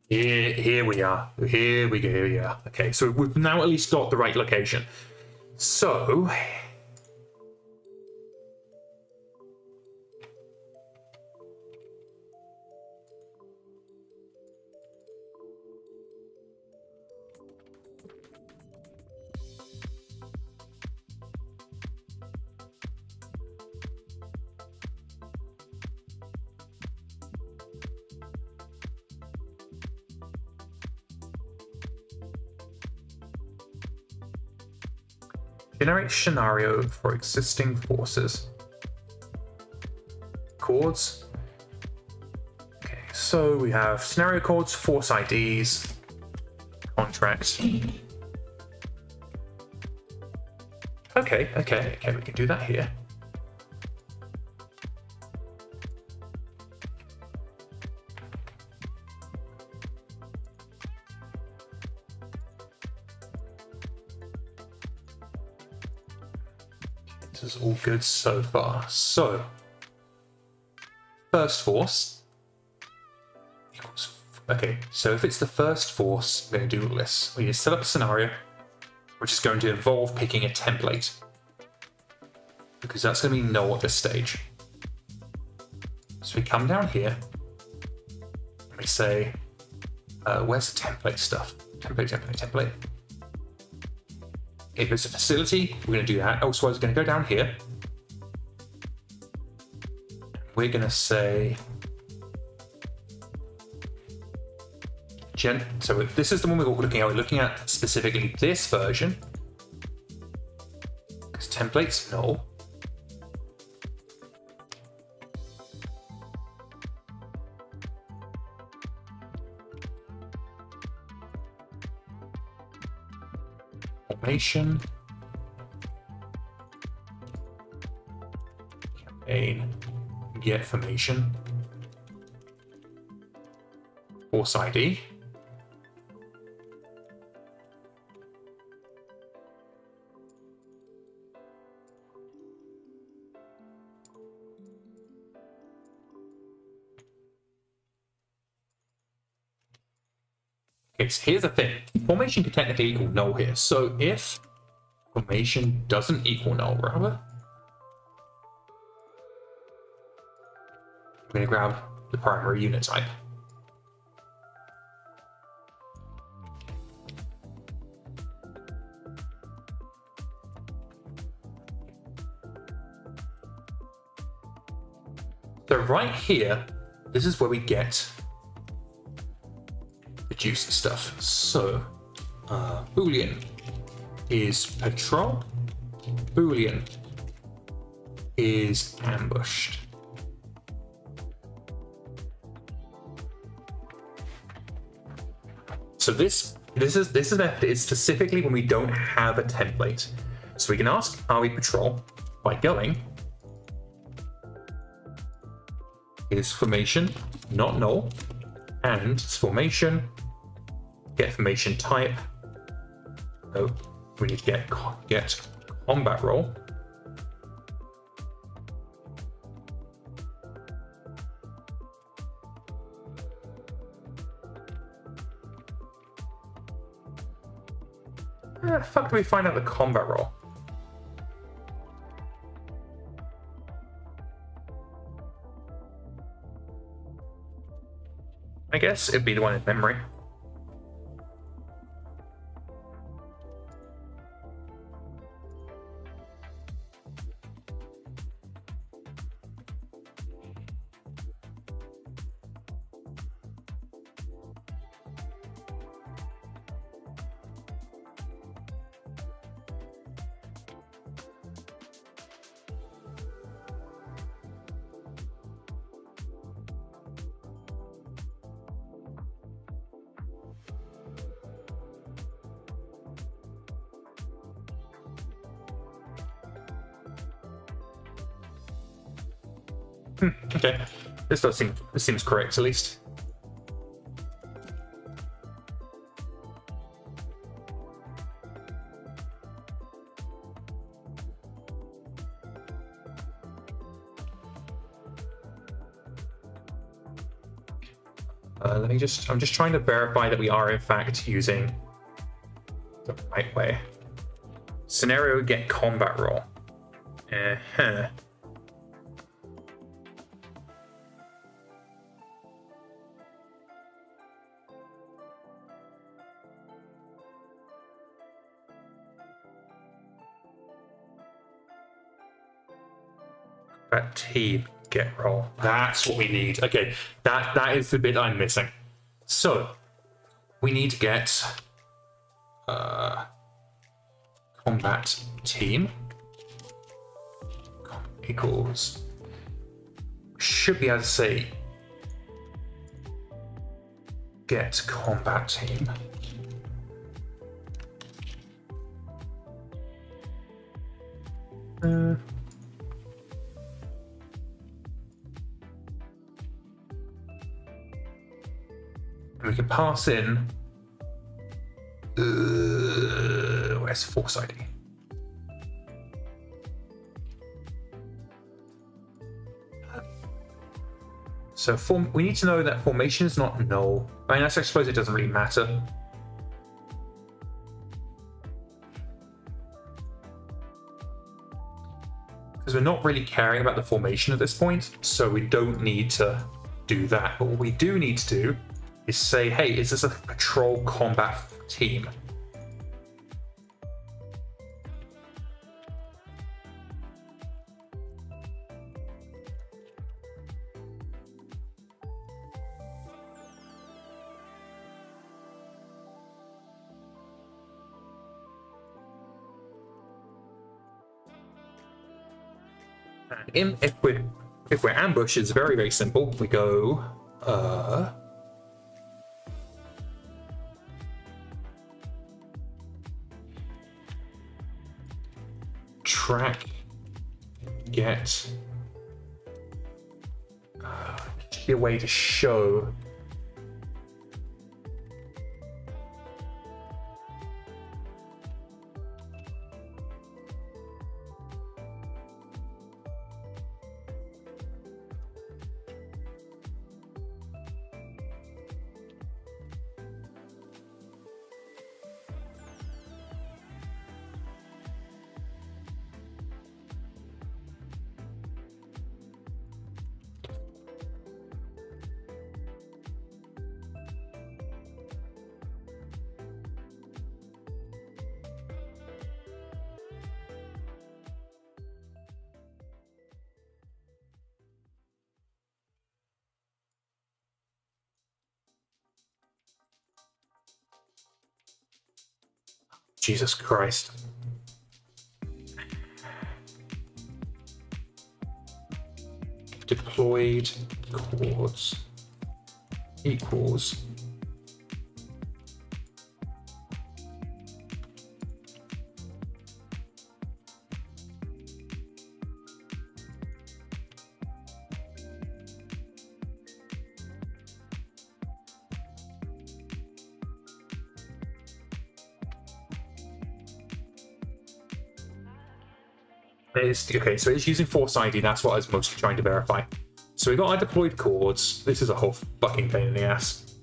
Here we are. Here we go. Here we are. Okay, so we've now at least got the right location. So. Generate scenario for existing forces. Chords. Okay, so we have scenario chords, force IDs, contracts. Okay, we can do that here. This is all good so far. So, first force equals. Okay, so if it's the first force, we're going to do all this. We need to set up a scenario, which is going to involve picking a template, because that's going to be null at this stage. So we come down here, and we say, where's the template stuff? Template. If it's a facility, we're going to do that. Elsewise, we're going to go down here. We're going to say... So this is the one we're looking at. We're looking at specifically this version. Because templates, null. Formation. Campaign. Get formation. Force ID. Okay, so here's the thing. Formation can technically equal null here. So if Formation doesn't equal null, rather. I'm going to grab the primary unit type. So right here, this is where we get the juicy stuff. So, Boolean is patrol. Boolean is ambushed. So this is specifically when we don't have a template. So we can ask, are we patrol, by going, is formation not null, and formation, get formation type. Oh, we need to get combat role. Where the fuck do we find out the combat role? I guess it'd be the one in memory. Okay, this seems correct at least. I'm just trying to verify that we are in fact using the right way. Scenario get combat roll. That team get roll. That's what we need. Okay, that is the bit I'm missing. So we need to get combat team equals. Should be able to say get combat team. And we can pass in. Where's force ID? So we need to know that formation is not null. I mean, I suppose it doesn't really matter. Because we're not really caring about the formation at this point, so we don't need to do that. But what we do need to do is say, hey, is this a patrol combat team? If we're ambushed, it's very, very simple. We go track get should be a way to show Jesus Christ. Deployed chords equals okay, so it's using force ID. That's what I was mostly trying to verify. So we got our deployed chords. This is a whole fucking pain in the ass.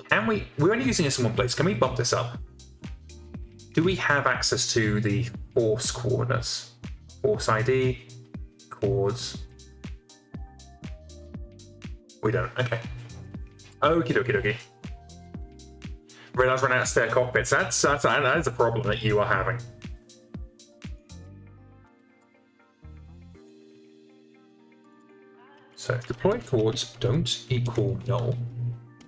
Can we? We're only using this in one place. Can we bump this up? Do we have access to the force coordinates? Force ID, chords. We don't. Okay. Okie dokie dokie. Radar's run out of spare cockpits. That is a problem that you are having. So if deployed chords don't equal null,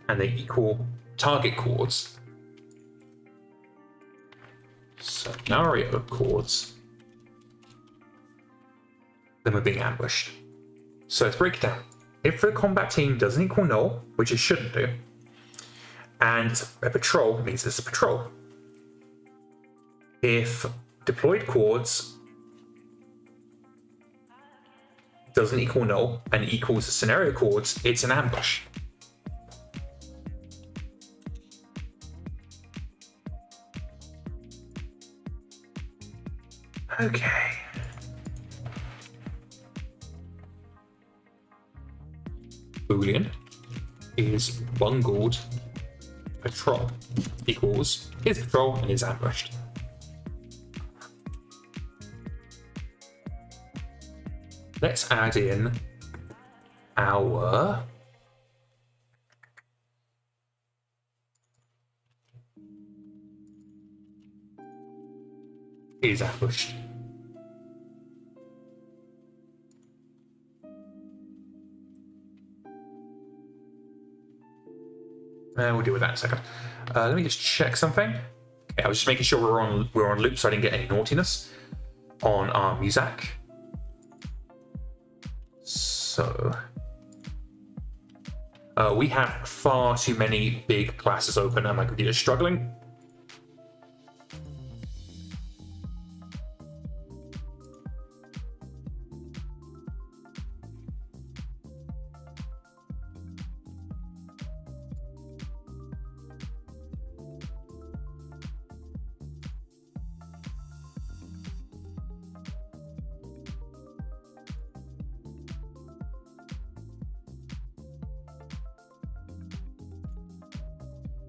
and they equal target chords, scenario chords, then we're being ambushed. So let's break it down. If the combat team doesn't equal null, which it shouldn't do, and it's a patrol, it means it's a patrol. If deployed chords doesn't equal null and equals the scenario chords, it's an ambush. Okay. Boolean is bungled patrol equals is patrol and is ambushed. Let's add in our is ambushed. We'll deal with that in a second. Let me just check something. Okay, I was just making sure we're on loop so I didn't get any naughtiness on our Muzak. So we have far too many big classes open and my computer's struggling.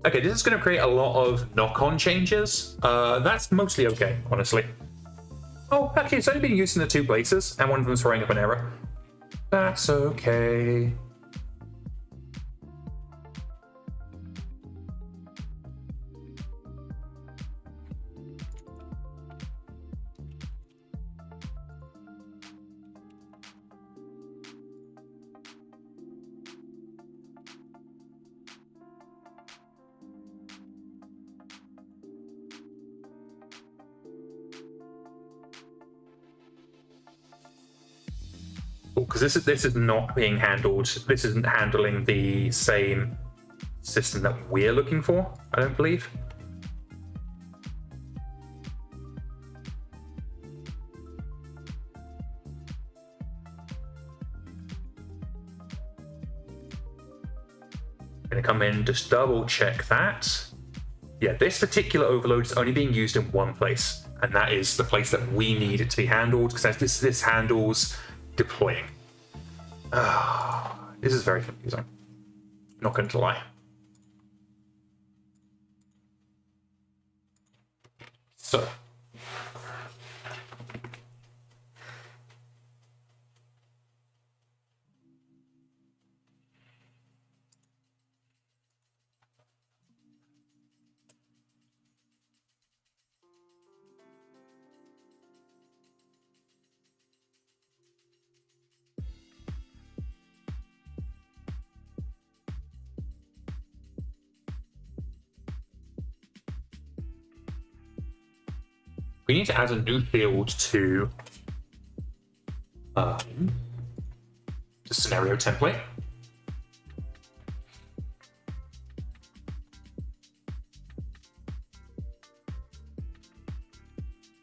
Okay, this is going to create a lot of knock-on changes. That's mostly okay, honestly. Oh, actually, it's only being used in the two places, and one of them's throwing up an error. That's okay. Because this is not being handled. This isn't handling the same system that we're looking for, I don't believe. I'm gonna come in, just double check that. Yeah, this particular overload is only being used in one place, and that is the place that we need it to be handled, because this handles deploying. This is very confusing. Not going to lie. So. we need to add a new field to the scenario template.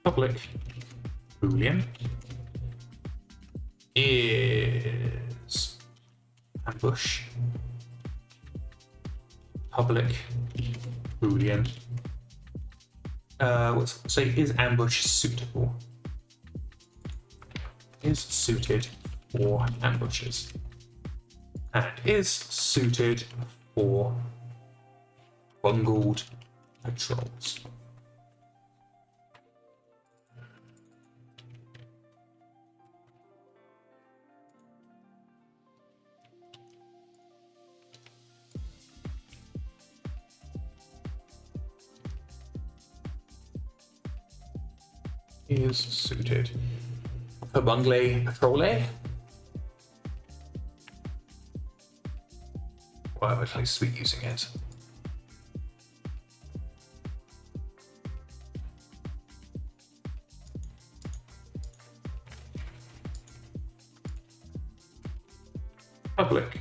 Public boolean is ambush. Public boolean. Let's say is ambush suitable. Is suited for ambushes. And is suited for bungled patrols. Is suited for bungled patrol. Whatever place we're using it. Public.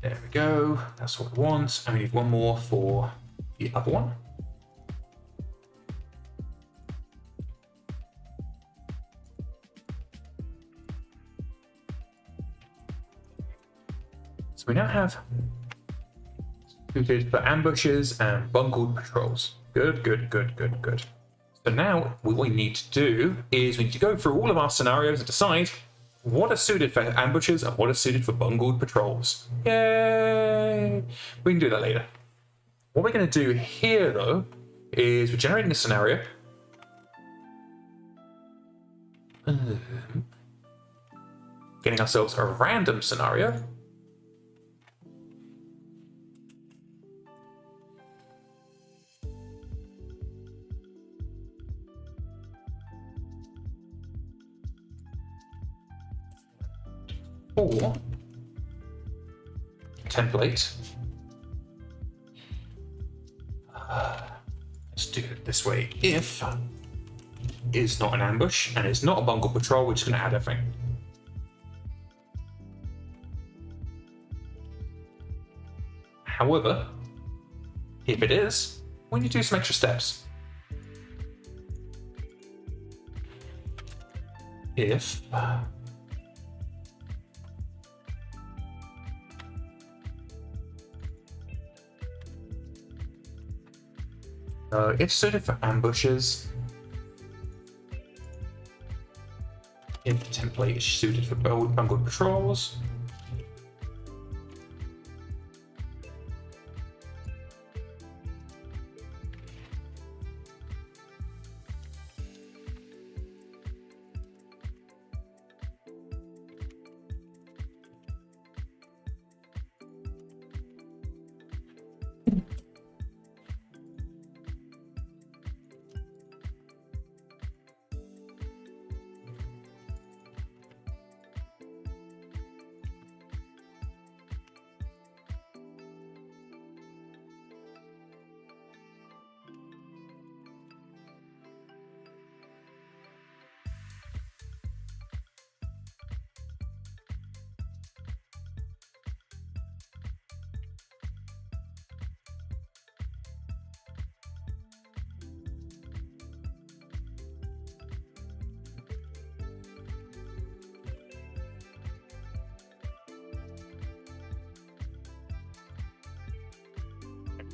There we go. That's what we want. And we need one more for the other one. So we now have suited for ambushes and bungled patrols. Good, good, good, good, good. So now what we need to do is we need to go through all of our scenarios and decide what are suited for ambushes and what are suited for bungled patrols. Yay! We can do that later. What we're going to do here, though, is we're generating a scenario. Getting ourselves a random scenario. Or template. Let's do it this way. If is not an ambush and it's not a bungled patrol, we're just going to add everything. However, if it is, we need to do some extra steps. If it's suited for ambushes. If the template is suited for bungled patrols.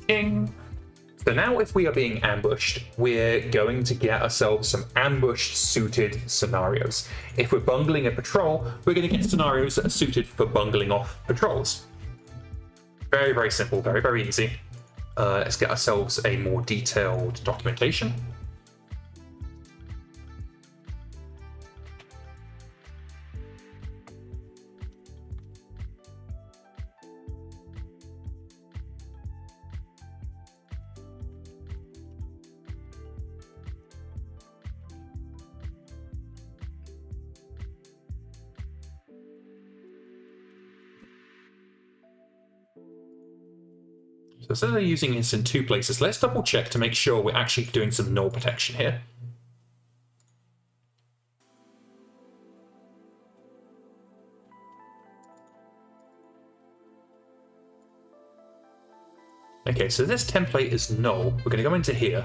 King. So now if we are being ambushed, we're going to get ourselves some ambush-suited scenarios. If we're bungling a patrol, we're going to get scenarios that are suited for bungling off patrols. Very, very simple, very, very easy. Let's get ourselves a more detailed documentation. So instead of using this in 2 places, let's double check to make sure we're actually doing some null protection here. Okay, so this template is null. We're going to go into here,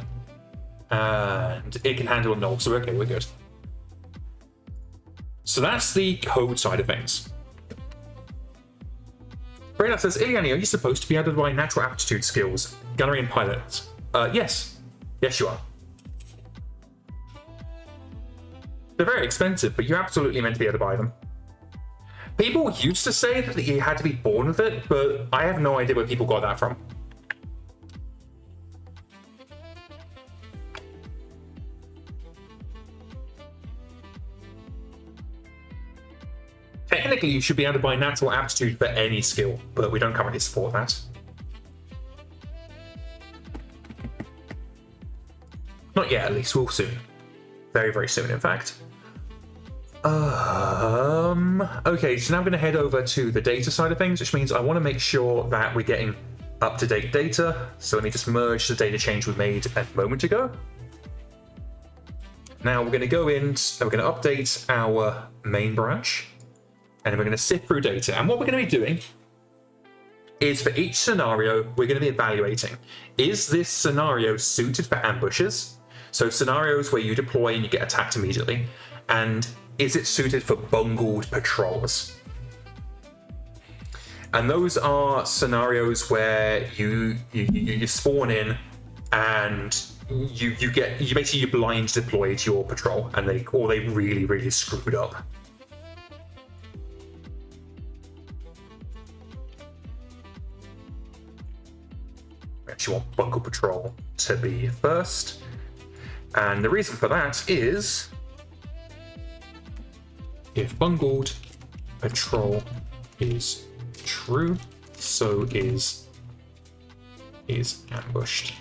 and it can handle null, so okay, we're good. So that's the code side of things. Radar says, Illiani, are you supposed to be added by natural aptitude skills, gunnery and pilot? Yes. Yes, you are. They're very expensive, but you're absolutely meant to be able to buy them. People used to say that you had to be born with it, but I have no idea where people got that from. Technically, you should be able to buy natural aptitude for any skill, but we don't currently support that. Not yet, at least. We'll soon. Very, very soon, in fact. Okay, so now I'm going to head over to the data side of things, which means I want to make sure that we're getting up-to-date data. So let me just merge the data change we made a moment ago. Now we're going to go in and we're going to update our main branch. And we're going to sift through data. And what we're going to be doing is for each scenario, we're going to be evaluating, is this scenario suited for ambushes? So scenarios where you deploy and you get attacked immediately. And is it suited for bungled patrols? And those are scenarios where you spawn in and you basically blind deployed your patrol and they really, really screwed up. You want bungle patrol to be first, and the reason for that is if bungled patrol is true, so is ambushed.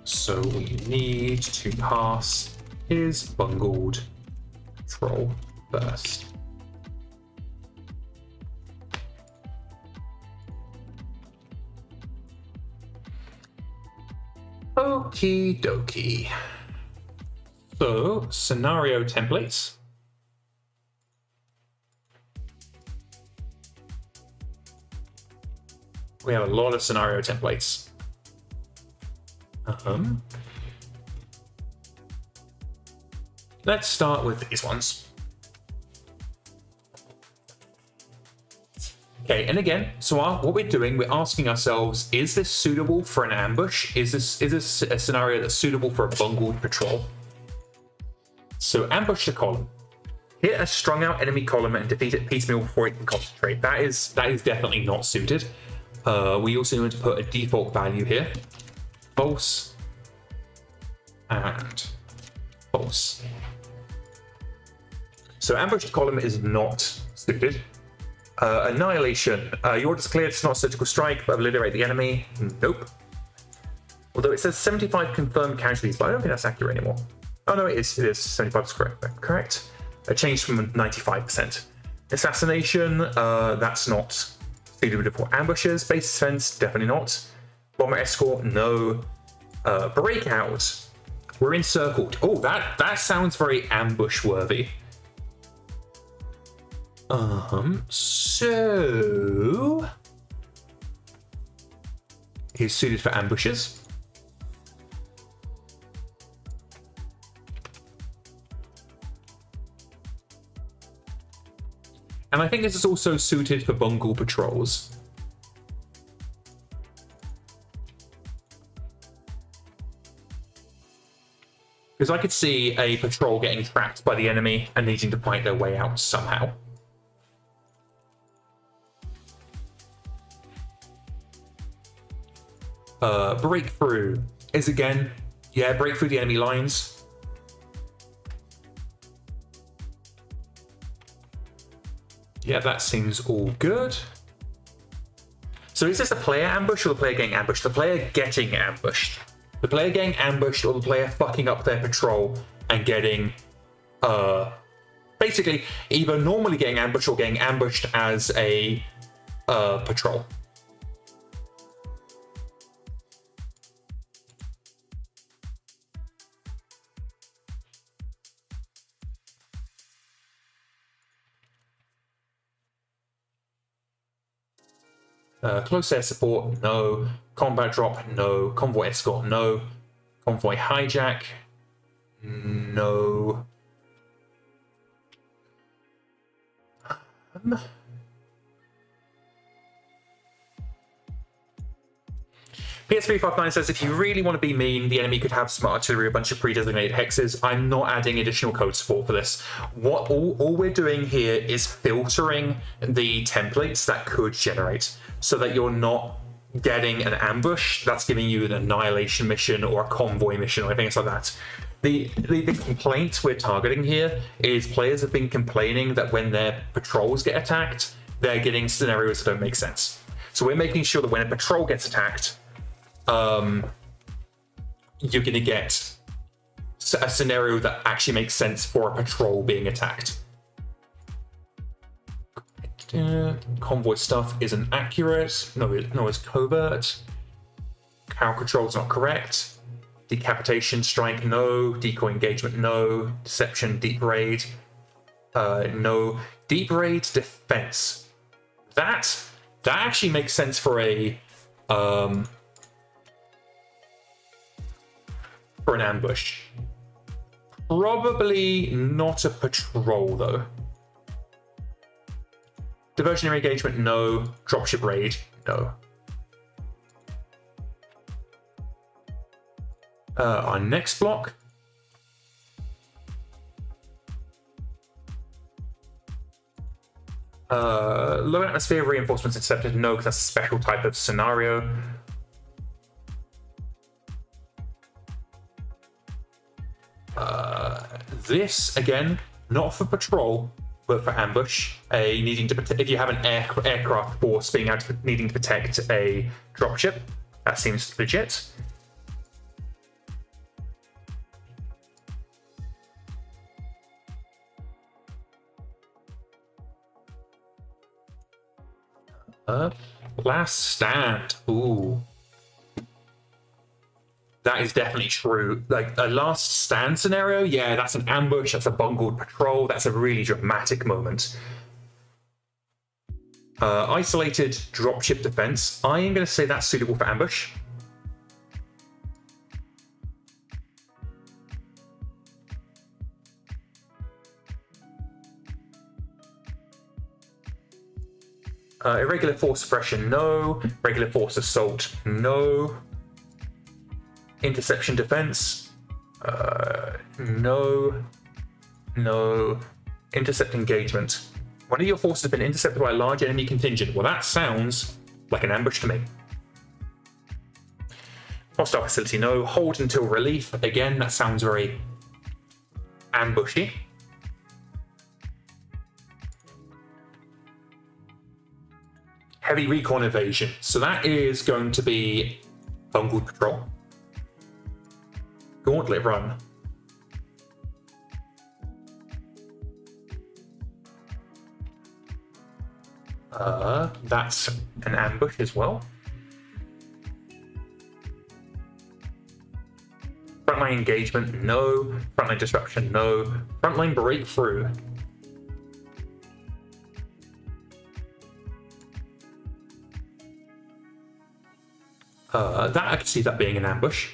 So we need to pass is bungled patrol first. Okie dokie. So, scenario templates. We have a lot of scenario templates. Let's start with these ones. Okay, and again, so what we're doing, we're asking ourselves, is this suitable for an ambush? Is this a scenario that's suitable for a bungled patrol? So ambush the column. Hit a strung out enemy column and defeat it piecemeal before it can concentrate. That is definitely not suited. We also need to put a default value here. False. And false. So ambush the column is not suited. Annihilation. Your order's cleared, it's not a surgical strike, but obliterate the enemy. Nope. Although it says 75 confirmed casualties, but I don't think that's accurate anymore. Oh no, it is 75 is correct. A change from 95%. Assassination, that's not suited for ambushes. Base defense, definitely not. Bomber escort, no. Breakout. We're encircled. Oh, that sounds very ambush worthy. So he's suited for ambushes. And I think this is also suited for bungle patrols. Because I could see a patrol getting trapped by the enemy and needing to fight their way out somehow. Breakthrough is again, yeah, break through the enemy lines. Yeah, that seems all good. So is this the player ambush or the player getting ambushed? The player getting ambushed. The player getting ambushed or the player fucking up their patrol and getting basically either normally getting ambushed or getting ambushed as a patrol. Close air support, no. Combat drop, no. Convoy escort, no. Convoy hijack, no. PS359 says, if you really want to be mean, the enemy could have smart artillery, a bunch of pre-designated hexes. I'm not adding additional code support for this. What all we're doing here is filtering the templates that could generate, so that you're not getting an ambush that's giving you an annihilation mission or a convoy mission or anything like that. The complaint we're targeting here is players have been complaining that when their patrols get attacked, they're getting scenarios that don't make sense. So we're making sure that when a patrol gets attacked, you're going to get a scenario that actually makes sense for a patrol being attacked. Convoy stuff isn't accurate. No, it's covert. Crowd control's not correct. Decapitation strike, no. Decoy engagement, no. Deception, deep raid, no. Deep raid defense. That actually makes sense for a for an ambush. Probably not a patrol though. Diversionary engagement, no. Dropship raid, no. Our next block. Low atmosphere reinforcements accepted, no, because that's a special type of scenario. This, again, not for patrol, but for ambush. Needing to if you have an aircraft force being able to needing to protect a dropship, that seems legit. Last stand. Ooh. That is definitely true. Like a last stand scenario, yeah, that's an ambush, that's a bungled patrol, that's a really dramatic moment. Isolated dropship defense. I am going to say that's suitable for ambush. Irregular force suppression, no. Regular force assault, no. Interception defense, no. No. Intercept engagement. One of your forces has been intercepted by a large enemy contingent. Well, that sounds like an ambush to me. Hostile facility, no. Hold until relief. Again, that sounds very ambushy. Heavy recon evasion. So that is going to be bungled patrol. Gauntlet run. That's an ambush as well. Frontline engagement, no. Frontline disruption, no. Frontline breakthrough. That I could see that being an ambush.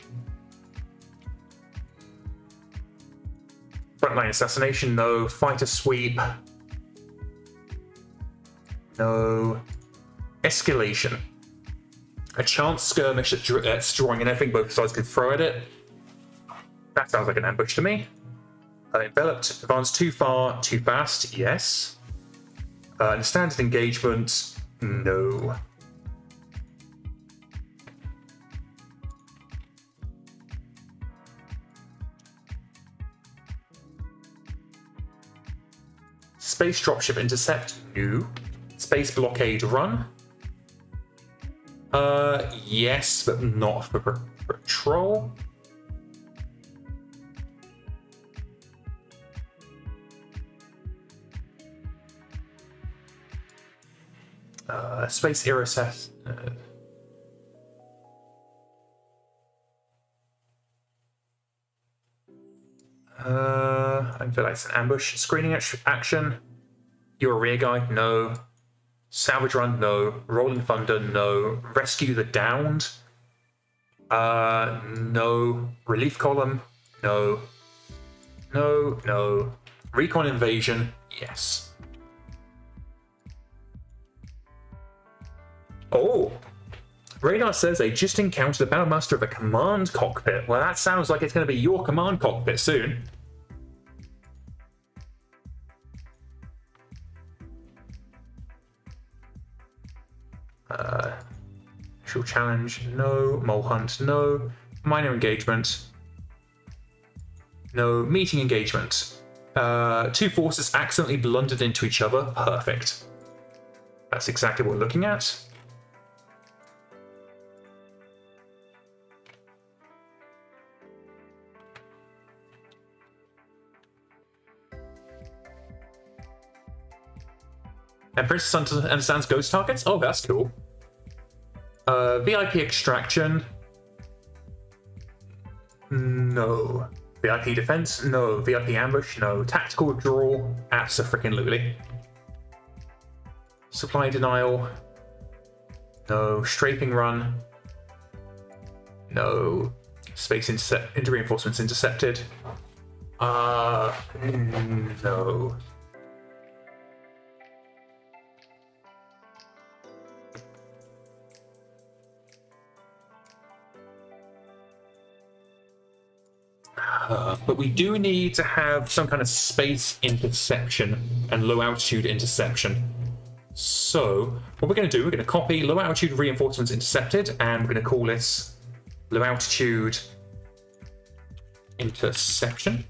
Frontline assassination, no. Fighter sweep, no. Escalation. A chance skirmish at destroying anything both sides could throw at it. That sounds like an ambush to me. Enveloped, advanced too far, too fast, yes. And standard engagement, no. Space dropship intercept, no. Space blockade run, yes, but not for patrol. Space irrecess. I feel like it's an ambush. Screening action. You're a rear guy? No. Salvage run? No. Rolling thunder? No. Rescue the downed? No. Relief column? No. No, no. Recon invasion? Yes. Oh! Radar says they just encountered the Battlemaster of a command cockpit. Well, that sounds like it's going to be your command cockpit soon. Actual challenge, no. Mole hunt, no. Minor engagement, no. Meeting engagement. Two forces accidentally blundered into each other. Perfect. That's exactly what we're looking at. And Princess understands ghost targets? Oh, that's cool. VIP extraction? No. VIP defense? No. VIP ambush? No. Tactical withdrawal? Abso-freaking-lutely. Supply denial? No. Strafing run? No. Space into reinforcements intercepted? No. But we do need to have some kind of space interception and low altitude interception. So what we're going to do, we're going to copy low altitude reinforcements intercepted, and we're going to call this low altitude interception.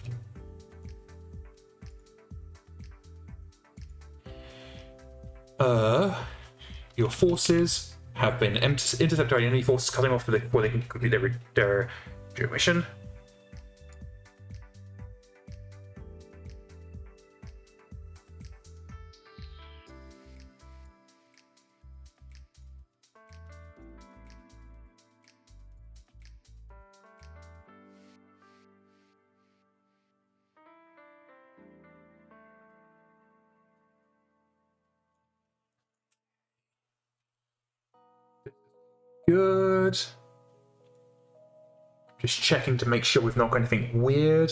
Your forces have been intercepted by enemy forces cutting off before they can complete their mission. Good. Just checking to make sure we've not got anything weird.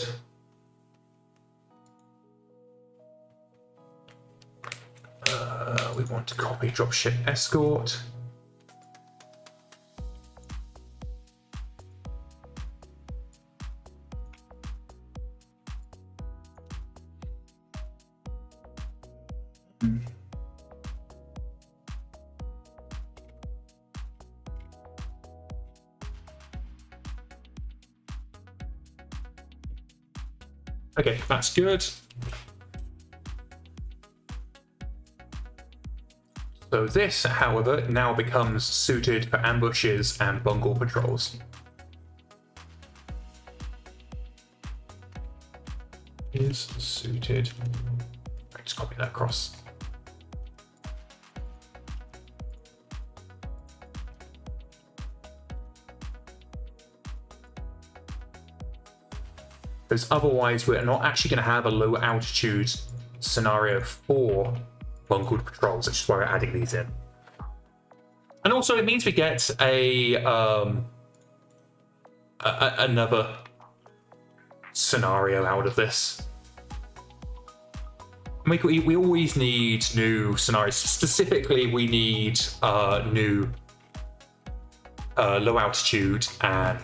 We want to copy dropship escort. Okay, that's good. So this, however, now becomes suited for ambushes and bungle patrols. Is suited. Right, just copy that across. Because otherwise we're not actually going to have a low altitude scenario for bungled patrols, which is why we're adding these in. And also it means we get another scenario out of this. We always need new scenarios. Specifically, we need new low altitude and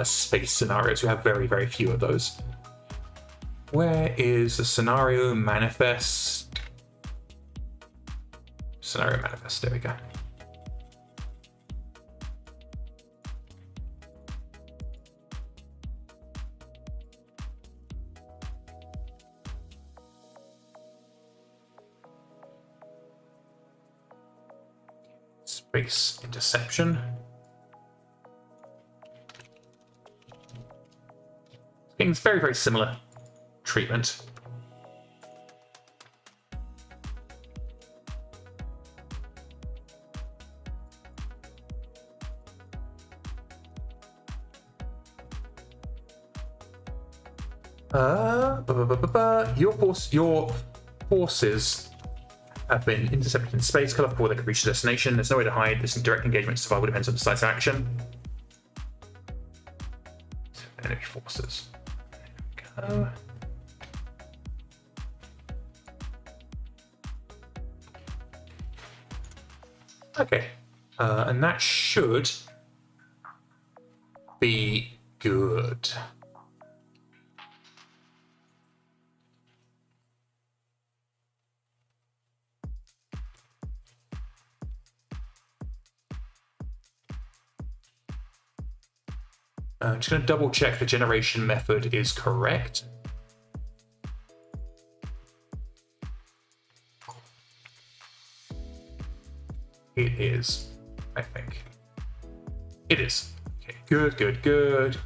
space scenarios. We have very, very few of those. Where is the scenario manifest? Scenario manifest, there we go. Space interception. It's very, very similar treatment. Your forces have been intercepted in space, cut off before they can reach the destination. There's no way to hide. This direct engagement survival depends on decisive action. Enemy forces. There we go. Okay, and that should be good. I'm just going to double check the generation method is correct. It is, I think. It is. Okay, good.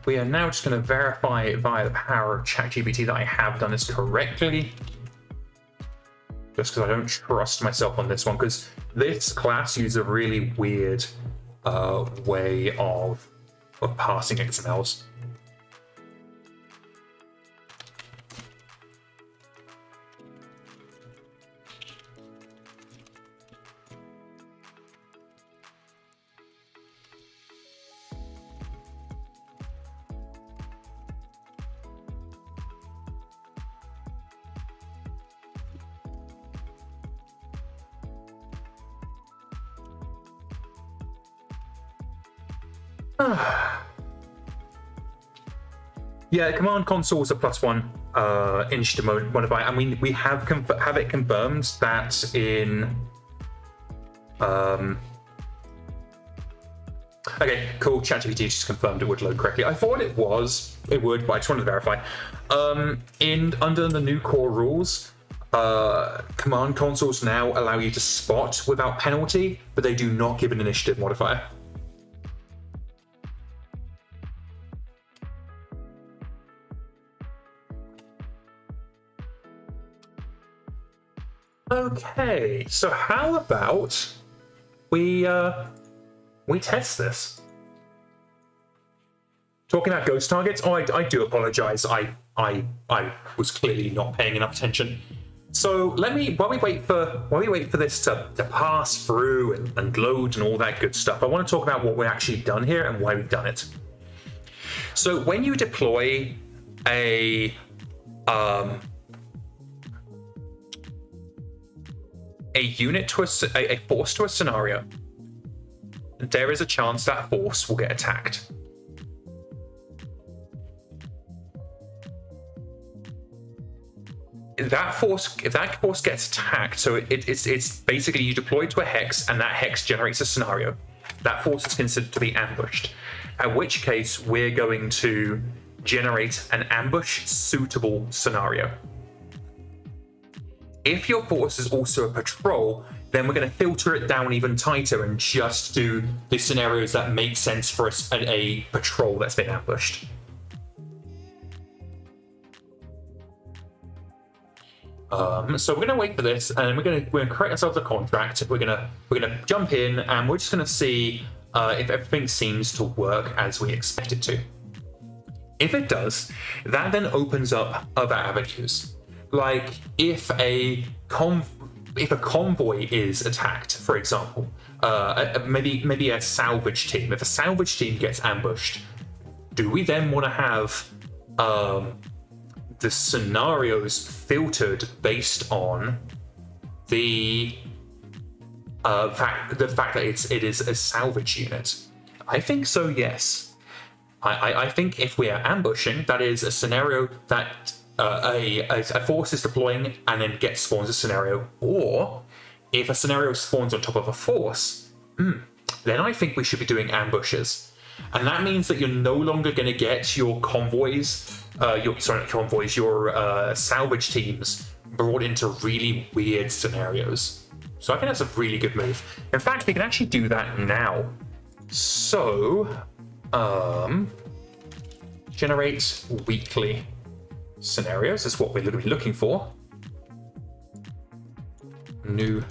We are now just going to verify via the power of ChatGPT that I have done this correctly. Just because I don't trust myself on this one, because this class uses a really weird way of parsing XMLs. Yeah, command console is a +1 initiative modifier. I mean, we have it confirmed that in. Okay, cool. ChatGPT just confirmed it would load correctly. I thought it would, but I just wanted to verify. Under the new core rules, command consoles now allow you to spot without penalty, but they do not give an initiative modifier. Okay, so how about we test this? Talking about ghost targets. Oh, I do apologize. I was clearly not paying enough attention. So while we wait for this to pass through and load and all that good stuff, I want to talk about what we've actually done here and why we've done it. So when you deploy a unit to a force to a scenario, there is a chance that force will get attacked. If that force gets attacked, so it's basically you deploy to a hex and that hex generates a scenario. That force is considered to be ambushed, at which case we're going to generate an ambush suitable scenario. If your force is also a patrol, then we're going to filter it down even tighter and just do the scenarios that make sense for a patrol that's been ambushed. So we're going to wait for this, and we're going to create ourselves a contract. We're going to jump in, and we're just going to see if everything seems to work as we expect it to. If it does, that then opens up other avenues. Like if a convoy is attacked, for example, maybe a salvage team. If a salvage team gets ambushed, do we then want to have the scenarios filtered based on the fact that it is a salvage unit? I think so. Yes, I think if we are ambushing, that is a scenario that. A force is deploying and then spawns a scenario, or if a scenario spawns on top of a force, then I think we should be doing ambushes. And that means that you're no longer going to get your convoys, your salvage teams brought into really weird scenarios. So I think that's a really good move. In fact, we can actually do that now. So, generate weekly scenarios is what we're going to be looking for. New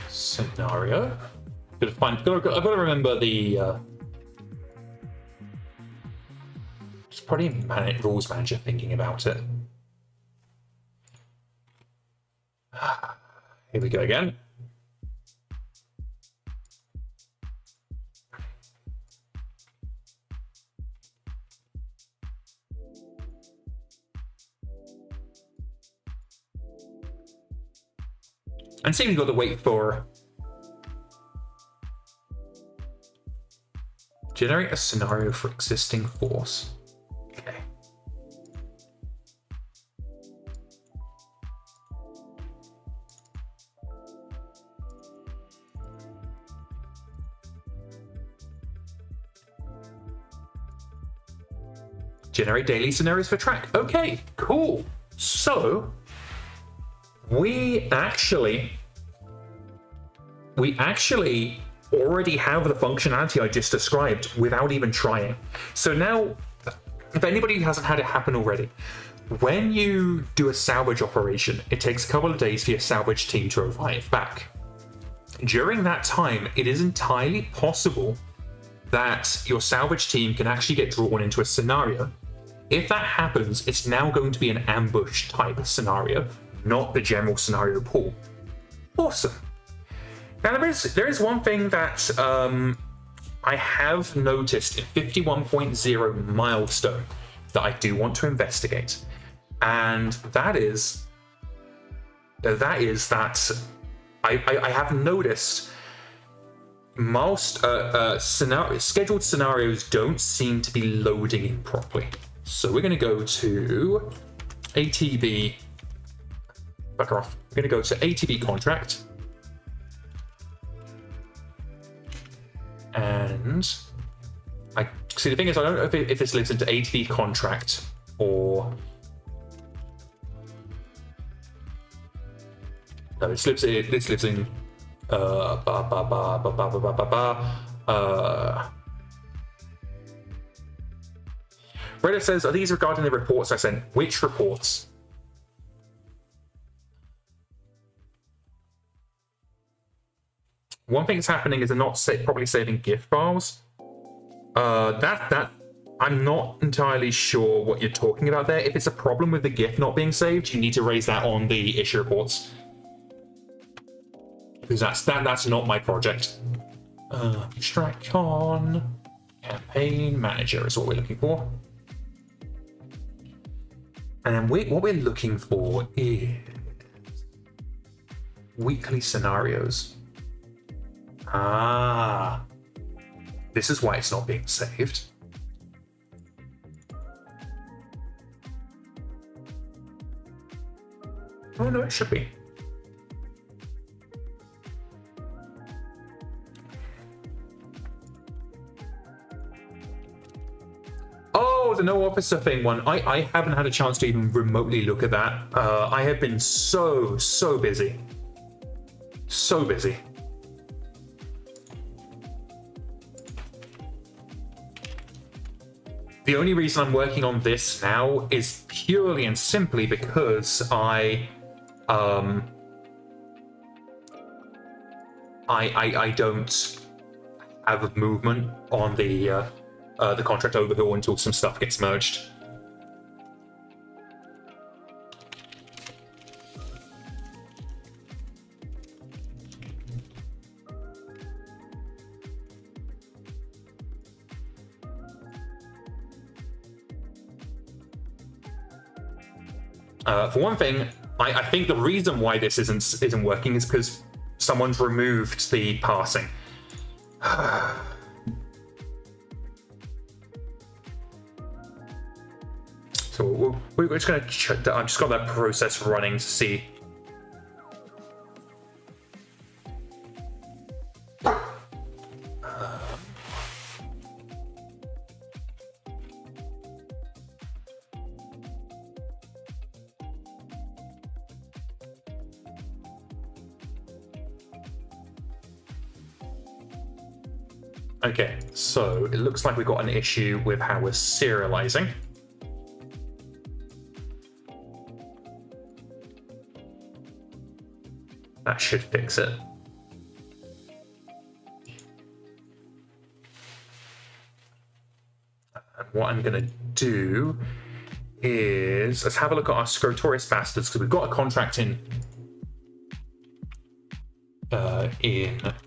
scenario. I've got to remember the. It's probably rules manager thinking about it. Here we go again. And see, we've got to wait for generate a scenario for existing force. Okay. Generate daily scenarios for track. Okay, cool. So we actually already have the functionality I just described without even trying. So now, if anybody hasn't had it happen already, when you do a salvage operation, it takes a couple of days for your salvage team to arrive back. During that time, it is entirely possible that your salvage team can actually get drawn into a scenario. If that happens, it's now going to be an ambush type scenario, not the general scenario pool. Awesome. Now there is one thing that I have noticed in 51.0 milestone that I do want to investigate, and that is that I have noticed scheduled scenarios don't seem to be loading in properly. So we're going to go to ATB. Back off. We're going to go to ATB contract. And I see the thing is, I don't know if this lives into ATB contract or no. This lives in Reddit says, are these regarding the reports I sent? Which reports? One thing that's happening is they're not probably saving GIF files. That I'm not entirely sure what you're talking about there. If it's a problem with the GIF not being saved, you need to raise that on the issue reports. Because that's not my project. Stracon campaign manager is what we're looking for. And then what we're looking for is weekly scenarios. Ah, this is why it's not being saved. Oh no, it should be. Oh, the no officer thing one. I haven't had a chance to even remotely look at that. I have been so busy. So busy. The only reason I'm working on this now is purely and simply because I don't have movement on the contract overhaul until some stuff gets merged. For one thing, I think the reason why this isn't working is because someone's removed the parsing. So we're just going to check that. I've just got that process running to see. Okay, so it looks like we've got an issue with how we're serializing. That should fix it. And what I'm going to do is let's have a look at our Scrotorius bastards, because we've got a contract in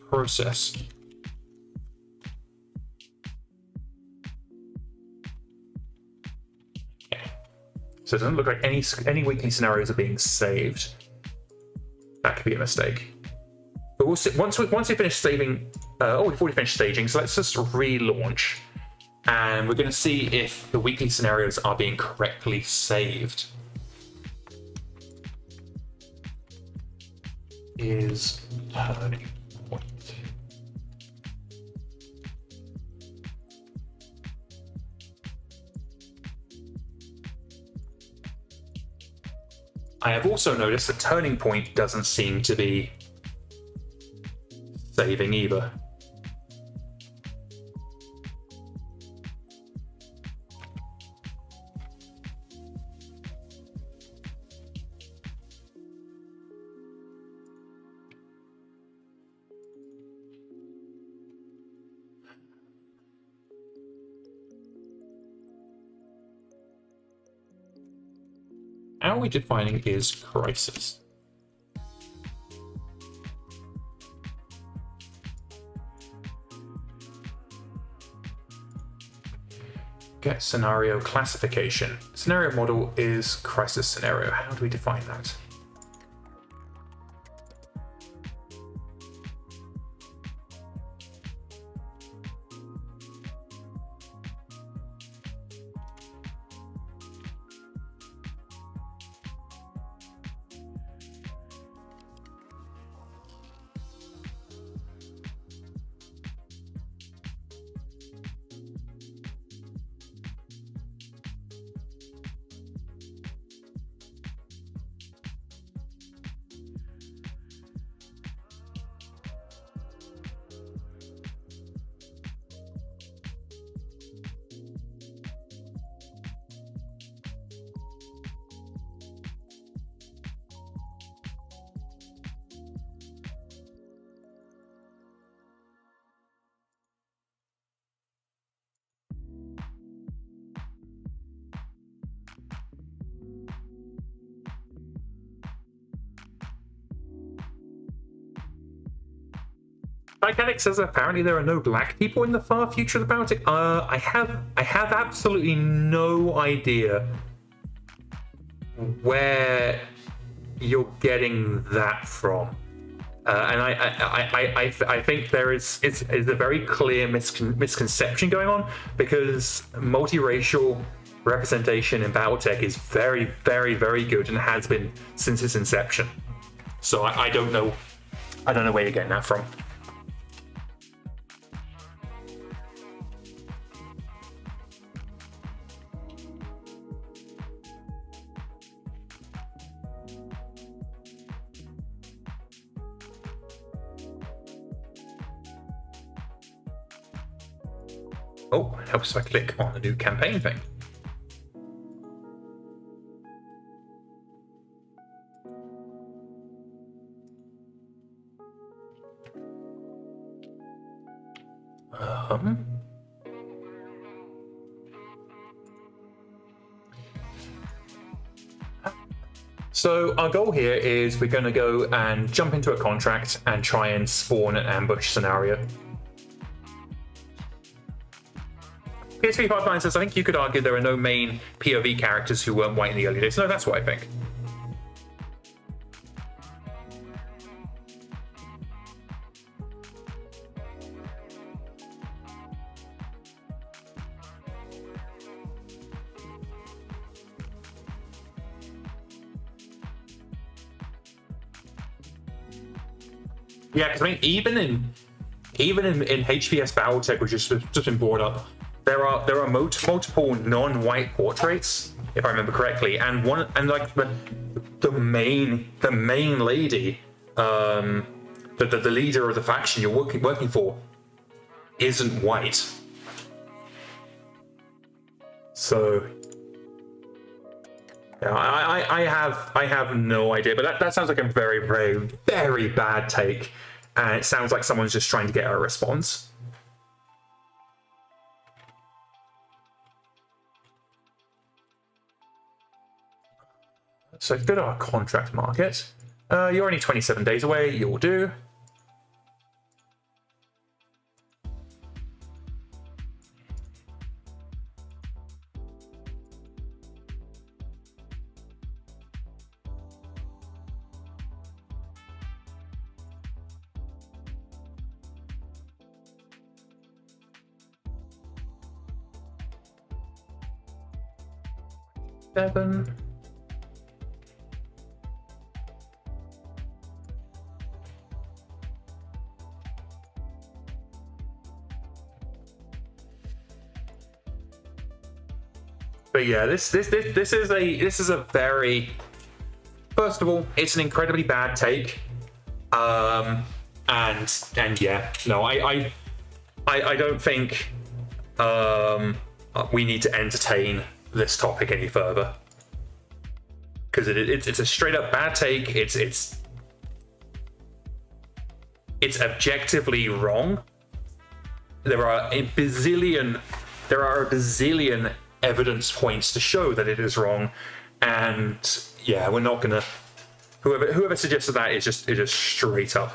process. Okay. So it doesn't look like any weekly scenarios are being saved. That could be a mistake. But we'll see. Once we finish saving, we've already finished staging, so let's just relaunch. And we're going to see if the weekly scenarios are being correctly saved. Is turning point. I have also noticed that turning point doesn't seem to be saving either. How are we defining is crisis? Get scenario classification. Scenario model is crisis scenario. How do we define that? Titanic says apparently there are no black people in the far future of the BattleTech. I have absolutely no idea where you're getting that from, and I think there is a very clear misconception going on, because multiracial representation in BattleTech is very, very, very good and has been since its inception. So I don't know where you're getting that from. Oh, it helps if I click on the new campaign thing. So our goal here is we're going to go and jump into a contract and try and spawn an ambush scenario. PS359 says, I think you could argue there are no main POV characters who weren't white in the early days. No, that's what I think. Yeah, because I mean, even in HPS BattleTech, which has just been brought up, there are multiple non-white portraits, if I remember correctly, and like the main lady, the leader of the faction you're working for, isn't white. So yeah, I have no idea, but that sounds like a very, very, very bad take, and it sounds like someone's just trying to get a response. So go to our contract market. You're only 27 days away. You'll do. Seven. But yeah, this is a very, first of all, it's an incredibly bad take, and yeah, no, I don't think we need to entertain this topic any further, because it's a straight up bad take. It's objectively wrong. There are a bazillion evidence points to show that it is wrong, and yeah, we're not gonna. Whoever suggested that is just straight up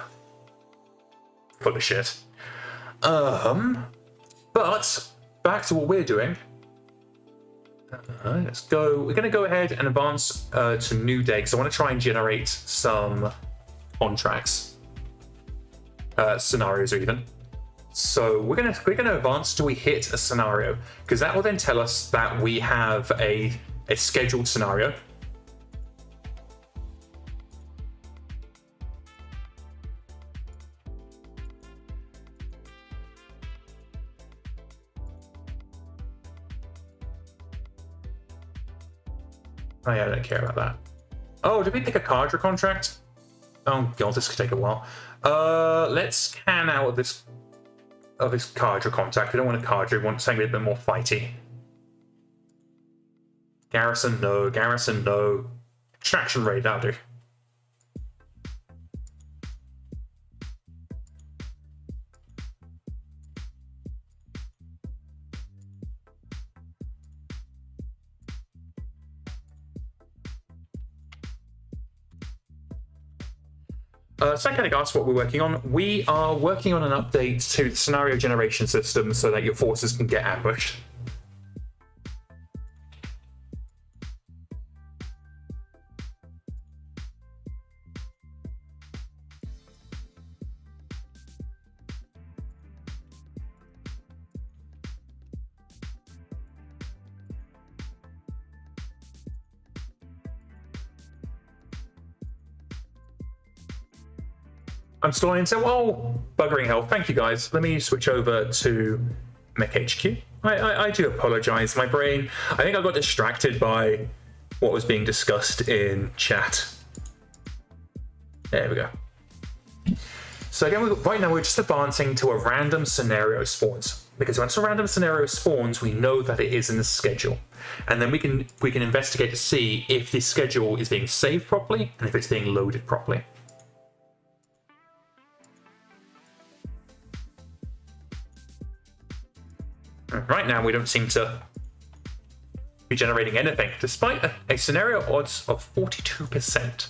full of shit. But back to what we're doing. Let's go. We're gonna go ahead and advance to new day, because I want to try and generate some contracts, scenarios even. So we're gonna advance till we hit a scenario, because that will then tell us that we have a scheduled scenario. Oh yeah, I don't care about that. Oh, did we pick a Cadre contract? Oh god, this could take a while. Let's scan out of this Cadre contract. We don't want a Cadre, we want something a bit more fighty. Garrison, no. Garrison, no. Extraction raid, that'll do. Second, asked what we're working on. We are working on an update to the scenario generation system so that your forces can get ambushed. I'm still in, so, oh, buggering hell. Thank you, guys. Let me switch over to MekHQ. I do apologize. My brain, I think I got distracted by what was being discussed in chat. There we go. So again, right now we're just advancing to a random scenario spawns. Because once a random scenario spawns, we know that it is in the schedule. And then we can investigate to see if the schedule is being saved properly and if it's being loaded properly. Right now, we don't seem to be generating anything, despite a scenario odds of 42%.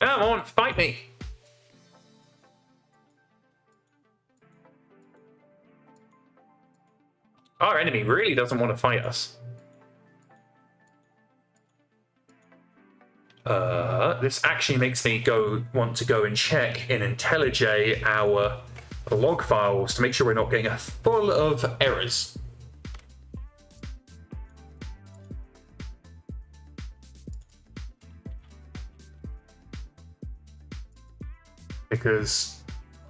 Come on, fight me! Our enemy really doesn't want to fight us. This actually makes me want to go and check in IntelliJ our log files to make sure we're not getting full of errors. because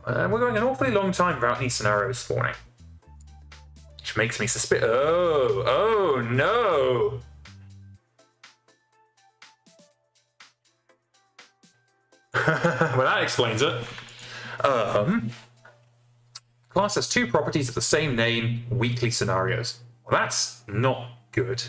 we're going an awfully long time without any scenarios spawning. Which makes me suspicious. Oh no! Well, that explains it. Class has 2 properties of the same name, weekly scenarios. Well, that's not good.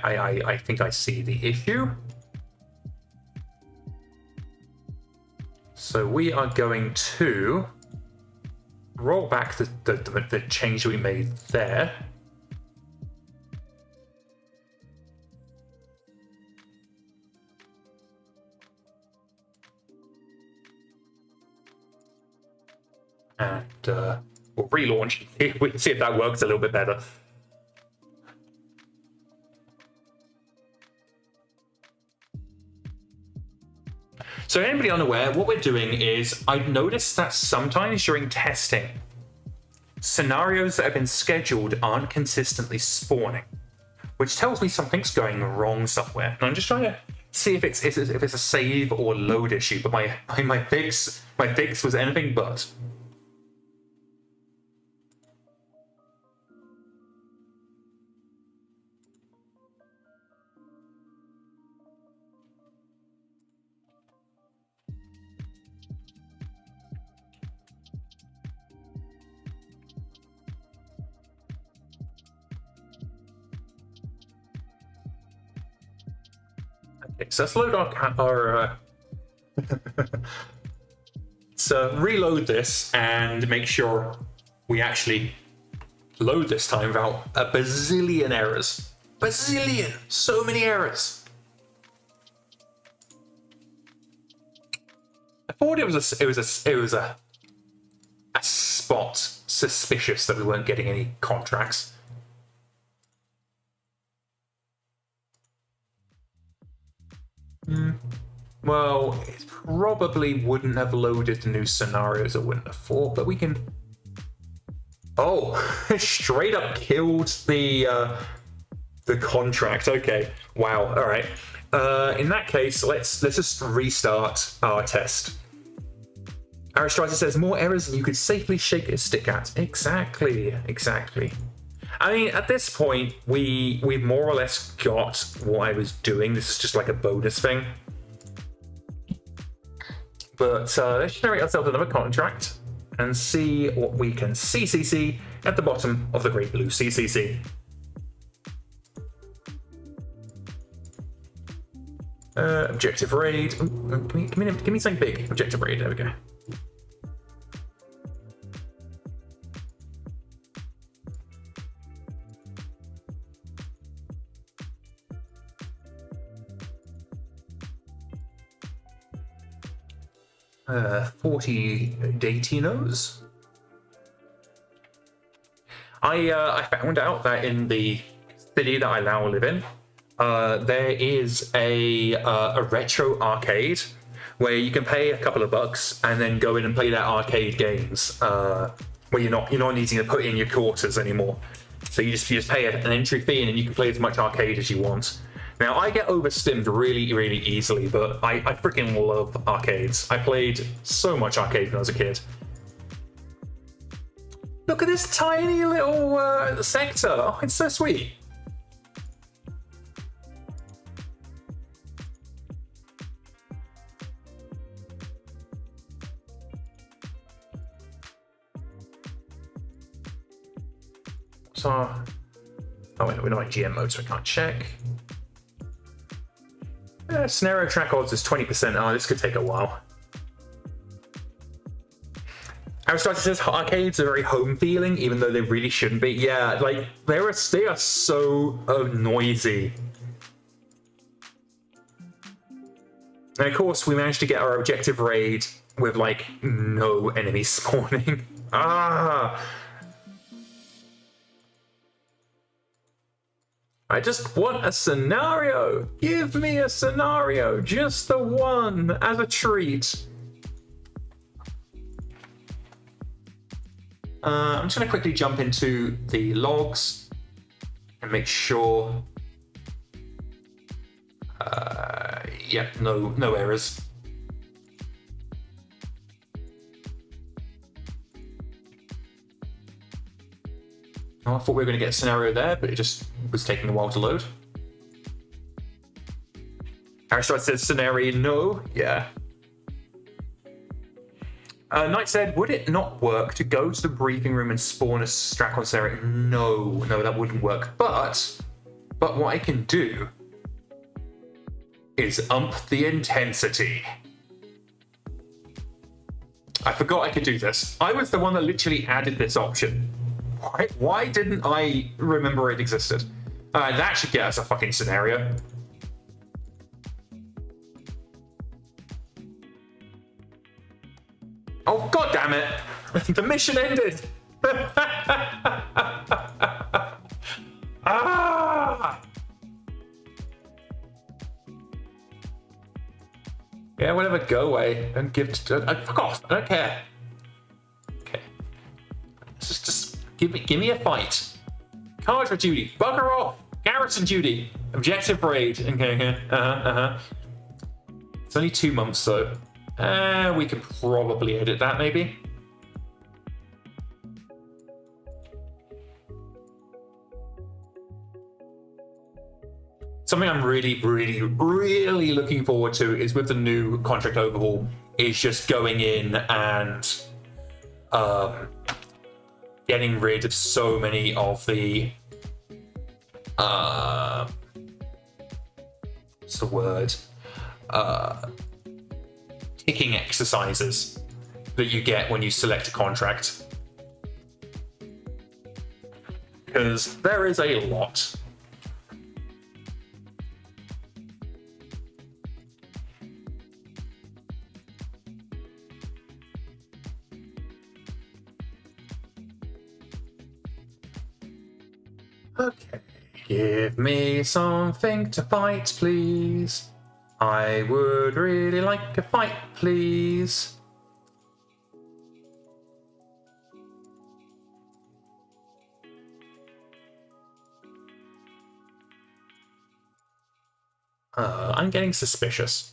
I think I see the issue. So we are going to roll back the change we made there. And we'll relaunch. We'll see if that works a little bit better. So anybody unaware, what we're doing is, I've noticed that sometimes during testing, scenarios that have been scheduled aren't consistently spawning, which tells me something's going wrong somewhere. And I'm just trying to see if it's a save or load issue, but my fix was anything but. So let's load our so reload this and make sure we actually load this time without a bazillion errors. Bazillion! So many errors. I thought it was a spot suspicious that we weren't getting any contracts. Well, it probably wouldn't have loaded the new scenarios, I wouldn't have thought, but we can... Oh, straight up killed the contract. Okay, wow, all right. In that case, let's just restart our test. Aristrider says, more errors than you could safely shake a stick at. Exactly. I mean, at this point, we've more or less got what I was doing. This is just like a bonus thing. But let's generate ourselves another contract and see what we can CCC at the bottom of the Great Blue CCC. Objective raid. Ooh, give me something big. Objective raid. There we go. Uh, 40 Datinos. I found out that in the city that I now live in, there is a retro arcade where you can pay a couple of bucks and then go in and play their arcade games, where you're not needing to put in your quarters anymore. So you just pay an entry fee and then you can play as much arcade as you want. Now, I get overstimmed really, really easily, but I freaking love arcades. I played so much arcade when I was a kid. Look at this tiny little sector. Oh, it's so sweet. So, oh wait, we're not in GM mode, so I can't check. Scenario track odds is 20%. Oh, this could take a while. Aristotle says arcades are very home feeling, even though they really shouldn't be. Yeah, like they are so noisy. And of course, we managed to get our objective raid with like no enemies spawning. Ah! I just want a scenario. Give me a scenario, just the one, as a treat. I'm just going to quickly jump into the logs and make sure. Yep, no errors. Oh, I thought we were going to get a scenario there, but it just was taking a while to load. Aristotle says scenario no. Yeah. Knight said, would it not work to go to the briefing room and spawn a Stracon scenario? No, that wouldn't work. But what I can do is ump the intensity. I forgot I could do this. I was the one that literally added this option. Why didn't I remember it existed? That should get us a fucking scenario. Oh, god damn it! The mission ended! Ah! Yeah, whatever, go away. Don't give fuck off, I don't care. Okay. Just give me a fight. Carter duty, bugger off! Garrison duty! Objective raid. Okay, It's only 2 months though. We could probably edit that, maybe. Something I'm really looking forward to is with the new contract overhaul, is just going in and getting rid of so many of the what's the word? Ticking exercises that you get when you select a contract, because there is a lot. Okay, give me something to fight, please. I would really like a fight, please. I'm getting suspicious.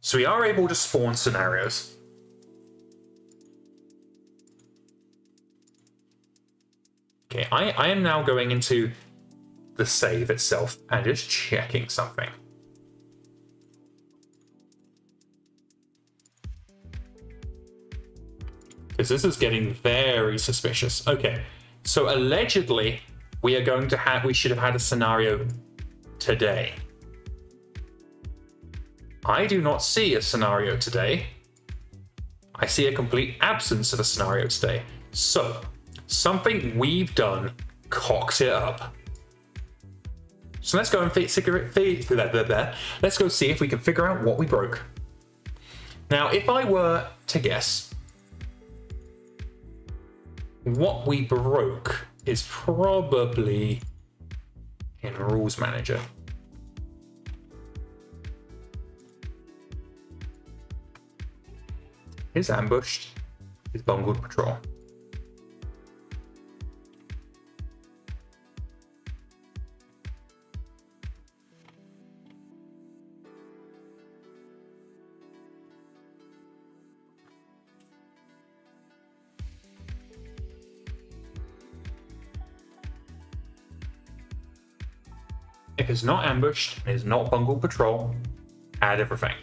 So we are able to spawn scenarios. Okay, I am now going into the save itself and just checking something. Because this is getting very suspicious. Okay, so allegedly we should have had a scenario today. I do not see a scenario today. I see a complete absence of a scenario today. So something we've done cocked it up. So let's go and let's go see if we can figure out what we broke. Now, if I were to guess, what we broke is probably in Rules Manager. Is ambushed, is bungled patrol. If it's not ambushed and it's not bungled patrol, add everything.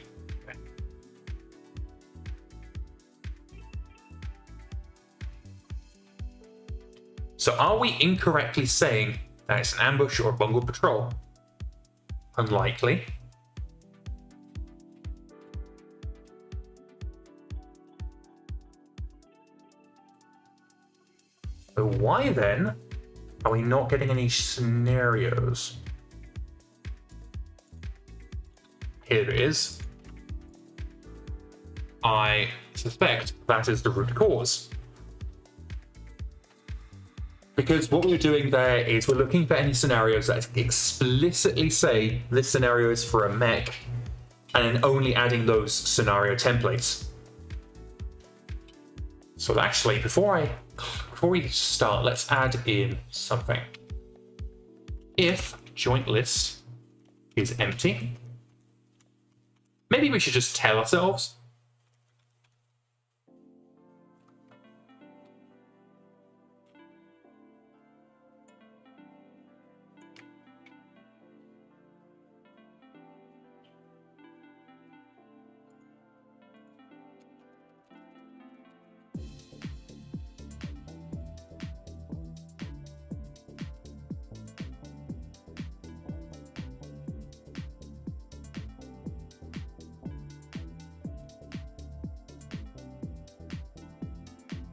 So are we incorrectly saying that it's an ambush or a bungled patrol? Unlikely. So why then are we not getting any scenarios? Here it is. I suspect that is the root cause. Because what we're doing there is we're looking for any scenarios that explicitly say this scenario is for a mech, and then only adding those scenario templates. So actually, before we start, let's add in something. If joint list is empty, maybe we should just tell ourselves.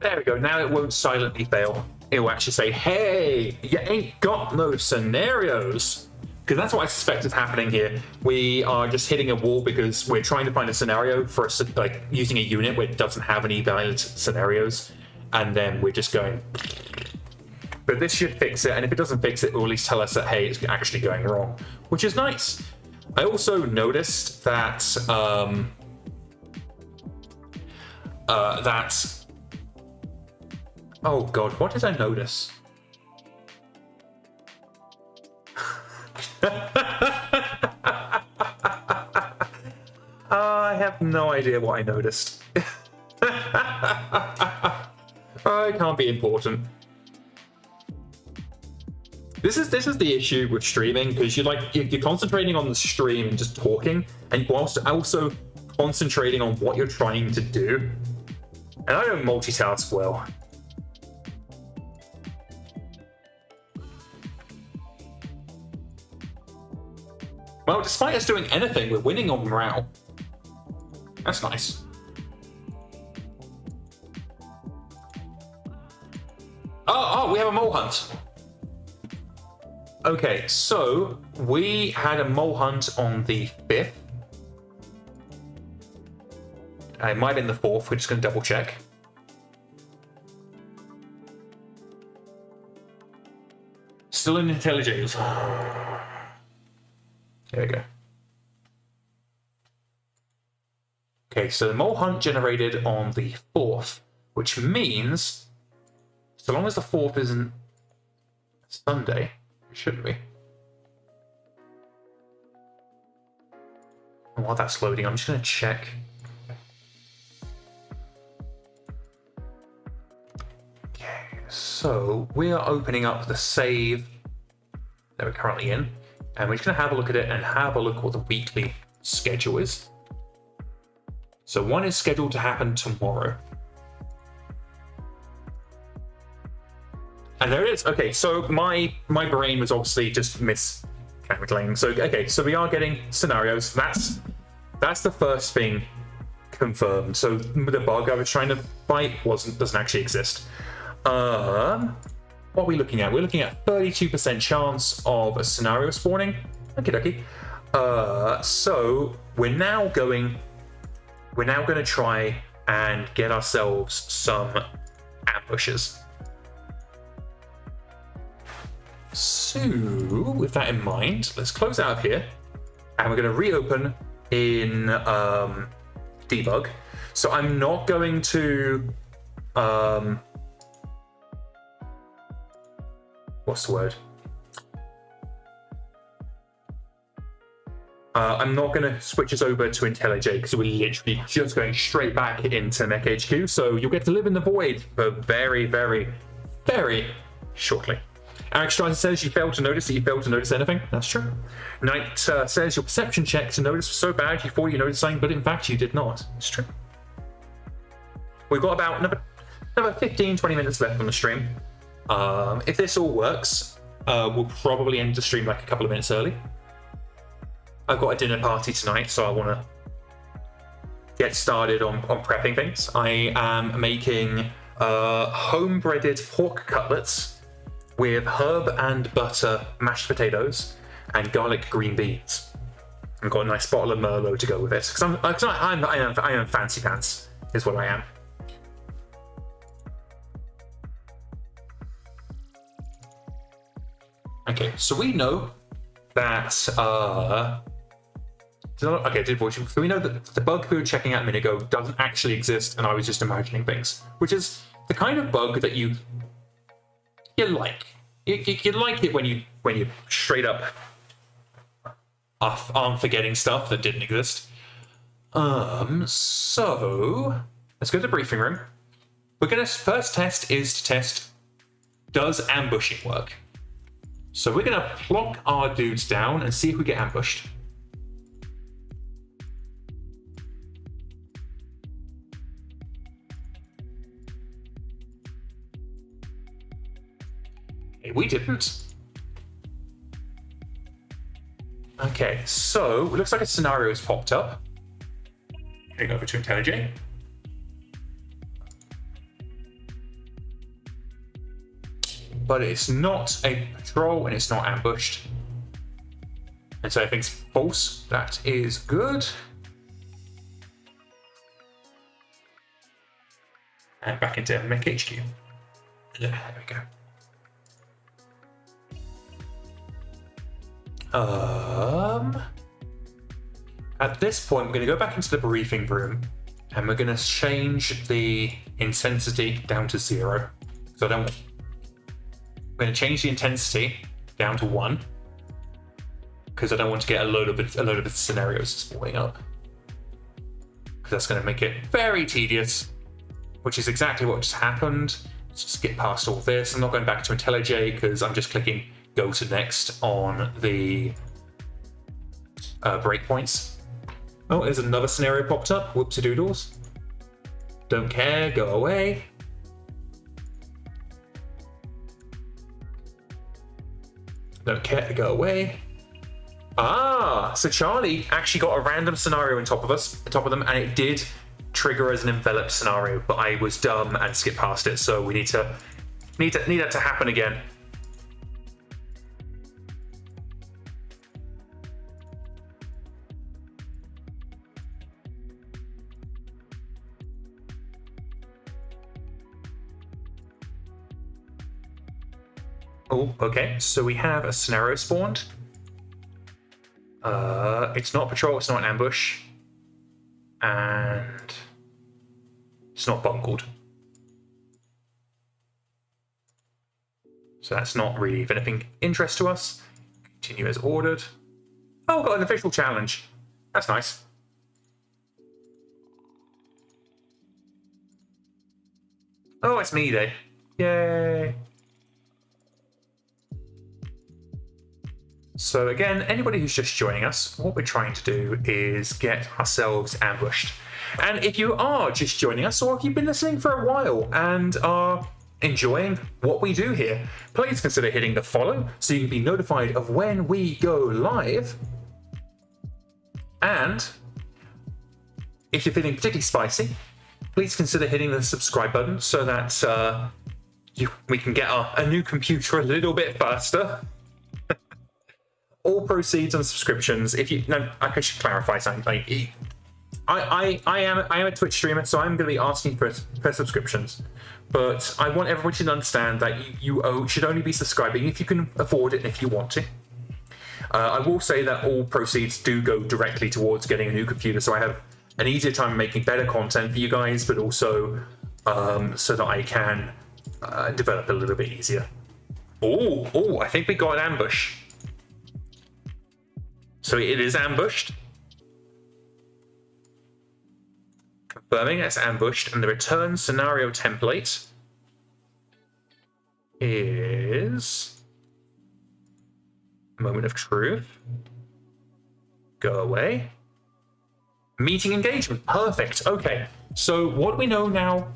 There we go, now it won't silently fail. It will actually say, hey, you ain't got no scenarios. Because that's what I suspect is happening here. We are just hitting a wall because we're trying to find a scenario for like using a unit where it doesn't have any valid scenarios. And then we're just going. But this should fix it, and if it doesn't fix it, it will at least tell us that, hey, it's actually going wrong, which is nice. I also noticed that oh god, what did I notice? I have no idea what I noticed. It can't be important. This is the issue with streaming, because you're concentrating on the stream and just talking, and whilst also concentrating on what you're trying to do. And I don't multitask well. Well, despite us doing anything, we're winning on morale. That's nice. Oh, we have a mole hunt. Okay, so we had a mole hunt on the 5th. It might have been the 4th, we're just going to double check. Still in intelligence. There we go. Okay, so the mole hunt generated on the 4th, which means, so long as the 4th isn't Sunday, it shouldn't be. And while that's loading, I'm just going to check. Okay, so we are opening up the save that we're currently in. And we're just going to have a look at it and have a look at what the weekly schedule is. So one is scheduled to happen tomorrow. And there it is. Okay, so my brain was obviously just miscalculating. So okay, so we are getting scenarios. That's the first thing confirmed. So the bug I was trying to fight doesn't actually exist. What are we looking at? We're looking at 32% chance of a scenario spawning. Okie dokie. So we're now going to try and get ourselves some ambushes. So with that in mind, let's close out of here, and we're going to reopen in debug. So I'm not going to what's the word? I'm not going to switch us over to IntelliJ because we're literally just going straight back into MekHQ. So you'll get to live in the void for very, very, very shortly. Alex Strider says you failed to notice that you failed to notice anything. That's true. Knight says your perception check to notice was so bad you thought you noticed something, but in fact you did not. It's true. We've got about another 15-20 minutes left on the stream. If this all works, we'll probably end the stream like a couple of minutes early. I've got a dinner party tonight, so I want to get started on prepping things. I am making home-breaded pork cutlets with herb and butter mashed potatoes and garlic green beans. I've got a nice bottle of Merlot to go with it. Because I am fancy pants, is what I am. Okay, so we know that, so we know that the bug we were checking out a minute ago doesn't actually exist, and I was just imagining things, which is the kind of bug that you like. You like it when you straight up aren't forgetting stuff that didn't exist. So let's go to the briefing room. We're gonna first test is to test, does ambushing work? So we're gonna plonk our dudes down and see if we get ambushed. Okay, we didn't. Okay, so it looks like a scenario has popped up. Heading over to IntelliJ. But it's not a patrol and it's not ambushed. And so everything's false. That is good. And back into MekHQ. There we go. At this point, we're going to go back into the briefing room and we're going to change the intensity down to 0. So we're going to change the intensity down to 1 because I don't want to get a load of the scenarios spawning up, because that's going to make it very tedious, which is exactly what just happened. Let's just skip past all this. I'm not going back to IntelliJ because I'm just clicking go to next on the breakpoints. Oh, there's another scenario popped up. Whoopsie-doodles. Don't care, go away. Don't care to go away. Ah, so Charlie actually got a random scenario on top of them, and it did trigger as an enveloped scenario, but I was dumb and skipped past it, so we need that to happen again. Oh, okay, so we have a scenario spawned. It's not patrol, it's not an ambush. And it's not bungled. So that's not really of anything interest to us. Continue as ordered. Oh, got an official challenge. That's nice. Oh, it's me day. Yay. So again, anybody who's just joining us, what we're trying to do is get ourselves ambushed. And if you are just joining us, or if you've been listening for a while and are enjoying what we do here, please consider hitting the follow so you can be notified of when we go live. And if you're feeling particularly spicy, please consider hitting the subscribe button so that we can get a new computer a little bit faster. All proceeds on subscriptions. I should clarify something. I am a Twitch streamer, so I'm going to be asking for subscriptions. But I want everybody to understand that you should only be subscribing if you can afford it and if you want to. I will say that all proceeds do go directly towards getting a new computer, so I have an easier time making better content for you guys, but also so that I can develop a little bit easier. Oh, I think we got an ambush. So it is ambushed. Confirming it's ambushed, and the return scenario template is moment of truth. Go away. Meeting engagement. Perfect. Okay. So what we know now.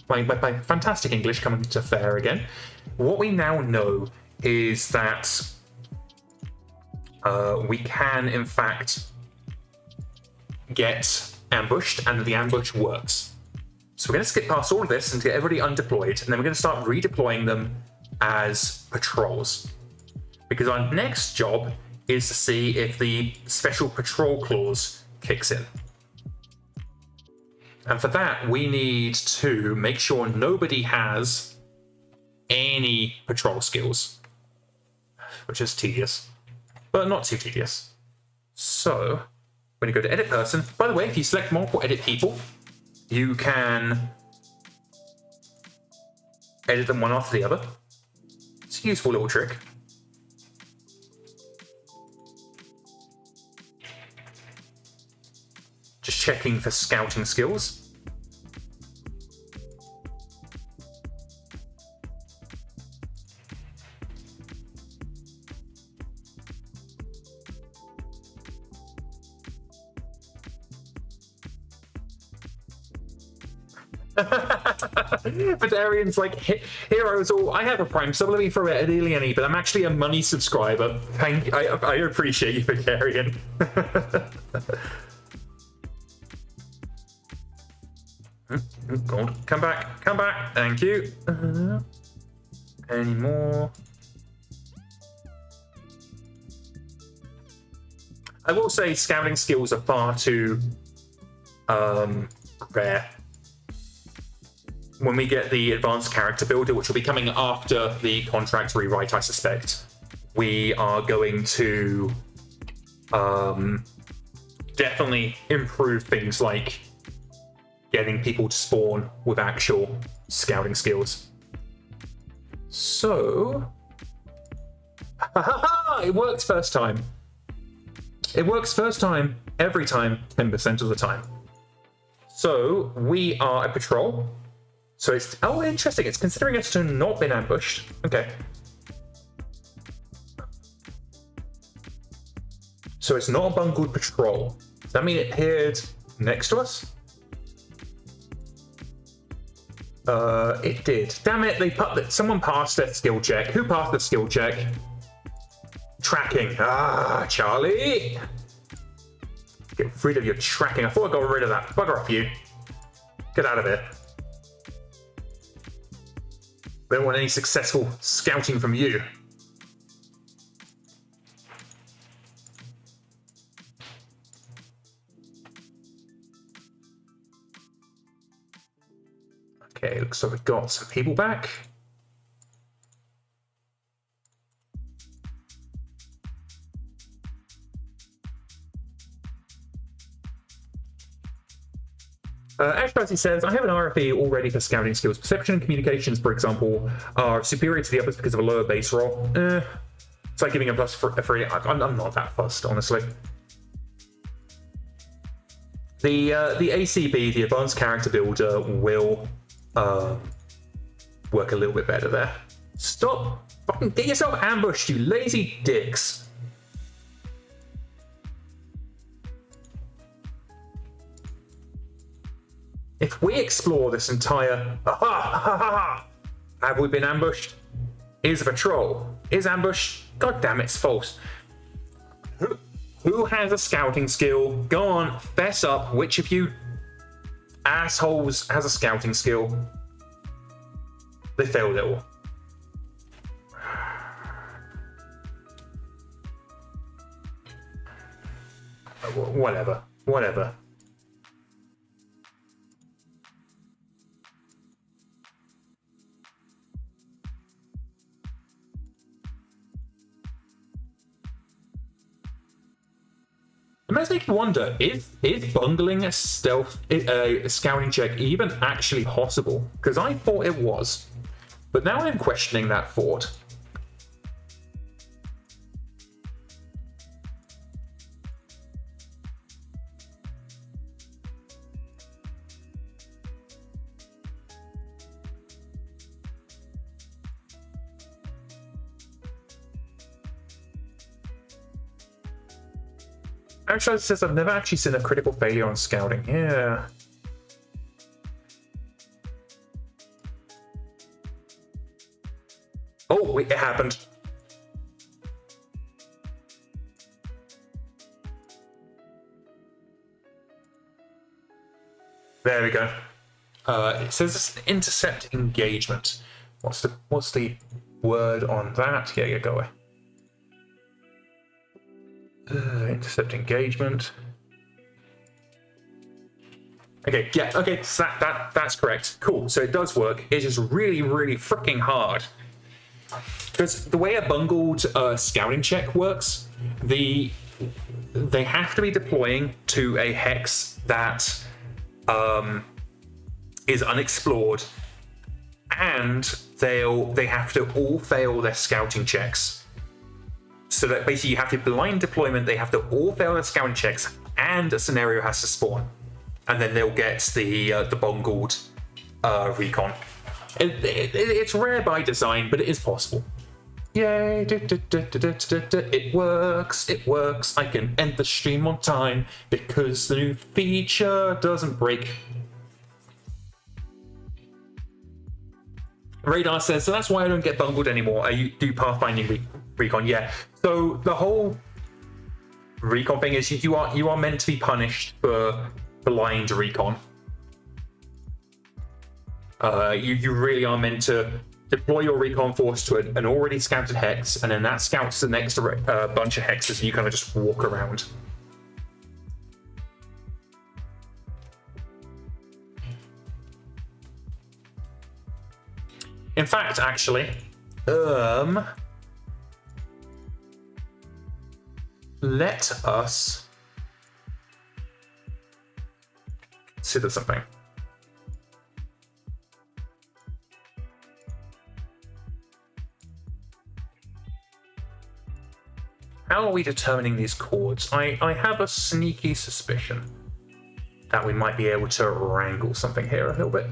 My fantastic English coming to fare again. What we now know is that we can, in fact, get ambushed, and the ambush works. So we're going to skip past all of this and get everybody undeployed, and then we're going to start redeploying them as patrols. Because our next job is to see if the special patrol clause kicks in. And for that, we need to make sure nobody has any patrol skills, which is tedious, but not too tedious. So, when you go to edit person, by the way, if you select multiple edit people, you can edit them one after the other. It's a useful little trick. Just checking for scouting skills. Vidarian's like, heroes all. I have a Prime sub, let me throw it at IllianiDev, but I'm actually a money subscriber. Thank I appreciate you, Vidarian. God, come back, thank you. Any more? I will say scouting skills are far too rare. When we get the advanced character builder, which will be coming after the contract rewrite, I suspect, we are going to definitely improve things like getting people to spawn with actual scouting skills. So, it works first time. It works first time, every time, 10% of the time. So, we are a patrol. So it's, oh, interesting, it's considering us to have not been ambushed. Okay. So it's not a bungled patrol. Does that mean it appeared next to us? It did. Damn it, someone passed their skill check. Who passed the skill check? Tracking. Ah, Charlie. Get rid of your tracking. I thought I got rid of that. Bugger off you. Get out of here. We don't want any successful scouting from you. Okay, looks like we've got some people back. Ashbazi says, I have an RFE all ready for scouting skills. Perception and communications, for example, are superior to the others because of a lower base roll. It's like giving a plus for a free. I'm not that fussed, honestly. The ACB, the Advanced Character Builder, will work a little bit better there. Stop! Fucking get yourself ambushed, you lazy dicks! If we explore this entire... Have we been ambushed? Is a patrol? Is ambush? God damn, it's false. Who has a scouting skill? Go on, fess up. Which of you assholes has a scouting skill? They failed it all. Whatever. It makes me wonder, is bungling a scouting check even actually possible? Because I thought it was. But now I'm questioning that thought. Actually, it says I've never actually seen a critical failure on scouting. Yeah. Oh, wait, it happened. There we go. It says it's an intercept engagement. What's the word on that? Yeah, go away. Intercept engagement. Okay, yeah, okay, so that's correct. Cool, so it does work. It's just really, really freaking hard. Because the way a bungled scouting check works, they have to be deploying to a hex that is unexplored, and they have to all fail their scouting checks. So that basically you have to blind deployment, they have to all fail their scouting checks, and a scenario has to spawn. And then they'll get the bungled recon. It's rare by design, but it is possible. Yay! It works, it works. I can end the stream on time because the new feature doesn't break. Radar says, so that's why I don't get bungled anymore. I do pathfinding recon. Yeah. So the whole recon thing is you are meant to be punished for blind recon. You really are meant to deploy your recon force to an already scouted hex, and then that scouts the next bunch of hexes, and you kind of just walk around. In fact, actually, let us consider something. How are we determining these chords? I have a sneaky suspicion that we might be able to wrangle something here a little bit.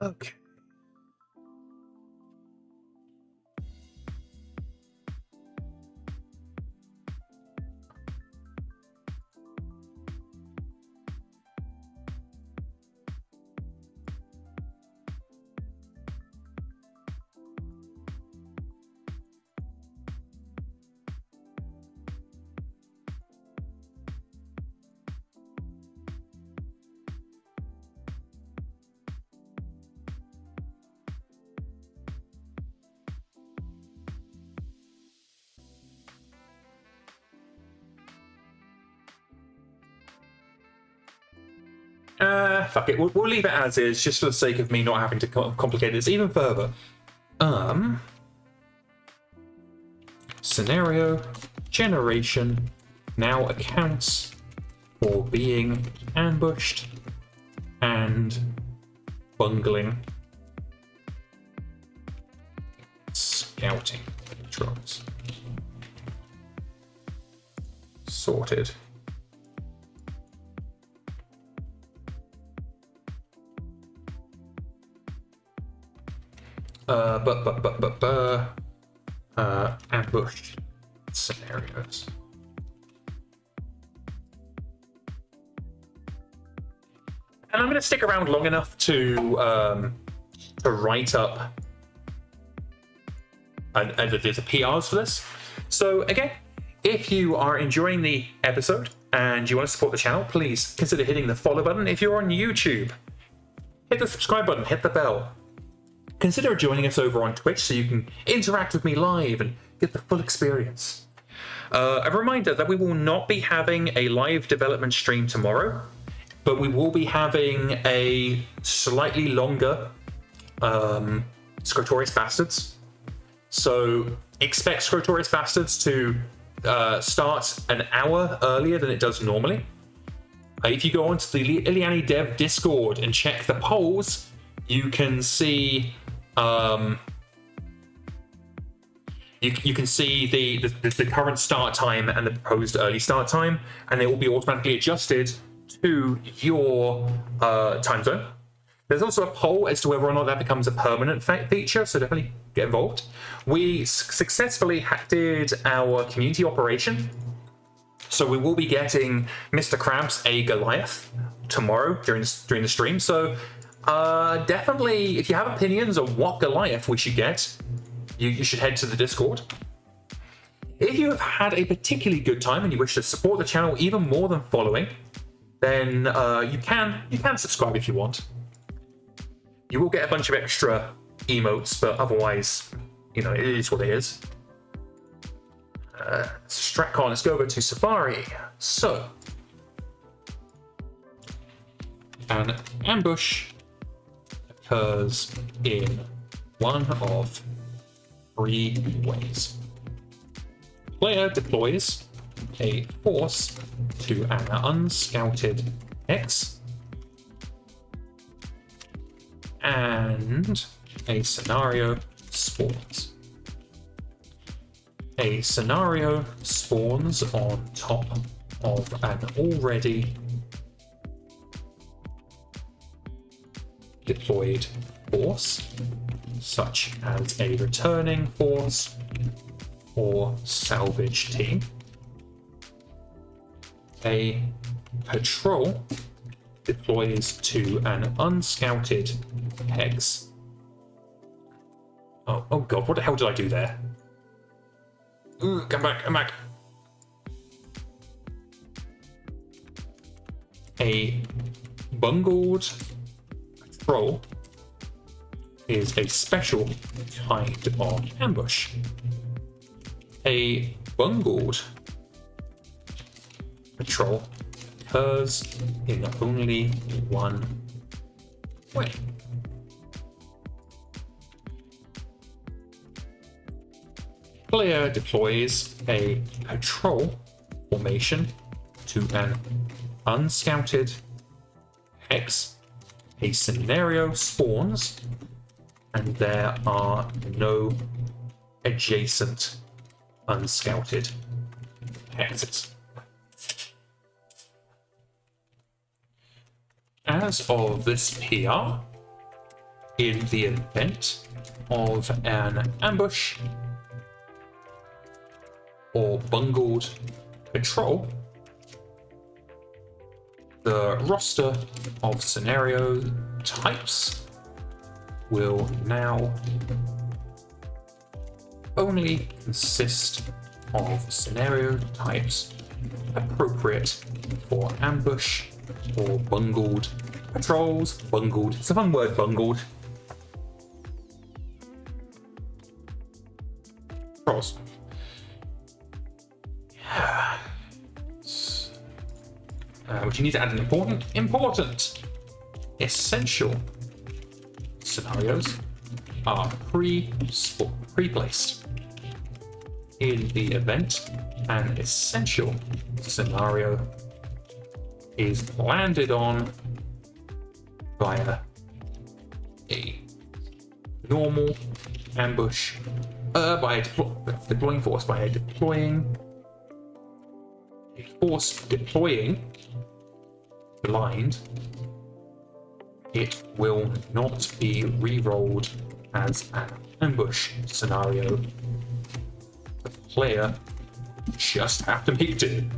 Okay. Fuck it. We'll leave it as is, just for the sake of me not having to complicate this even further. Scenario generation now accounts for being ambushed and bungling scouting drones. Sorted. Ambush scenarios. And I'm going to stick around long enough to write up the PRs for this. So again, if you are enjoying the episode and you want to support the channel, please consider hitting the follow button. If you're on YouTube, hit the subscribe button, hit the bell. Consider joining us over on Twitch so you can interact with me live and get the full experience. A reminder that we will not be having a live development stream tomorrow, but we will be having a slightly longer Scrotorious Bastards. So expect Scrotorious Bastards to start an hour earlier than it does normally. If you go onto the IllianiDev Discord and check the polls, you can see you can see the current start time and the proposed early start time, and it will be automatically adjusted to your time zone. There's also a poll as to whether or not that becomes a permanent feature, so definitely get involved. We successfully did our community operation So we will be getting Mr. Krabs a Goliath tomorrow during the stream. So definitely, if you have opinions on what Goliath we should get, you should head to the Discord. If you have had a particularly good time and you wish to support the channel even more than following, then you can subscribe if you want. You will get a bunch of extra emotes, but otherwise, you know, it is what it is. Stratcon, let's go over to Safari. So, an ambush occurs in one of 3 ways. Player deploys a force to an unscouted X, and a scenario spawns. A scenario spawns on top of an already deployed force, such as a returning force or salvage team. A patrol deploys to an unscouted hex. Oh god, what the hell did I do there? Ooh, come back. A bungled patrol is a special kind of ambush. A bungled patrol occurs in only one way. Player deploys a patrol formation to an unscouted hex. A scenario spawns, and there are no adjacent unscouted hexes. As of this PR, in the event of an ambush or bungled patrol, the roster of scenario types will now only consist of scenario types appropriate for ambush or bungled patrols. Bungled, it's a fun word, bungled. Patrols. Which you need to add an important, essential scenarios are pre-placed. In the event an essential scenario is landed on via a normal ambush, by a deploying force, by a force deploying blind, it will not be re-rolled as an ambush scenario. The player just have to make do.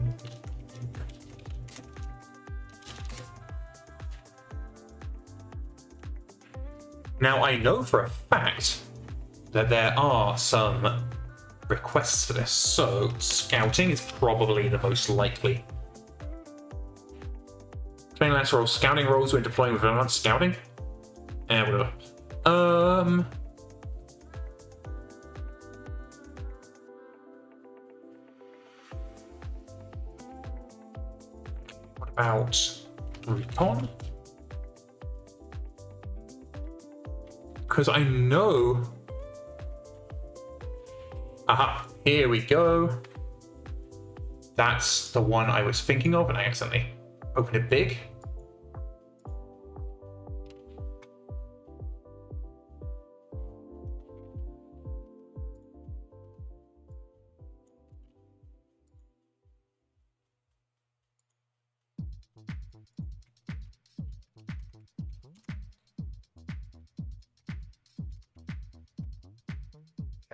Now, I know for a fact that there are some requests for this, so scouting is probably the most likely. Plain lance rolls, scouting rolls when deploying with advanced scouting? Whatever. What about recon? Because I know... Aha, here we go. That's the one I was thinking of, and I accidentally opened it big.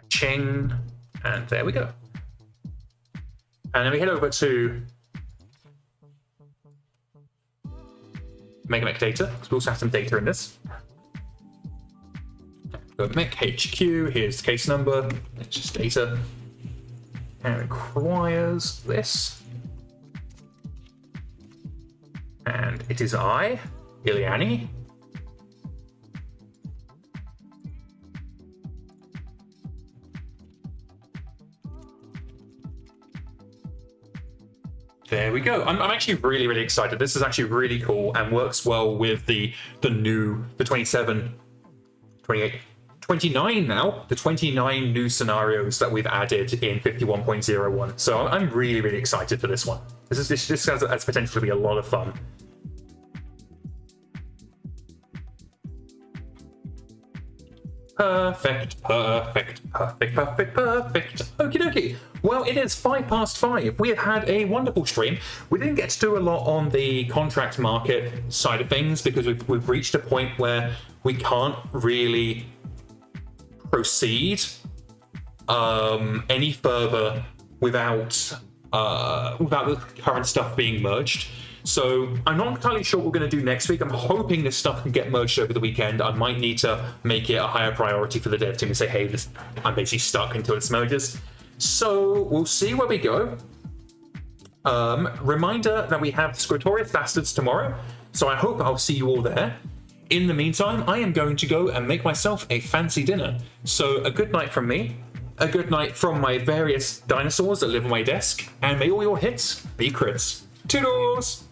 Ching, and there we go. And then we head over to MegaMek data, because we also have some data in this. Go to MekHQ, here's the case number, it's just data. And it requires this. And it is I, Illiani. There we go. I'm actually really, really excited. This is actually really cool and works well with the 27, 28, 29 now, the 29 new scenarios that we've added in 51.01. So I'm really, really excited for this one. This has potential to be a lot of fun. Perfect. Okie dokie. Well, it is 5:05. We have had a wonderful stream. We didn't get to do a lot on the contract market side of things because we've reached a point where we can't really proceed any further without the current stuff being merged. So I'm not entirely sure what we're going to do next week. I'm hoping this stuff can get merged over the weekend. I might need to make it a higher priority for the dev team and say, hey, I'm basically stuck until it merges. So we'll see where we go. Reminder that we have Scritorious Bastards tomorrow. So I hope I'll see you all there. In the meantime, I am going to go and make myself a fancy dinner. So a good night from me. A good night from my various dinosaurs that live on my desk. And may all your hits be crits. Toodles!